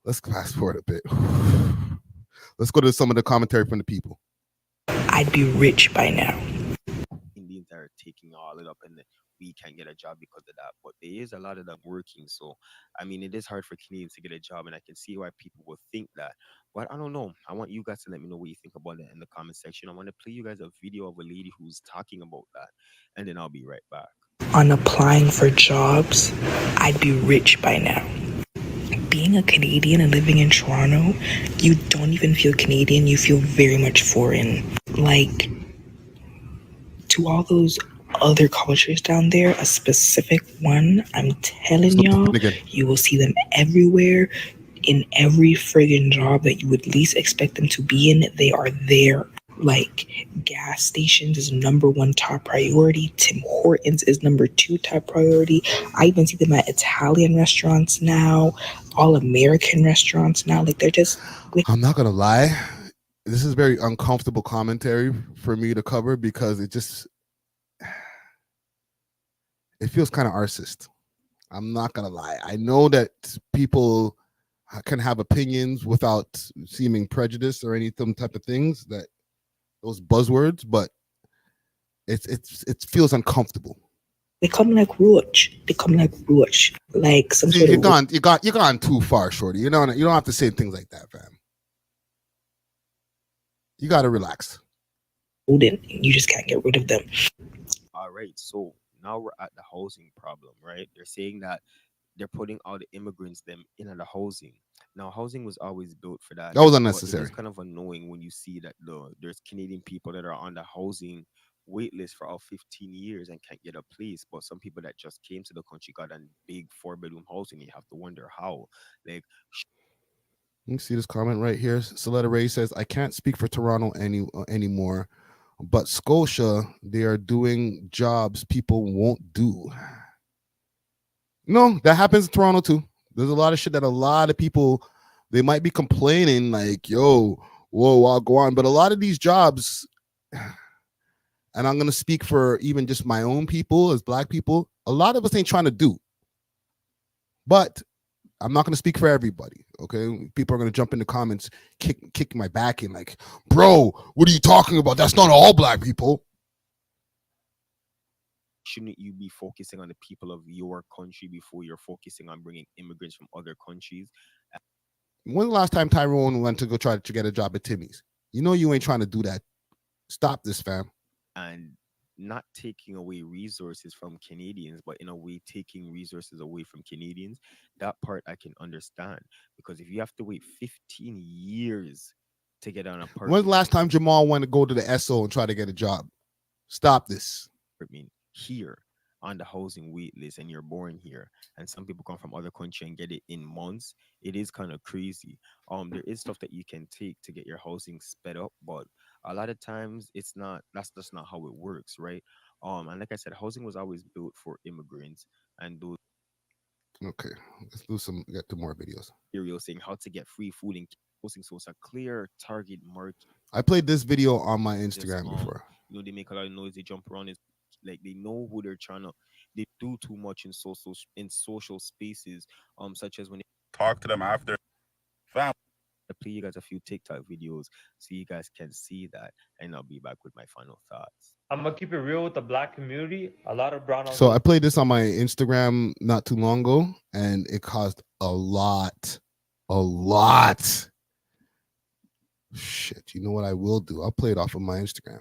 Let's fast forward a bit. Let's go to some of the commentary from the people. I'd be rich by now. Indians are taking all it up and we can't get a job because of that. But there is a lot of them working. So, I mean, it is hard for Canadians to get a job, and I can see why people will think that. But I don't know. I want you guys to let me know what you think about that in the comment section. I want to play you guys a video of a lady who's talking about that, and then I'll be right back. On applying for jobs, I'd be rich by now. Being a Canadian and living in Toronto, you don't even feel Canadian, you feel very much foreign. Like, to all those other cultures down there, a specific one, I'm telling y'all, you will see them everywhere. In every friggin' job that you would least expect them to be in, they are there. Like, gas stations is #1 top priority. Tim Hortons is #2 top priority. I even see them at Italian restaurants now, all American restaurants now. Like, they're just... I'm not gonna lie, this is very uncomfortable commentary for me to cover because it feels kind of racist. I'm not gonna lie. I know that people can have opinions without seeming prejudice or any type of things, that those buzzwords, but it feels uncomfortable. They come like roach. They come like roach. Like some sort You're of... gone too far, shorty. You don't have to say things like that, fam. You gotta relax. You just can't get rid of them. All right, so now we're at the housing problem, right? They're saying that they're putting all the immigrants them in the housing. Now, housing was always built for that. That was unnecessary. It's kind of annoying when you see that there's Canadian people that are on the housing wait list for all 15 years and can't get a place. But some people that just came to the country got a big 4-bedroom house, and you have to wonder how. Like, you see this comment right here. Saletta Ray says, I can't speak for Toronto anymore, but Scotia, they are doing jobs people won't do. No, that happens in Toronto too. There's a lot of shit that a lot of people, they might be complaining like, yo, whoa, I'll go on. But a lot of these jobs, and I'm going to speak for even just my own people as Black people, a lot of us ain't trying to do. But I'm not going to speak for everybody, okay? People are going to jump in the comments, kick my back in like, bro, what are you talking about? That's not all Black people. shouldn't you be focusing on the people of your country before you're focusing on bringing immigrants from other countries? When the last time Tyrone went to go try to get a job at Timmy's? You know you ain't trying to do that. Stop this, fam. And not taking away resources from Canadians, but in a way taking resources away from Canadians. That part I can understand, because if you have to wait 15 years to get on a part. When's the last time Jamal went to go to the SO and try to get a job? Stop this. I mean, here on the housing wait list, and you're born here, and some people come from other country and get it in months. It is kind of crazy. There is stuff that you can take to get your housing sped up, but a lot of times it's not. That's just not how it works, right? And like I said, housing was always built for immigrants and those. Okay, let's do some. Get to more videos. Materials saying how to get free food and housing, so it's a clear target market. I played this video on my Instagram before. You know, they make a lot of noise. They jump around. It's like they know who they're trying to. They do too much in social spaces. Such as when they talk to them after. Fam. I play you guys a few TikTok videos so you guys can see that, and I'll be back with my final thoughts. I'm gonna keep it real with the Black community. A lot of brown. So I played this on my Instagram not too long ago, and it caused a lot. Shit, you know what I will do? I'll play it off of my Instagram.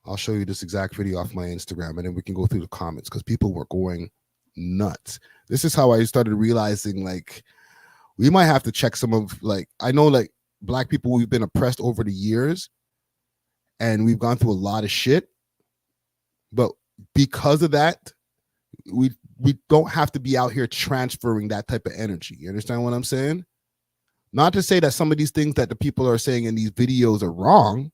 I'll show you this exact video off my Instagram, and then we can go through the comments because people were going nuts. This is how I started realizing, like, we might have to check some of, like, I know, like, Black people, we've been oppressed over the years, and we've gone through a lot of shit. But because of that, we don't have to be out here transferring that type of energy. You understand what I'm saying? Not to say that some of these things that the people are saying in these videos are wrong,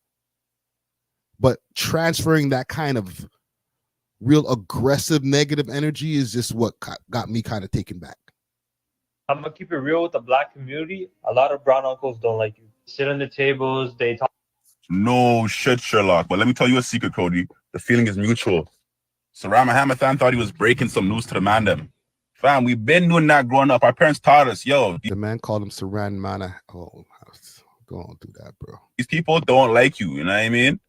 but transferring that kind of real aggressive negative energy is just what got me kind of taken back. I'm gonna keep it real with the black community. A lot of brown uncles don't like you. Sit on the tables, they talk. No shit, Sherlock. But let me tell you a secret, Cody. The feeling is mutual. Saram Hamathan thought he was breaking some news to the man them. Fam, we've been doing that growing up. Our parents taught us, yo. The man called him Saran Mana. Oh, don't do that, bro. These people don't like you, you know what I mean?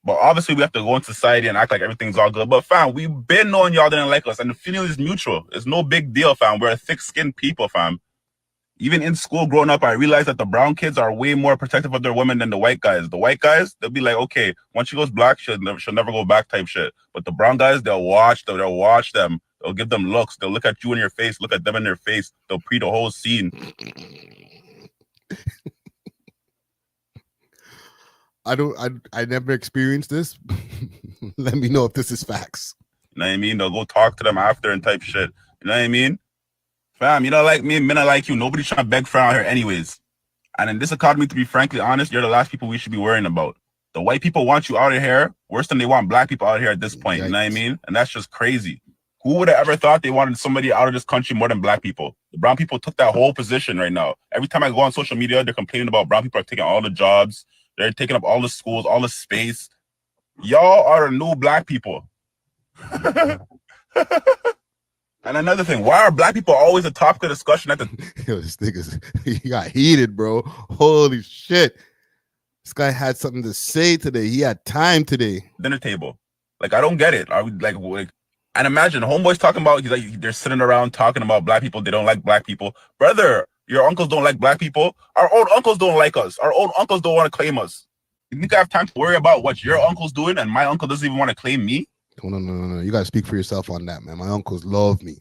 But obviously we have to go in society and act like everything's all good. But fam, we've been knowing y'all didn't like us, and the feeling is mutual. It's no big deal, fam. We're a thick-skinned people, fam. Even in school growing up, I realized that the brown kids are way more protective of their women than the white guys. The white guys, they'll be like, okay, once she goes black, she'll never go back type shit. But the brown guys, they'll watch them. They'll give them looks. They'll look at you in your face, look at them in their face. They'll pre the whole scene. I never experienced this. Let me know if this is facts. You know what I mean? They'll go talk to them after and type shit. You know what I mean? Fam, you don't like me, men are like you. Nobody's trying to beg for out here anyways. And in this economy, to be frankly honest, you're the last people we should be worrying about. The white people want you out of here worse than they want black people out here at this point. Yikes. You know what I mean? And that's just crazy. Who would have ever thought they wanted somebody out of this country more than black people? The brown people took that whole position right now. Every time I go on social media, they're complaining about brown people are taking all the jobs. They're taking up all the schools, all the space. Y'all are the new black people. And another thing, why are black people always the topic of discussion at the... Yo, this nigga's, he got heated, bro. Holy shit. This guy had something to say today. He had time today. Dinner table. Like, I don't get it. Are we like and imagine homeboys talking about, he's like, they're sitting around talking about black people. They don't like black people. Brother, your uncles don't like black people. Our own uncles don't like us. Our own uncles don't want to claim us. You think I have time to worry about what your uncle's doing and my uncle doesn't even want to claim me? No. You got to speak for yourself on that, man. My uncles love me.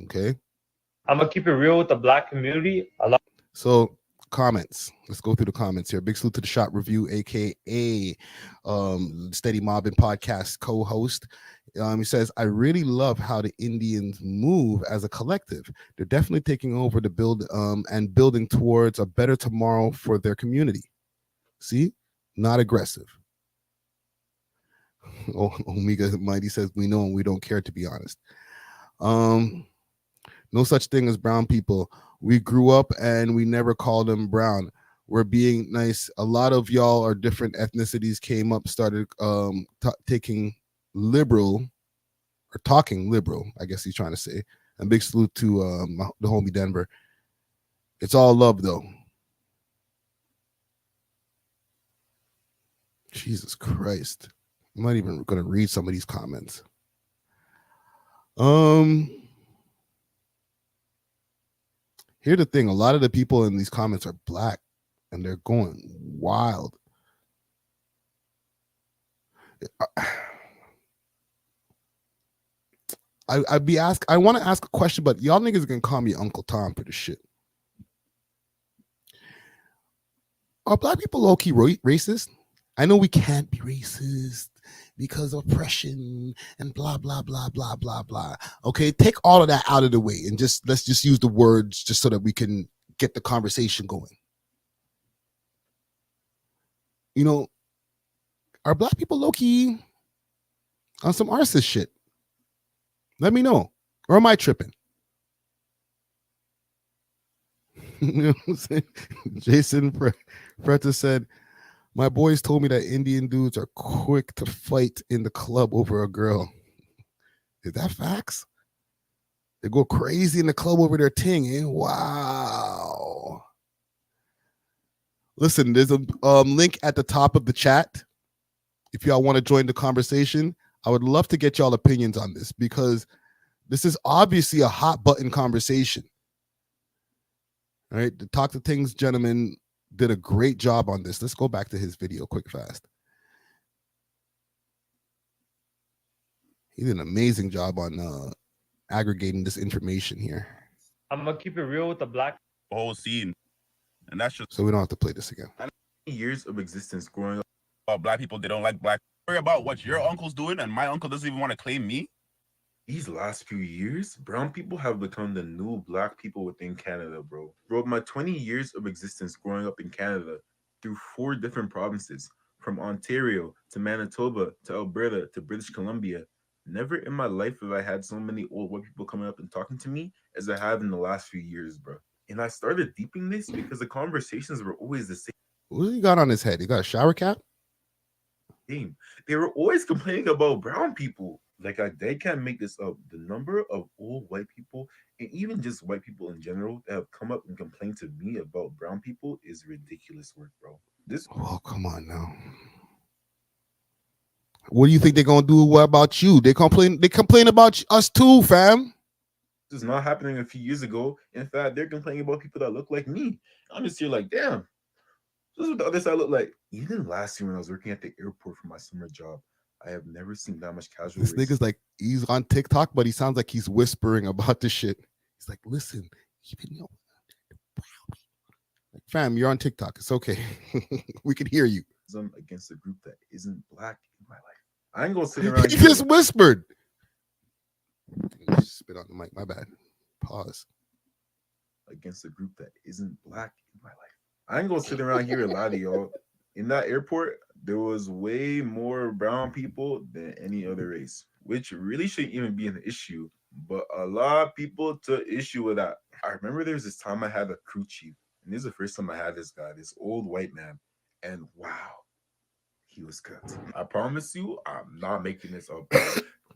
Okay? I'm going to keep it real with the black community. So, comments. Let's go through the comments here. Big salute to the Shot Review, a.k.a. Steady Mobbing Podcast co-host. He says, I really love how the Indians move as a collective. They're definitely taking over the build and building towards a better tomorrow for their community. See? Not aggressive. Omega Mighty says, we know and we don't care, to be honest. No such thing as brown people. We grew up and we never called them brown. We're being nice. A lot of y'all are different ethnicities came up, started taking liberal or talking liberal, I guess he's trying to say. And big salute to the homie Denver. It's all love though. Jesus Christ. I'm not even going to read some of these comments. Here's the thing. A lot of the people in these comments are black and they're going wild. I want to ask a question, but y'all niggas can call me Uncle Tom for this shit. Are black people low-key racist? I know we can't be racist because of oppression and blah, blah, blah, blah, blah, blah. Okay, take all of that out of the way and let's just use the words just so that we can get the conversation going. You know, are black people low-key on some artist shit? Let me know. Or am I tripping? You know what I'm saying? Jason Freta said, my boys told me that Indian dudes are quick to fight in the club over a girl. Is that facts? They go crazy in the club over their ting, eh? Wow. Listen, there's a link at the top of the chat. If y'all want to join the conversation, I would love to get y'all opinions on this because this is obviously a hot button conversation. All right, the Talk to Tingz gentleman did a great job on this. Let's go back to his video quick fast. He did an amazing job on aggregating this information here. I'm gonna keep it real with the black whole scene, and that's just so we don't have to play this again. Years of existence growing up about black people, they don't like black. Worry about what your uncle's doing, and my uncle doesn't even want to claim me. These last few years, brown people have become the new black people within Canada, bro. Throughout my 20 years of existence growing up in Canada, through 4 different provinces, from Ontario to Manitoba to Alberta to British Columbia, never in my life have I had so many old white people coming up and talking to me as I have in the last few years, bro. And I started deeping this because the conversations were always the same. What do you got on his head? He got a shower cap? They were always complaining about brown people. Like, they can't make this up. The number of old white people, and even just white people in general, that have come up and complained to me about brown people is ridiculous work, bro. Oh, come on now. What do you think they're gonna do? What about you? They complain about us too, fam. This is not happening a few years ago. In fact, they're complaining about people that look like me. I'm just here like, damn. This is what the other side look like. Even last year when I was working at the airport for my summer job, I have never seen that much casual This nigga's like, he's on TikTok, but he sounds like he's whispering about this shit. He's like, listen, like, fam, you're on TikTok. It's okay. We can hear you. Against a group that isn't black in my life. I ain't gonna sit around. He just whispered. Spit on the mic. My bad. Pause. Against a group that isn't black in my life. I ain't gonna sit around here and lie to y'all. In that airport, there was way more brown people than any other race, which really shouldn't even be an issue. But a lot of people took issue with that. I remember there was this time I had a crew chief, and this is the first time I had this guy, this old white man, and wow, he was cooked. I promise you, I'm not making this up.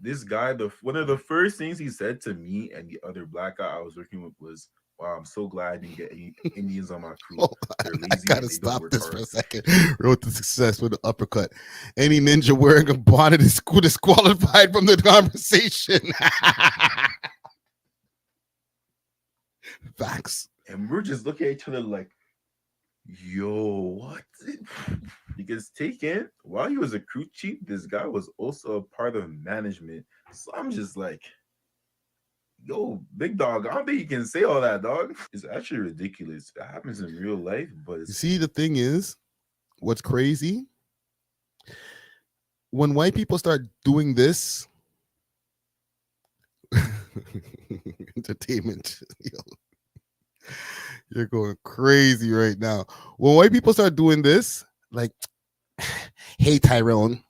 This guy, one of the first things he said to me and the other black guy I was working with was, wow, I'm so glad I didn't get any Indians on my crew. They're lazy. I gotta stop this for a second. Wrote the success with the uppercut. Any ninja wearing a bonnet is disqualified from the conversation. Facts. And we're just looking at each other like, yo, what? Because taken, while he was a crew chief, this guy was also a part of management. So I'm just like, yo, big dog, I don't think you can say all that, dog. It's actually ridiculous. It happens in real life, but You see, the thing is, what's crazy? When white people start doing this, entertainment, you're going crazy right now. When white people start doing this, like, hey, Tyrone,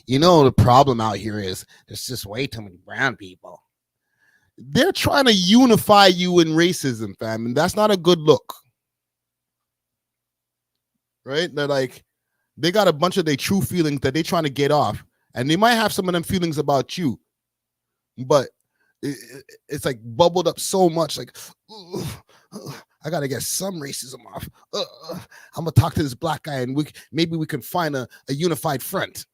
you know the problem out here is there's just way too many brown people. They're trying to unify you in racism, fam, and that's not a good look. Right? They're like, they got a bunch of their true feelings that they're trying to get off, and they might have some of them feelings about you, but it's like bubbled up so much, like, I gotta get some racism off. I'm gonna talk to this black guy, and maybe we can find a unified front.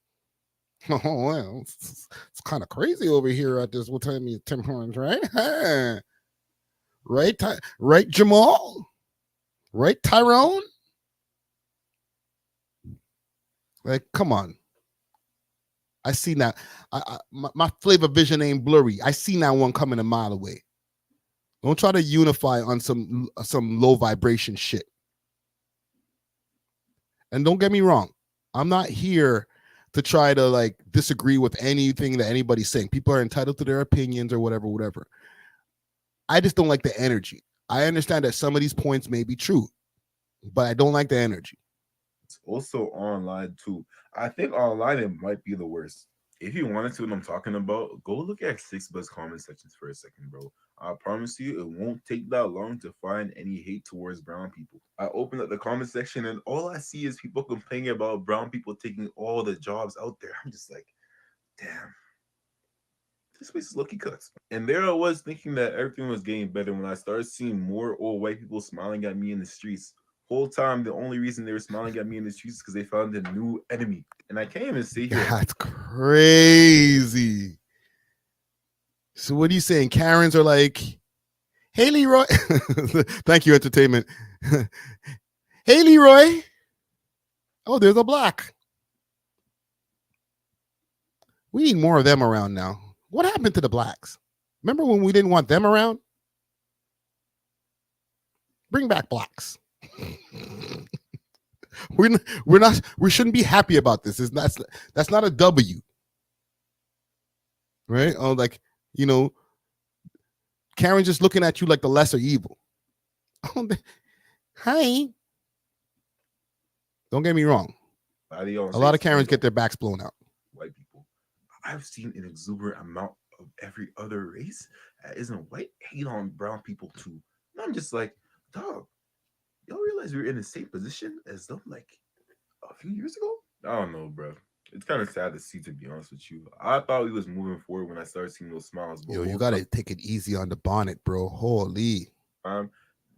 Oh, well, it's kind of crazy over here at this. What time is Tim Hortons, right? Right, Jamal? Right, Tyrone? Like, come on. I see now. My flavor vision ain't blurry. I see now one coming a mile away. Don't try to unify on some low vibration shit. And don't get me wrong. I'm not here to try to like disagree with anything that anybody's saying. People are entitled to their opinions or whatever. I just don't like the energy. I understand that some of these points may be true, but I don't like the energy. It's also online too. I think online it might be the worst. If you wanted to, what I'm talking about, go look at 6buzz comment sections for a second, bro. I promise you, it won't take that long to find any hate towards brown people. I open up the comment section and all I see is people complaining about brown people taking all the jobs out there. I'm just like, damn, this place is lucky cuts. And there I was thinking that everything was getting better when I started seeing more old white people smiling at me in the streets. Whole time, the only reason they were smiling at me in the streets is because they found a new enemy. And I can't even say here. That's crazy. So what are you saying? Karens are like, hey, Leroy. Thank you, entertainment. Hey, Leroy. Oh, there's a black. We need more of them around now. What happened to the blacks? Remember when we didn't want them around? Bring back blacks. We shouldn't be happy about this. That's not a W. Right? Oh, like, You know, Karen just looking at you like the lesser evil. Hi. Don't get me wrong. A lot of Karens get their backs blown out. White people. I've seen an exuberant amount of every other race that isn't white hate on brown people too. And I'm just like, dog, y'all realize we're in the same position as them like a few years ago? I don't know, bro. It's kind of sad to see, to be honest with you. I thought we was moving forward when I started seeing those smiles. Yo, you gotta take it easy on the bonnet, bro. Holy.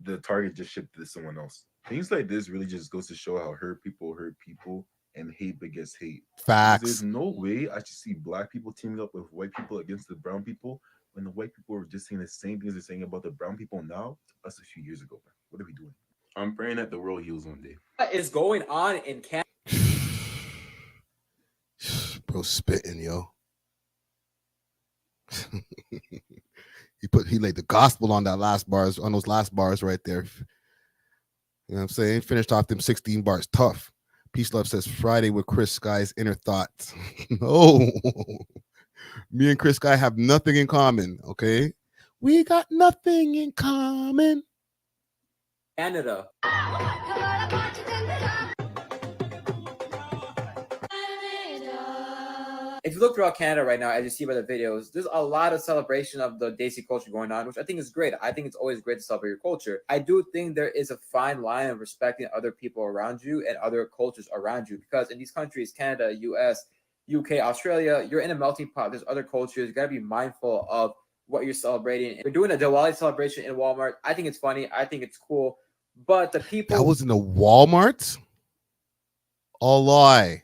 The target just shifted to someone else. Things like this really just goes to show how hurt people, and hate begets hate. Facts. There's no way I should see black people teaming up with white people against the brown people when the white people were just saying the same things they're saying about the brown people now to us a few years ago. What are we doing? I'm praying that the world heals one day. What is going on in Canada? Bro, spitting, yo. he laid the gospel on those last bars right there. You know what I'm saying? Finished off them 16 bars tough. Peace Love says Friday with Chris Sky's inner thoughts. Oh, me and Chris Sky have nothing in common. Okay, we got nothing in common. Canada. If you look throughout Canada right now, as you see by the videos, there's a lot of celebration of the Desi culture going on, which I think is great. I think it's always great to celebrate your culture. I do think there is a fine line of respecting other people around you and other cultures around you, because in these countries, Canada, US, UK, Australia, you're in a melting pot. There's other cultures. You got to be mindful of what you're celebrating. We're doing a Diwali celebration in Walmart. I think it's funny. I think it's cool. But the people... That was in the Walmart? Oh, lie.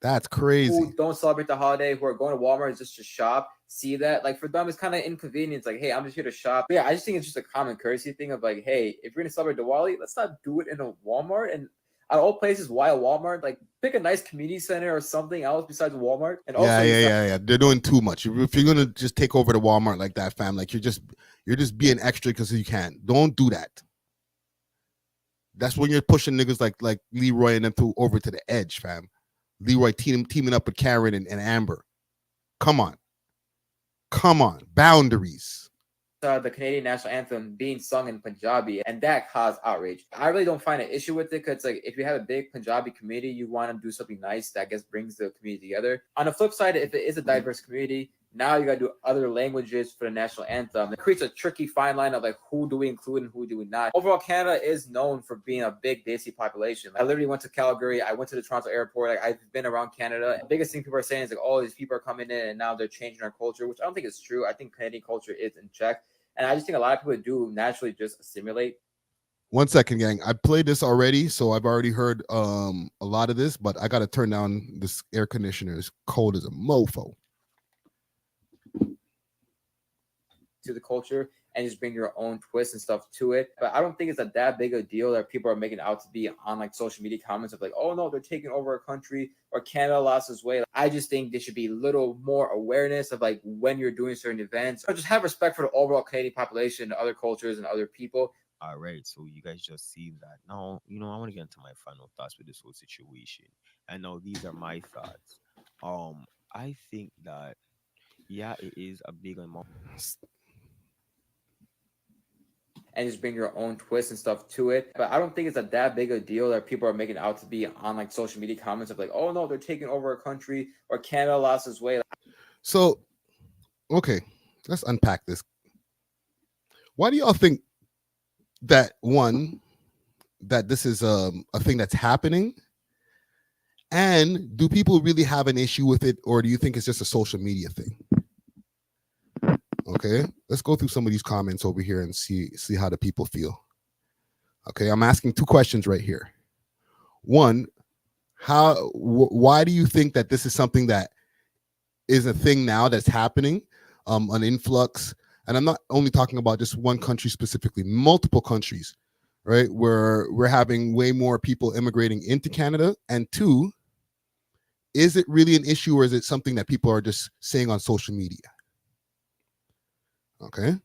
That's crazy. Who don't celebrate the holiday, who are going to Walmart just to shop, see that. Like, for them, it's kind of inconvenience. Like, hey, I'm just here to shop. But yeah, I just think it's just a common courtesy thing of like, hey, if you're going to celebrate Diwali, let's not do it in a Walmart. And out of all places, why a Walmart? Like, pick a nice community center or something else besides Walmart. And also, yeah. They're doing too much. If you're gonna just take over the Walmart like that, fam, like you're just being extra because you can. Don't do that. That's when you're pushing niggas like Leroy and them over to the edge, fam. Leroy teaming up with Karen and Amber. Come on. Boundaries. The Canadian national anthem being sung in Punjabi, and that caused outrage. I really don't find an issue with it, because like if you have a big Punjabi community, you want to do something nice that I guess brings the community together. On the flip side, if it is a diverse community, now you got to do other languages for the national anthem. It creates a tricky fine line of like who do we include and who do we not. Overall, Canada is known for being a big Desi population. I literally went to Calgary. I went to the Toronto airport. Like, I've been around Canada. The biggest thing people are saying is like, oh, these people are coming in and now they're changing our culture, which I don't think is true. I think Canadian culture is in check. And I just think a lot of people do naturally just assimilate. 1 second, gang. I played this already, so I've already heard a lot of this, but I got to turn down this air conditioner. It's cold as a mofo. To the culture and just bring your own twist and stuff to it. But I don't think it's that big a deal that people are making out to be on like social media comments of like, oh no, they're taking over a country or Canada lost its way. I just think there should be a little more awareness of like when you're doing certain events, or just have respect for the overall Canadian population, other cultures and other people. All right, so you guys just see that. Now, I want to get into my final thoughts with this whole situation. And now these are my thoughts. I think that, yeah, it is a big amount. And just bring your own twist and stuff to it. But I don't think it's that big a deal that people are making out to be on like social media comments of like, oh no, they're taking over a country or Canada lost its way. So, okay, let's unpack this. Why do y'all think that this is a thing that's happening? And do people really have an issue with it, or do you think it's just a social media thing? Okay, let's go through some of these comments over here and see how the people feel. Okay, I'm asking two questions right here. One, why do you think that this is something that is a thing now that's happening, an influx? And I'm not only talking about just one country specifically, multiple countries, right? Where we're having way more people immigrating into Canada. And two, is it really an issue, or is it something that people are just saying on social media? Okay.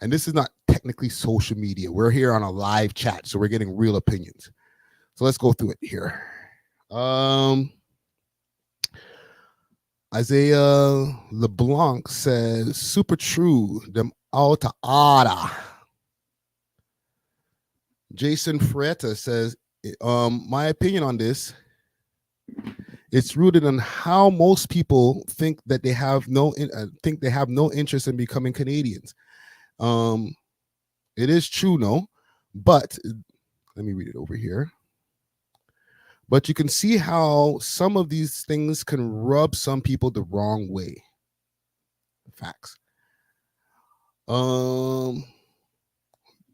And this is not technically social media. We're here on a live chat, so we're getting real opinions. So let's go through it here. I Isaiah LeBlanc says, super true, them alta ada. Jason Fretta says, my opinion on this, it's rooted in how most people think that they have no interest in becoming Canadians. It is true, no, but let me read it over here. But you can see how some of these things can rub some people the wrong way. Facts.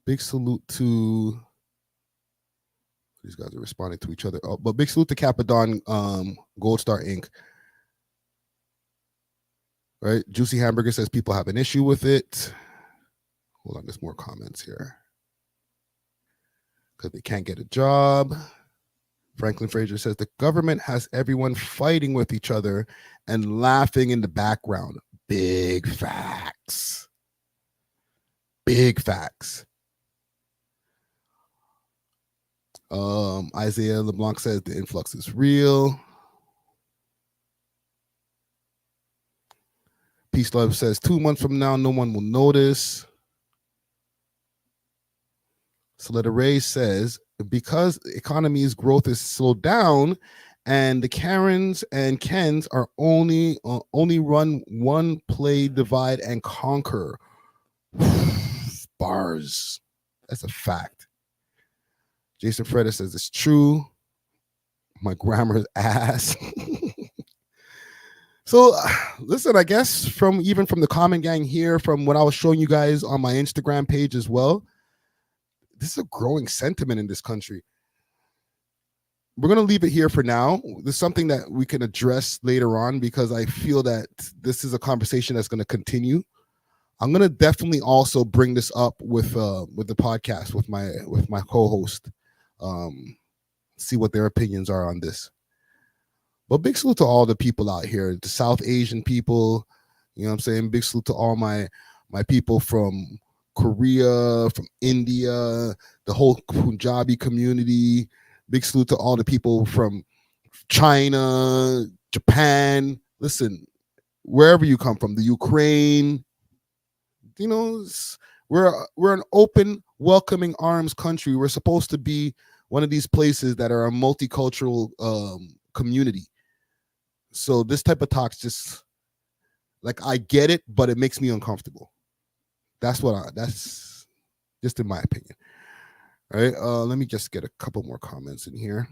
Big salute to these guys are responding to each other. But big salute to Cupidon Gold Star Inc. Right? Juicy Hamburger says people have an issue with it. Hold on, there's more comments here. Because they can't get a job. Franklin Fraser says the government has everyone fighting with each other and laughing in the background. Big facts. Big facts. Isaiah LeBlanc says the influx is real. Peace Love says 2 months from now, no one will notice. Soletta Ray says, because economy's growth is slowed down and the Karens and Kens are only run one play, divide and conquer. Bars. That's a fact. Jason Freda says it's true. My grammar's ass. So listen, I guess from the comment gang here, from what I was showing you guys on my Instagram page as well, this is a growing sentiment in this country. We're going to leave it here for now. This is something that we can address later on because I feel that this is a conversation that's going to continue. I'm going to definitely also bring this up with the podcast with my co-host. See what their opinions are on this. But big salute to all the people out here, the South Asian people, you know what I'm saying? Big salute to all my people from Korea, from India, the whole Punjabi community. Big salute to all the people from China, Japan. Listen, wherever you come from, the Ukraine, you know, we're an open, welcoming arms country. We're supposed to be one of these places that are a multicultural community. So this type of talk's just like, I get it, but it makes me uncomfortable. That's just in my opinion. All right. Let me just get a couple more comments in here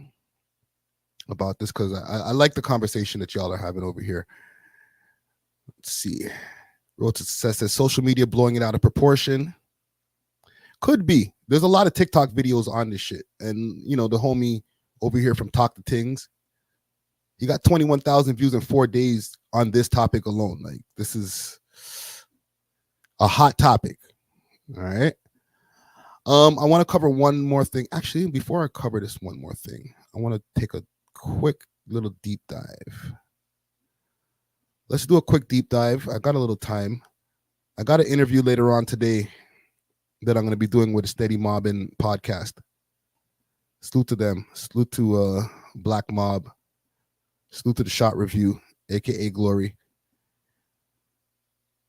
about this because I like the conversation that y'all are having over here. Let's see. Road to Success says social media blowing it out of proportion. Could be. There's a lot of TikTok videos on this shit. And, you know, the homie over here from Talk to Tingz, he got 21,000 views in 4 days on this topic alone. Like, this is a hot topic. All right. I want to cover one more thing. Actually, before I cover this one more thing, I want to take a quick little deep dive. Let's do a quick deep dive. I got a little time. I got an interview later on today that I'm going to be doing with a Steady Mobbin podcast. Salute to them. Salute to Black Mob. Salute to the Shot Review, aka Glory.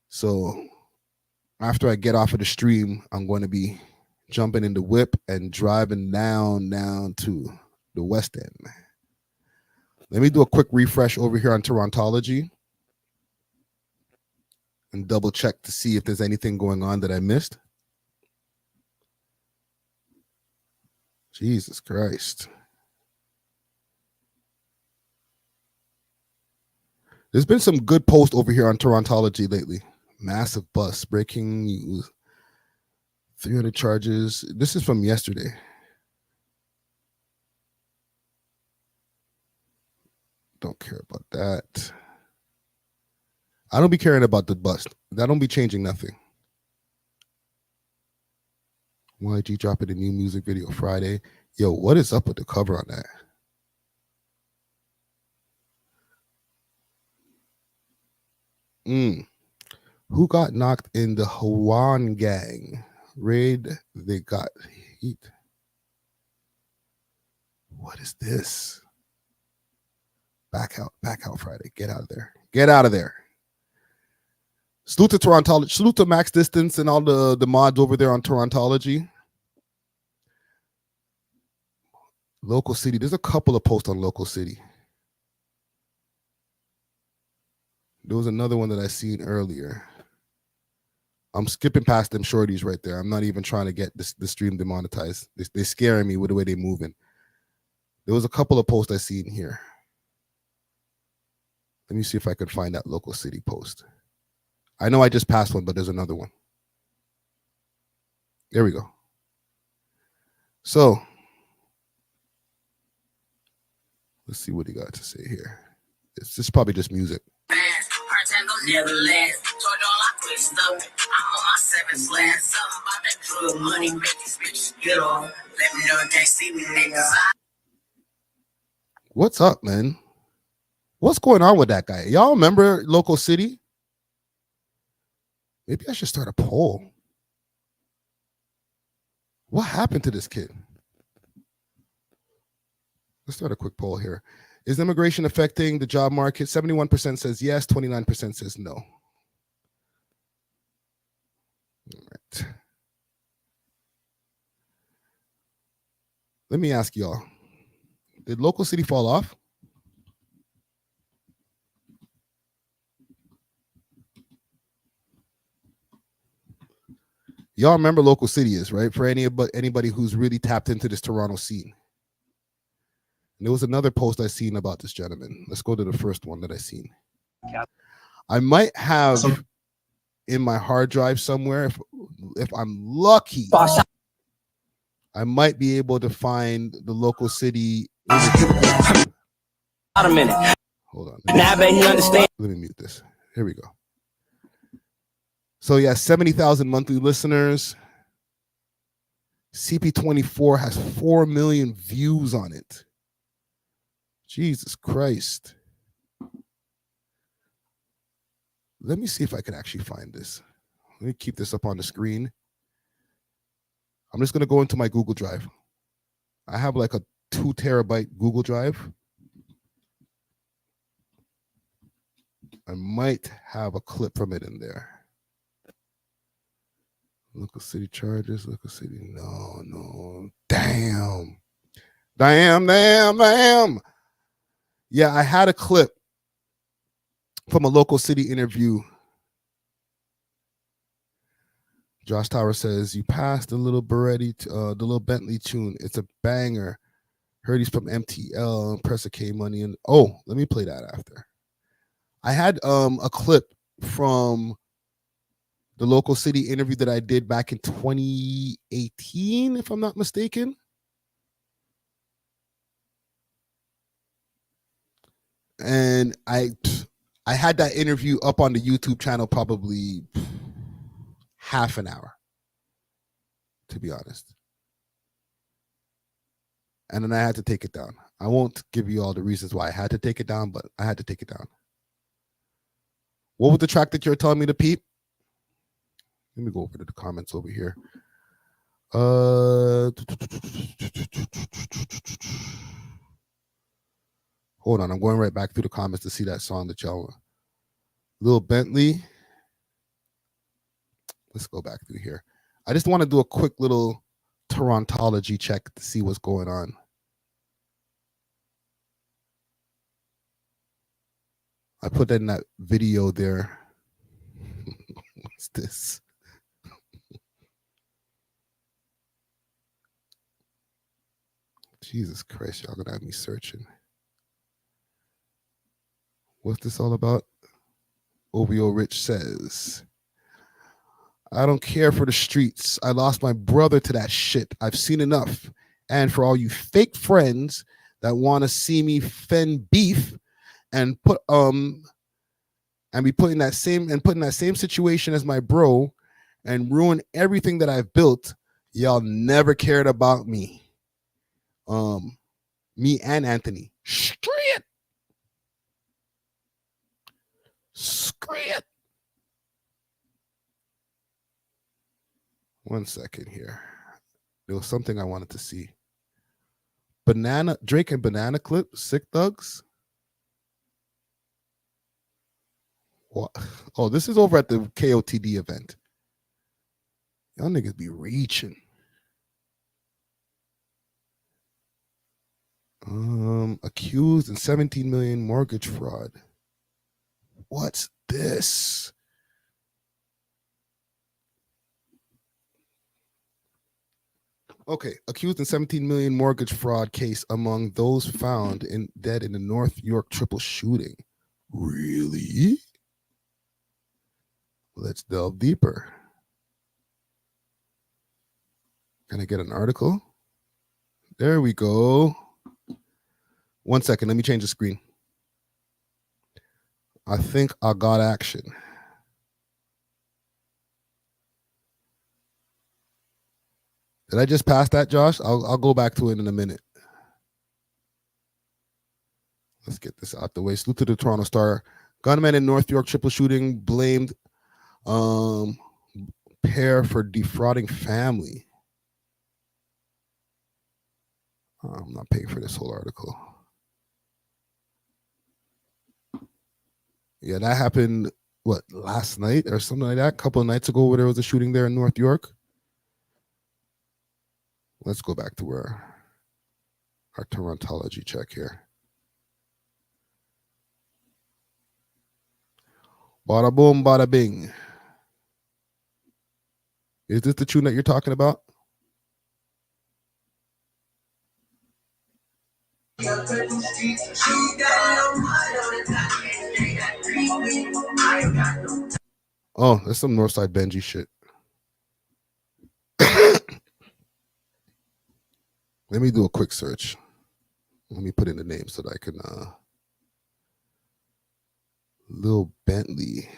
So after I get off of the stream, I'm going to be jumping in the whip and driving down to the West End. Let me do a quick refresh over here on Torontology and double check to see if there's anything going on that I missed. Jesus Christ. There's been some good posts over here on Torontology lately. Massive bust, breaking news. 300 charges. This is from yesterday. Don't care about that. I don't be caring about the bust. That don't be changing nothing. YG dropping a new music video Friday. Yo, what is up with the cover on that? Who got knocked in the Hwan gang raid? They got heat. What is this? Back out Friday. Get out of there. Get out of there. Salute to Torontology. Salute to Max Distance and all the mods over there on Torontology. Local City. There's a couple of posts on Local City. There was another one that I seen earlier. I'm skipping past them shorties right there. I'm not even trying to get the stream demonetized. They're scaring me with the way they're moving. There was a couple of posts I seen here. Let me see if I can find that Local City post. I know I just passed one, but there's another one. There we go. So, let's see what he got to say here. It's just probably just music. Never last. Told y'all I quit stuff. I'm on my seventh last. Something about that drug money make these bitches get on. Let me know if they see me, niggas. What's up, man? What's going on with that guy? Y'all remember Local City? Maybe I should start a poll. What happened to this kid? Let's start a quick poll here. Is immigration affecting the job market? 71% says yes, 29% says no. All right. Let me ask y'all. Did Local City fall off? Y'all remember Local City is, right? For anybody who's really tapped into this Toronto scene. And there was another post I seen about this gentleman. Let's go to the first one that I seen. I might have in my hard drive somewhere, if I'm lucky, I might be able to find the Local City. Not a minute. Hold on. Now I bet he understand. Let me mute this. Here we go. So yeah, 70,000 monthly listeners. CP24 has 4 million views on it. Jesus Christ. Let me see if I can actually find this. Let me keep this up on the screen. I'm just going to go into my Google Drive. I have like a 2 terabyte Google Drive. I might have a clip from it in there. Local City charges, Local City. No. Damn. Yeah, I had a clip from a Local City interview. Josh Tower says, you passed the Lil Bentley tune. It's a banger. Heard he's from MTL, Pressa K Money. And oh, let me play that after. I had a clip from the Local City interview that I did back in 2018, if I'm not mistaken. And I had that interview up on the YouTube channel probably half an hour, to be honest. And then I had to take it down. I won't give you all the reasons why I had to take it down, but I had to take it down. What was the track that you're telling me to peep? Let me go over to the comments over here. Hold on, I'm going right back through the comments to see that song that y'all want. Lil Bentley. Let's go back through here. I just want to do a quick little Torontology check to see what's going on. I put in that video there. What's this? Jesus Christ, y'all gonna have me searching. What's this all about? OVO Rich says, I don't care for the streets. I lost my brother to that shit. I've seen enough. And for all you fake friends that want to see me fend beef and put be put in that same situation as my bro and ruin everything that I've built, y'all never cared about me. Me and Anthony. Screw it. One second here. There was something I wanted to see. Drake and Banana clip, Sick Thugs. What? Oh, this is over at the KOTD event. Y'all niggas be reaching. Accused in 17 million mortgage fraud. What's this? Okay, accused in 17 million mortgage fraud case among those found dead in the North York triple shooting. Really? Let's delve deeper. Can I get an article? There we go. 1 second, let me change the screen. I think I got action. Did I just pass that, Josh? I'll go back to it in a minute. Let's get this out the way. Salute to the Toronto Star. Gunman in North York triple shooting blamed pair for defrauding family. I'm not paying for this whole article. Yeah, that happened, what, last night or something like that? A couple of nights ago where there was a shooting there in North York. Let's go back to where our Torontology check here. Bada boom, bada bing. Is this the tune that you're talking about? Oh, that's some Northside Benji shit. Let me do a quick search. Let me put in the name so that I can Lil Bentley.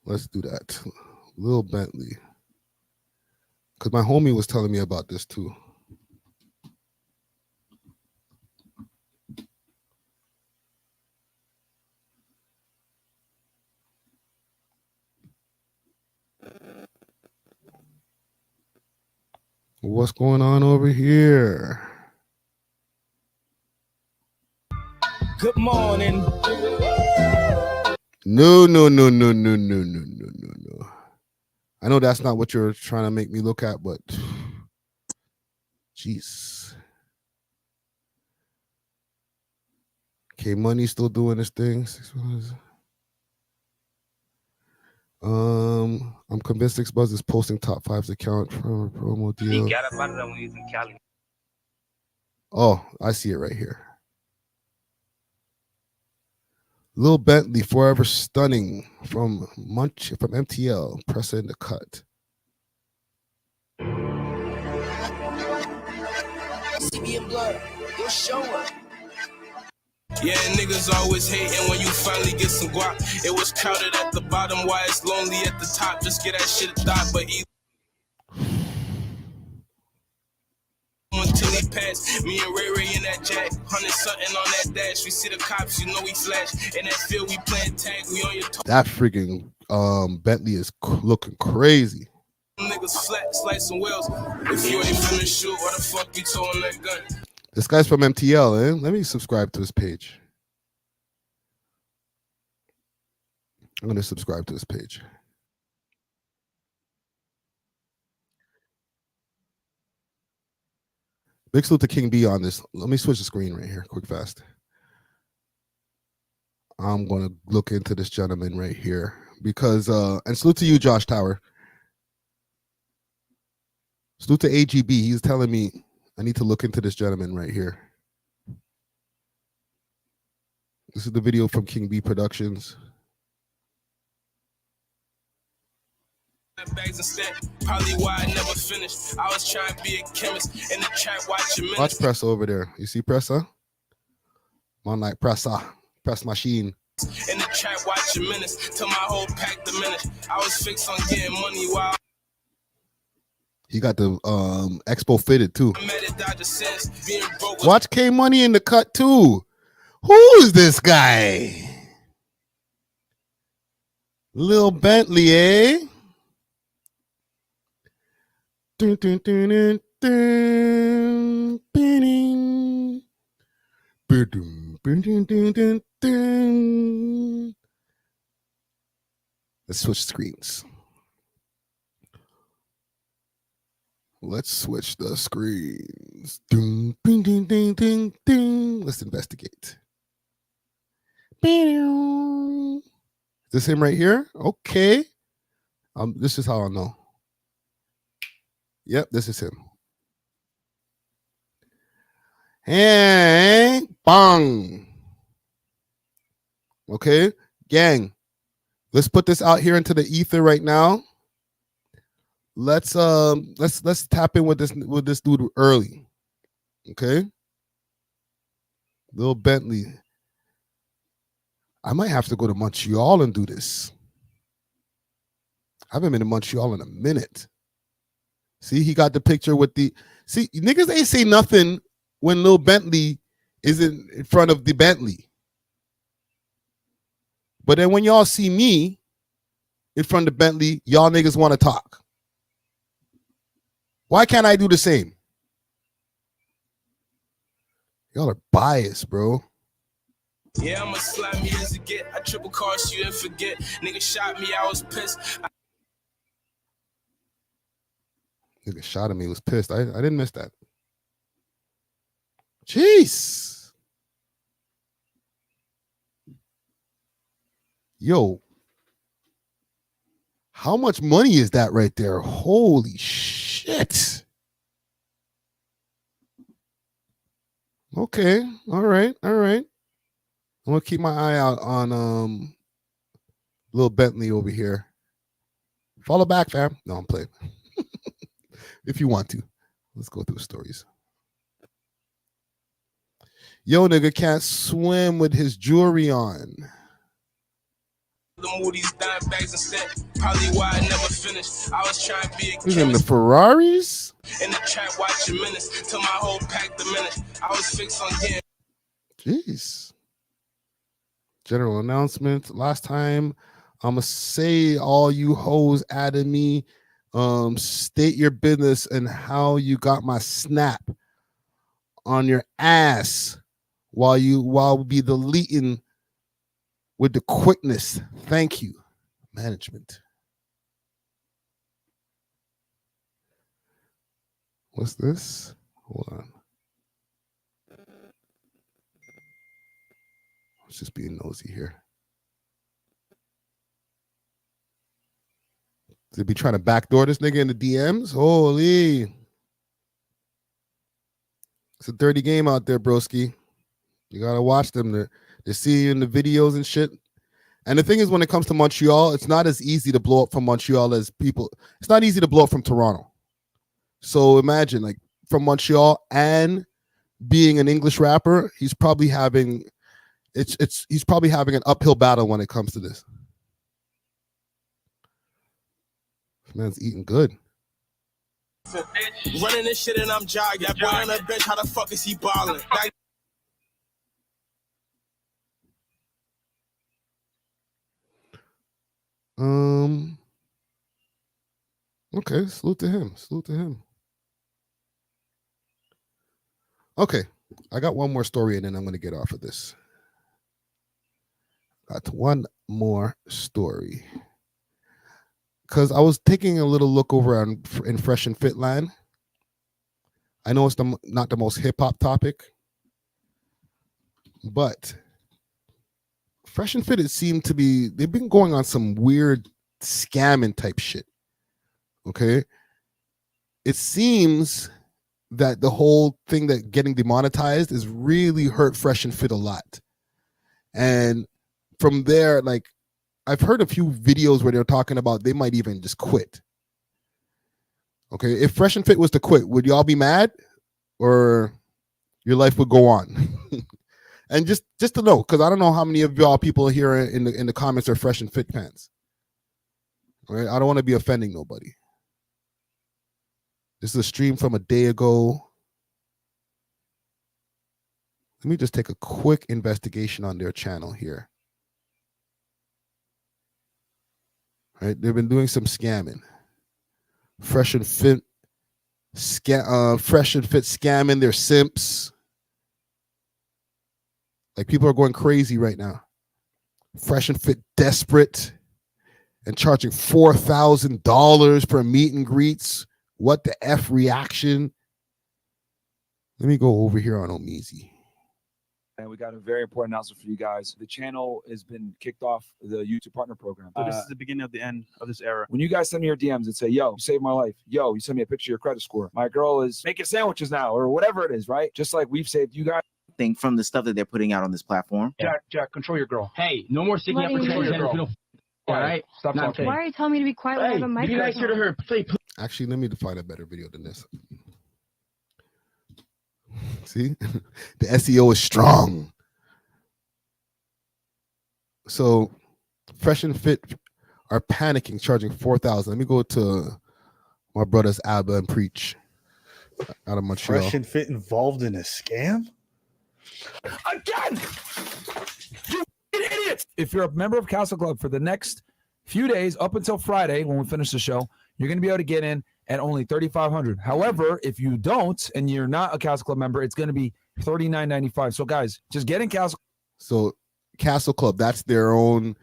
Let's do that. Lil Bentley. Because my homie was telling me about this too. What's going on over here? Good morning. No. I know that's not what you're trying to make me look at, but jeez. K Money still doing his thing. I'm convinced Buzz is posting top 5's account from a promo deal. He got up out of that when he was in Cali. Oh, I see it right here. Lil Bentley, Forever Stunning from MTL, pressing the cut. CB Blood, you'll show up. Yeah, niggas always hating when you finally get some guap. It was crowded at the bottom, why it's lonely at the top. Just get that shit a thought, but either until he passed. Me and Ray in that jack, 100 something on that dash. We see the cops, you know we flash. In that field, we playing tag, we on your toe. That freaking Bentley is looking crazy. Niggas flat, slicing wheels. If you ain't finna shoot, why the fuck you towing that gun? This guy's from MTL, eh? Let me subscribe to his page. I'm going to subscribe to his page. Big salute to King B on this. Let me switch the screen right here, quick, fast. I'm going to look into this gentleman right here because, and salute to you, Josh Tower. Salute to AGB. He's telling me I need to look into this gentleman right here. This is the video from King B Productions. Bags instead, probably why I never finished. I was trying to be a chemist in the trap watching minutes. Watch Pressa over there. You see Pressa? Man like Pressa. Press machine. In the trap watching minutes till my whole pack diminished. I was fixed on getting money while he got the Expo fitted too. Watch K Money in the cut too. Who's this guy? Lil Bentley, eh? Dun, dun, dun, dun, dun, dun, dun, Let's switch screens. Let's switch the screens. Ding, ding, ding, ding, ding, ding. Let's investigate. Is this him right here? Okay. This is how I'll know. Yep, this is him. And bang. Okay, gang. Let's put this out here into the ether right now. Let's tap in with this dude early. Okay. Lil Bentley. I might have to go to Montreal and do this. I haven't been to Montreal in a minute. See, he got the picture with the... See, niggas ain't say nothing when Lil Bentley is in front of the Bentley. But then when y'all see me in front of the Bentley, y'all niggas want to talk. Why can't I do the same? Y'all are biased, bro. Yeah, I'ma slap me as a get. I triple cross you and forget. Nigga shot me, I was pissed. Nigga shot at me, was pissed. I didn't miss that. Jeez. Yo. How much money is that right there? Holy shit. Okay. All right. I'm gonna keep my eye out on Lil Bentley over here. Follow back, fam. No, I'm playing. If you want to. Let's go through the stories. Yo, nigga can't swim with his jewelry on. The Moody's dime bags instead. Probably why I never finished. I was trying to be a Who's in the Ferraris? in the trap watching minutes till my whole pack diminished. I was fixed on getting. Jeez. General announcement. Last time, I'ma say all you hoes added me. State your business and how you got my snap on your ass while we be deleting with the quickness. Thank you, management. What's this? Hold on. Let's just being nosy here. They be trying to backdoor this nigga in the DMs? Holy. It's a dirty game out there, broski. You gotta watch them. They see you in the videos and shit. And the thing is, when it comes to Montreal, it's not as easy to blow up from Montreal as people. It's not easy to blow up from Toronto. So imagine, like, from Montreal and being an English rapper, he's probably having an uphill battle when it comes to this. This man's eating good. Running this shit and I'm jogging. That boy on the bench, how the fuck is he balling? Okay, salute to him. Okay, I got one more story and then I'm going to get off of this. Got one more story. Because I was taking a little look over in Fresh and Fit land. I know it's not the most hip-hop topic, but Fresh and Fit, it seemed to be, they've been going on some weird scamming type shit. Okay? It seems that the whole thing that getting demonetized is really hurt Fresh and Fit a lot. And from there, like, I've heard a few videos where they're talking about they might even just quit. Okay, if Fresh and Fit was to quit, would y'all be mad, or your life would go on? And just to know, because I don't know how many of y'all people here in the comments are Fresh and Fit fans. All right, I don't want to be offending nobody. This is a stream from a day ago. Let me just take a quick investigation on their channel here. All right, they've been doing some scamming. Fresh and Fit scamming their simps. Like people are going crazy right now. Fresh and Fit desperate and charging $4,000 for meet and greets. What the F reaction? Let me go over here on Omeezy. And we got a very important announcement for you guys. The channel has been kicked off the YouTube Partner Program. So this is the beginning of the end of this era. When you guys send me your DMs and say, yo, you saved my life. Yo, you send me a picture of your credit score. My girl is making sandwiches now or whatever it is, right? Just like we've saved you guys. Thing from the stuff that they're putting out on this platform. Jack, control your girl. Hey, no more sticking up for Control your transgender. girl. All right? Stop talking. Why are you telling me to be quiet when I have a microphone? Be nicer to her. Please. Actually, let me find a better video than this. See? The SEO is strong. So Fresh and Fit are panicking, charging $4,000. Let me go to my brothers Abba and Preach out of Montreal. Fresh and Fit involved in a scam? Again! You idiots! If you're a member of Castle Club for the next few days up until Friday when we finish the show, you're going to be able to get in at only $3,500. However, if you don't and you're not a Castle Club member, it's going to be $39.95. So guys, just get in Castle. So Castle Club, that's their own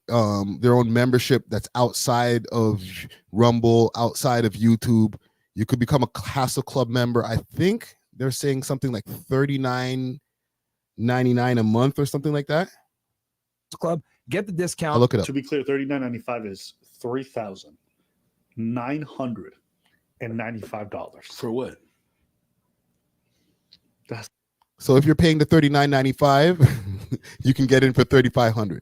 membership that's outside of Rumble, outside of YouTube. You could become a Castle Club member. I think they're saying something like $39.99 a month or something like that. Club, get the discount. I'll look it up. To be clear, $39.95 is $3,995. For what? So if you're paying the $39.95, you can get in for $3,500.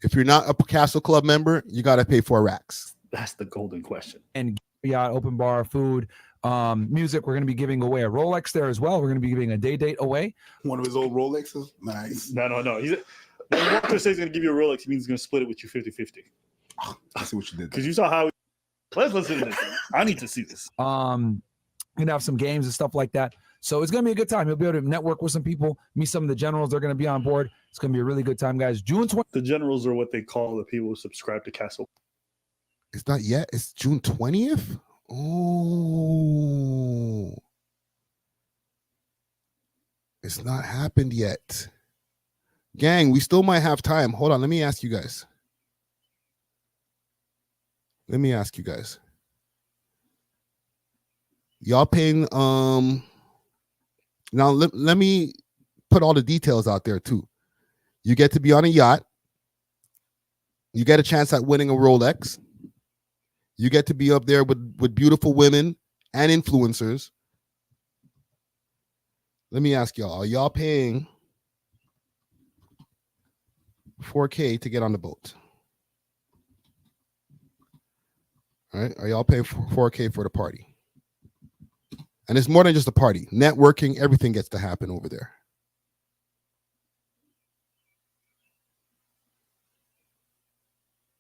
If you're not a Castle Club member, you got to pay $4. That's the golden question. And yacht, open bar, food, music. We're going to be giving away a Rolex there as well. We're going to be giving a day date away. One of his old Rolexes? Nice. No. When Walter says he's going to give you a Rolex, he means he's going to split it with you 50-50. I see what you did. Because you saw how. Let's listen to this. I need to see this. We're gonna have some games and stuff like that. So it's gonna be a good time. You'll be able to network with some people, meet some of the generals. They're gonna be on board. It's gonna be a really good time, guys. June 20th. The generals are what they call the people who subscribe to Castle. It's not yet. It's June 20th. Oh, it's not happened yet. Gang, we still might have time. Hold on. Let me ask you guys. Y'all paying now let me put all the details out there too. You get to be on a yacht. You get a chance at winning a Rolex. You get to be up there with beautiful women and influencers. Let me ask y'all, are y'all paying $4K to get on the boat? All right, are y'all paying $4K for the party? And it's more than just a party. Networking, everything gets to happen over there.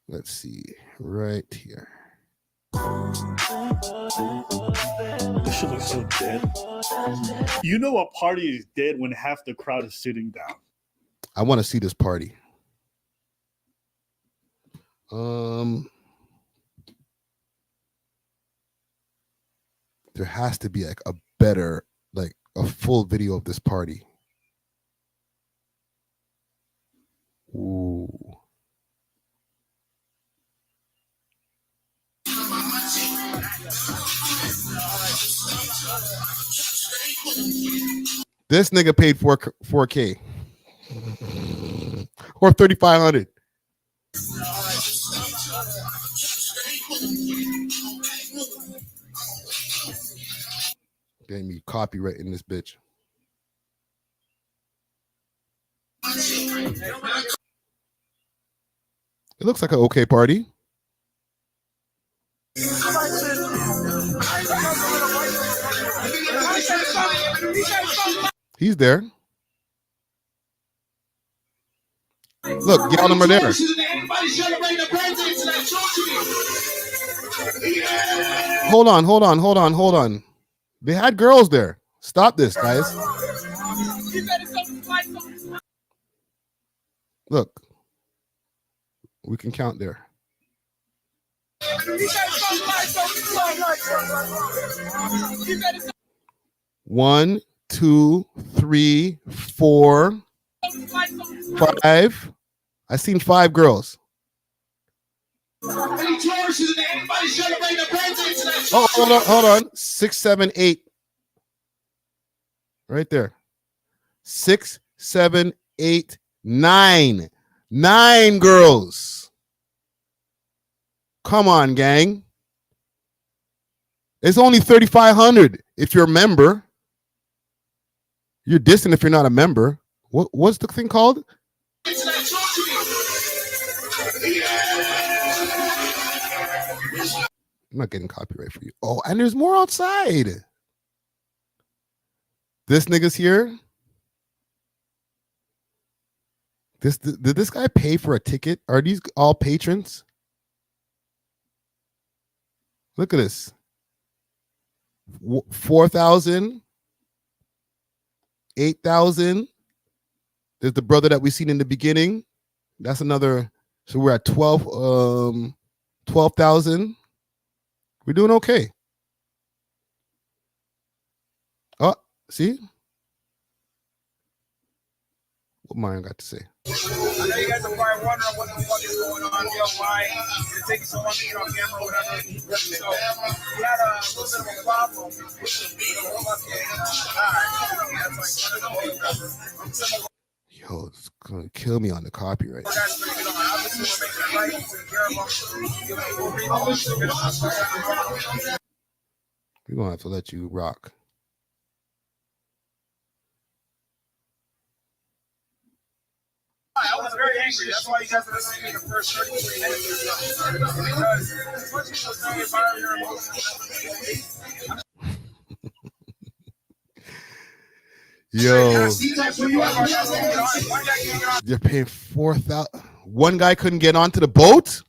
Let's see, right here. This shit looks so dead. You know a party is dead when half the crowd is sitting down. I want to see this party. There has to be like a better, like a full video of this party. Ooh. This nigga paid 4K or 3,500. Getting me copyright in this bitch. It looks like an okay party. He's there. Look, y'all them are there. Hold on. They had girls there. Stop this, guys. Look. We can count there. 1, 2, 3, 4, 5. I seen 5 girls. Oh, hold on. 6, 7, 8. Right there. 6, 7, 8, 9. 9 girls. Come on, gang. It's only 3,500 if you're a member. You're dissing if you're not a member. What's the thing called? I'm not getting copyright for you. Oh, and there's more outside. This nigga's here. Did this guy pay for a ticket? Are these all patrons? Look at this. 4,000, 8,000. There's the brother that we seen in the beginning. That's another. So we're at 12,000. We're doing okay. Oh, see? What Marion got to say? I know you guys are probably wondering what the fuck is going on, why it takes so long to get on camera or whatever. So we had a little bit of a problem with the Yo, it's gonna kill me on the copyright. We're gonna have to let you rock. I was very angry. That's why you guys are listening to me the first 30 minutes or so. Because as much as you say about your Yo, you're paying 4,000. One guy couldn't get onto the boat.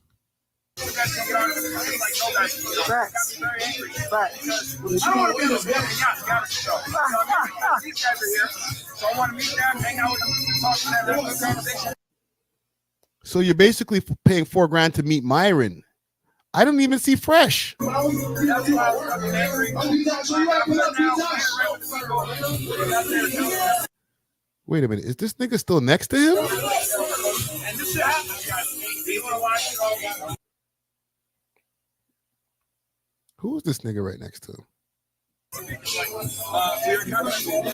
So you're basically paying $4,000 to meet Myron. I don't even see Fresh. Wait a minute. Is this nigga still next to him? Who is this nigga right next to him?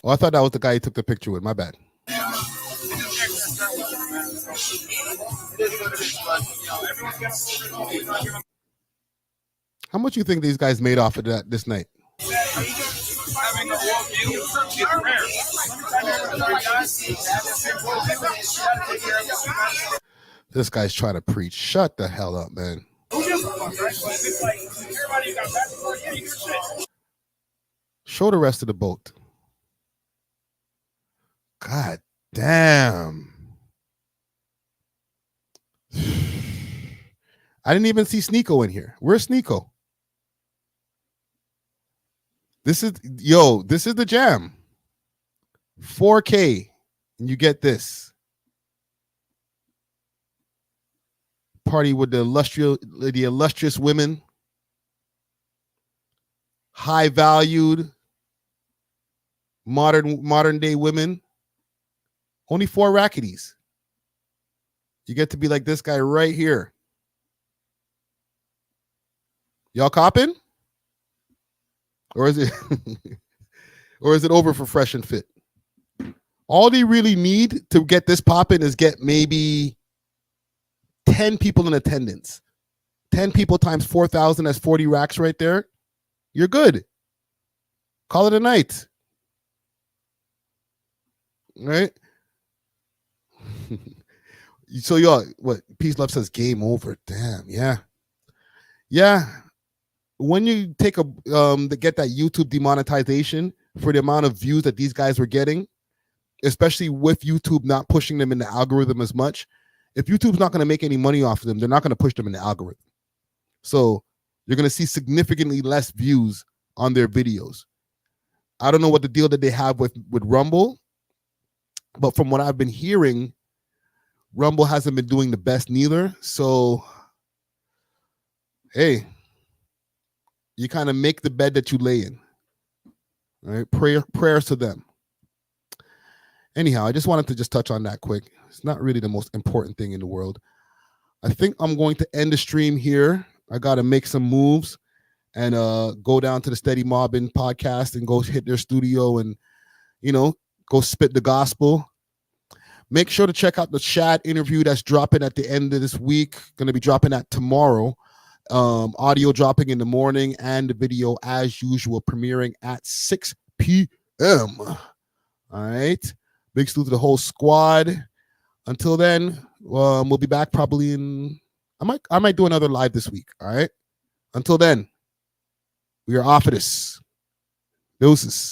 Oh, I thought that was the guy he took the picture with. My bad. How much you think these guys made off of that this night? This guy's trying to preach. Shut the hell up, man. Show the rest of the boat. God damn. I didn't even see Sneeko in here. Where's Sneeko? This is the jam. 4K. And you get this. Party with the illustrious women. High valued modern day women. Only 4 racketies. You get to be like this guy right here. Y'all copping? Or is it over for Fresh and Fit? All they really need to get this popping is get maybe 10 people in attendance. 10 people times 4,000, that's 40 racks right there. You're good. Call it a night. Right? So y'all, what Peace Love says, game over. Damn, yeah. Yeah. When you take to get that YouTube demonetization for the amount of views that these guys were getting, especially with YouTube not pushing them in the algorithm as much, if YouTube's not going to make any money off of them, they're not going to push them in the algorithm. So you're going to see significantly less views on their videos. I don't know what the deal that they have with Rumble, but from what I've been hearing, Rumble hasn't been doing the best neither. So, hey, you kind of make the bed that you lay in. All right, prayers to them. anyhow, I just wanted to just touch on that quick. It's not really the most important thing in the world. I think I'm going to end the stream here. I got to make some moves and go down to the Steady Mobbing podcast and go hit their studio and, go spit the gospel. Make sure to check out the Shad interview that's dropping at the end of this week. Going to be dropping that tomorrow. Audio dropping in the morning and the video as usual premiering at 6 p.m. All right. Big salute to the whole squad. Until then, we'll be back probably in. I might do another live this week. All right. Until then, we are off of this. Deuces.